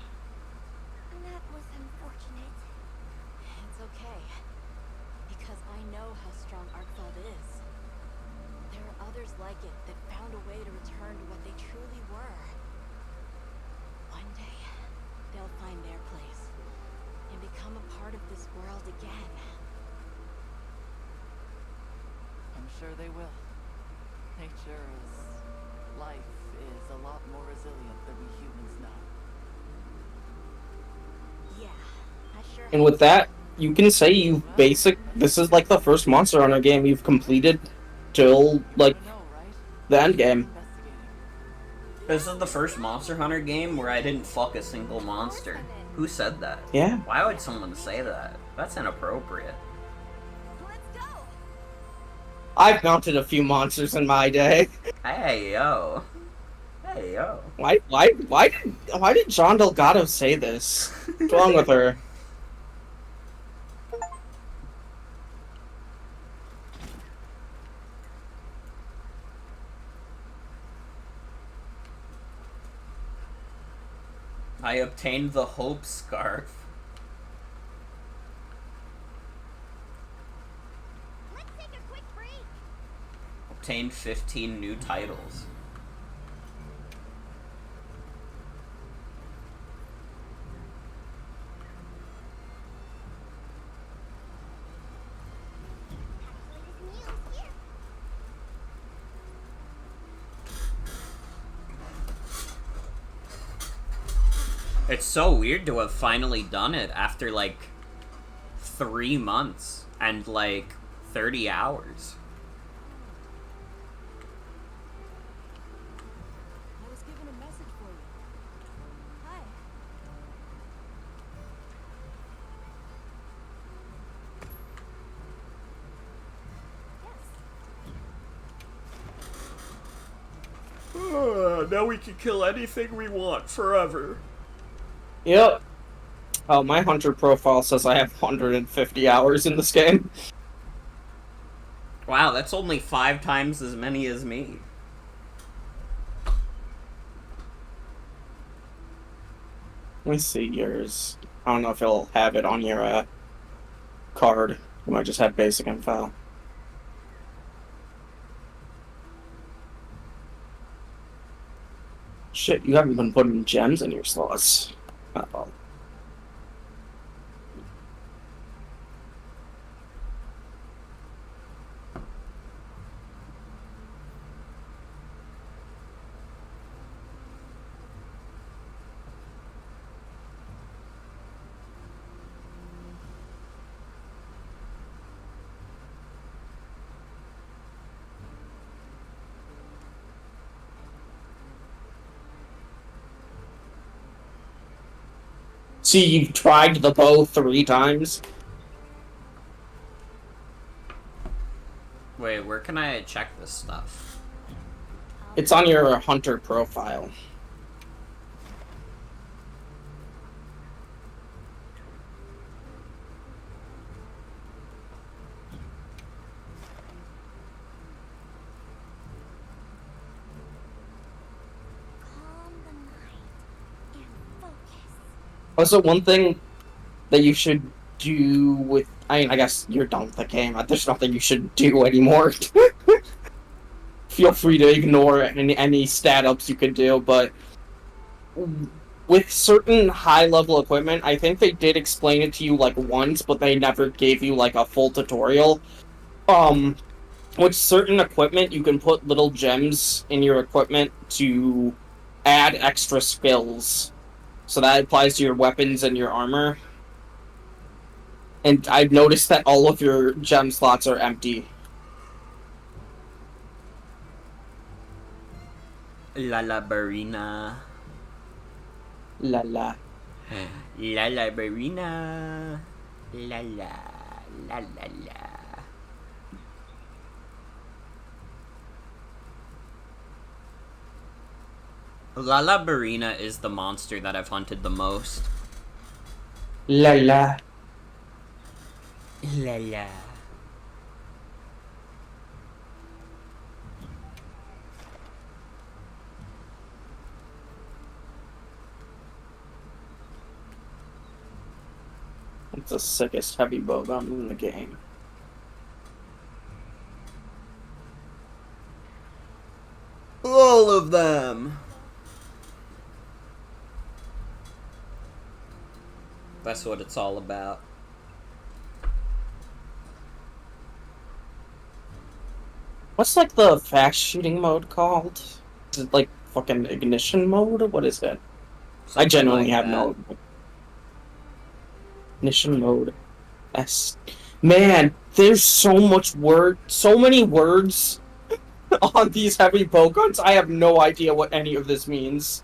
That was unfortunate. It's okay. Because I know how strong Arkfeld is. There are others like it that found a way to return to what they truly were. One day, they'll find their place and become a part of this world again. I'm sure they will. Life is a lot more resilient than we humans know. Yeah, I sure And with that, you can say this is like the first Monster Hunter game you've completed till, like, I know, right? the end game. Investigating. This is the first Monster Hunter game where I didn't fuck a single monster. Who said that? Yeah. Why would someone say that? That's inappropriate. Let's go. I've mounted a few monsters in my day. Hey yo. Hey yo. Why did John Delgado say this? What's wrong with her? I obtained the Hope Scarf. Let's take a quick break. Obtained 15 new titles. It's so weird to have finally done it after like 3 months and like 30 hours. I was given a message for you. Hi. Now we can kill anything we want forever. Yep. Oh, my Hunter profile says I have 150 hours in this game. Wow, that's only 5 times as many as me. Let me see yours. I don't know if it'll have it on your card. You might just have basic info. Shit, you haven't been putting gems in your slots. Uh-oh. See, you've tried the bow 3 times. Wait, where can I check this stuff? It's on your hunter profile. Calm the mind and focus. Also, one thing that you should do with... I mean, I guess you're done with the game. There's nothing you should do anymore. Feel free to ignore any stat ups you could do, but with certain high-level equipment, I think they did explain it to you, like, once, but they never gave you, like, a full tutorial. With certain equipment, you can put little gems in your equipment to add extra skills. So that applies to your weapons and your armor. And I've noticed that all of your gem slots are empty. La la Barina. La la. La la Barina. La la. La la la. Lala Barina is the monster that I've hunted the most. La la. La la. It's the sickest heavy bowgun in the game. All of them. That's what it's all about. What's, like, the fast shooting mode called? Is it, like, fucking ignition mode? What is it? I Something genuinely like have that. no... Ignition mode. Man, there's so many words on these heavy bowguns. I have no idea what any of this means.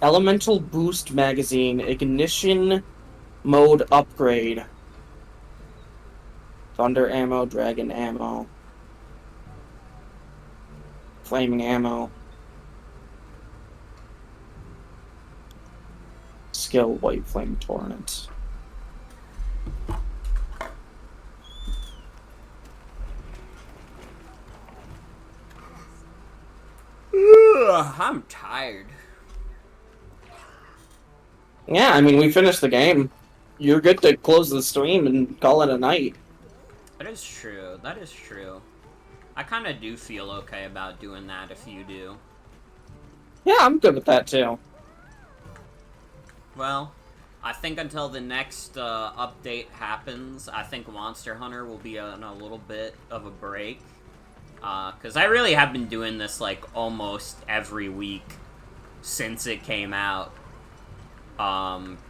Elemental boost magazine. Ignition mode upgrade. Thunder ammo, dragon ammo. Flaming ammo. Skill white flame torrent. I'm tired. Yeah, I mean, we finished the game. You're good to close the stream and call it a night. That is true. That is true. I kind of do feel okay about doing that if you do. Yeah, I'm good with that too. Well, I think until the next update happens, I think Monster Hunter will be on a little bit of a break. Because I really have been doing this, like, almost every week since it came out.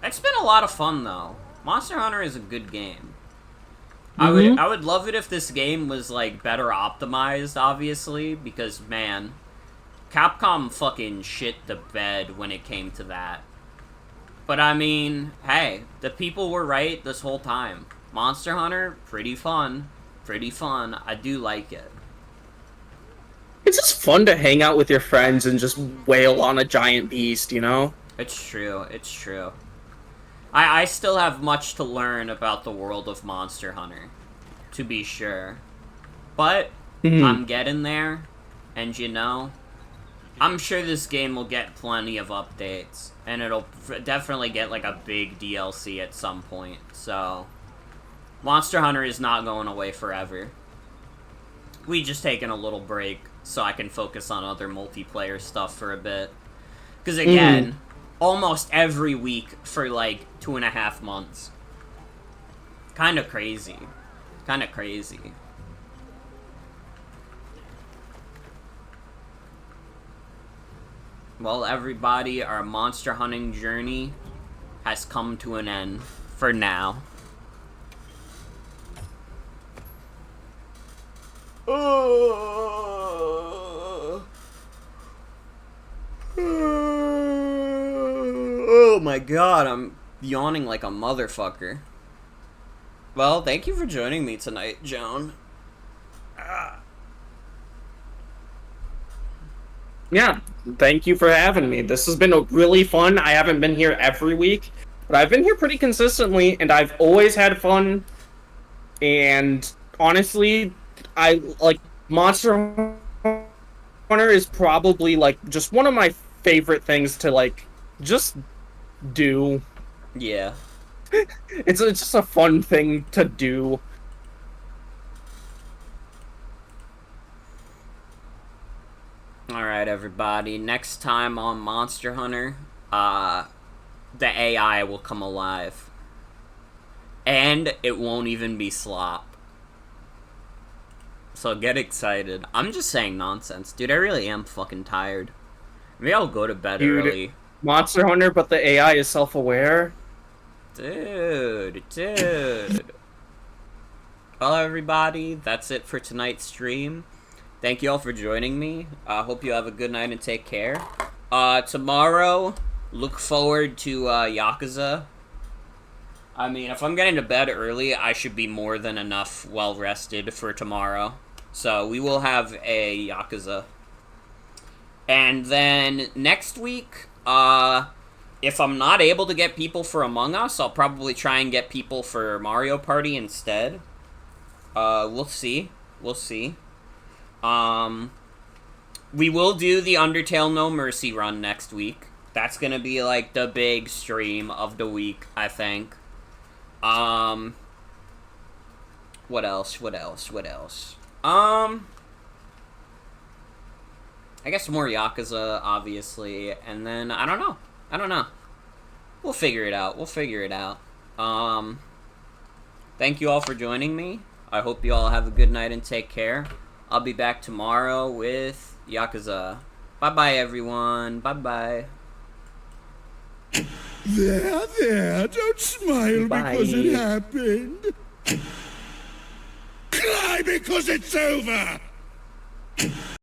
It's been a lot of fun, though. Monster Hunter is a good game. I would love it if this game was, like, better optimized, obviously, because, man, Capcom fucking shit the bed when it came to that. But, I mean, hey, the people were right this whole time. Monster Hunter, pretty fun. Pretty fun. I do like it. It's just fun to hang out with your friends and just wail on a giant beast, you know? It's true, it's true. I still have much to learn about the world of Monster Hunter, to be sure. But, I'm getting there, and you know, I'm sure this game will get plenty of updates, and it'll definitely get, like, a big DLC at some point, so... Monster Hunter is not going away forever. We just taken a little break, so I can focus on other multiplayer stuff for a bit. Because again, almost every week for like 2.5 months. Kind of crazy. Kind of crazy. Well, everybody, our monster hunting journey has come to an end for now. Oh my god, I'm Yawning like a motherfucker. Well, thank you for joining me tonight, Joan. Yeah, thank you for having me. This has been really fun. I haven't been here every week, but I've been here pretty consistently, and I've always had fun. And honestly, I like Monster Hunter is probably like just one of my favorite things to like just do. Yeah. It's just a fun thing to do. Alright, everybody. Next time on Monster Hunter, the AI will come alive. And it won't even be slop. So get excited. I'm just saying nonsense. Dude, I really am fucking tired. Maybe I'll go to bed early. Monster Hunter, but the AI is self-aware? Dude. Well, everybody, that's it for tonight's stream. Thank you all for joining me. I hope you have a good night and take care. Tomorrow, look forward to Yakuza. I mean, if I'm getting to bed early, I should be more than enough well-rested for tomorrow. So, we will have a Yakuza. And then, next week, if I'm not able to get people for Among Us, I'll probably try and get people for Mario Party instead. We'll see. We'll see. We will do the Undertale No Mercy run next week. That's gonna be, like, the big stream of the week, I think. What else? I guess more Yakuza, obviously, and then, I don't know. We'll figure it out. Thank you all for joining me. I hope you all have a good night and take care. I'll be back tomorrow with Yakuza. Bye-bye, everyone. Bye-bye. There, don't smile because it happened. Cry because it's over!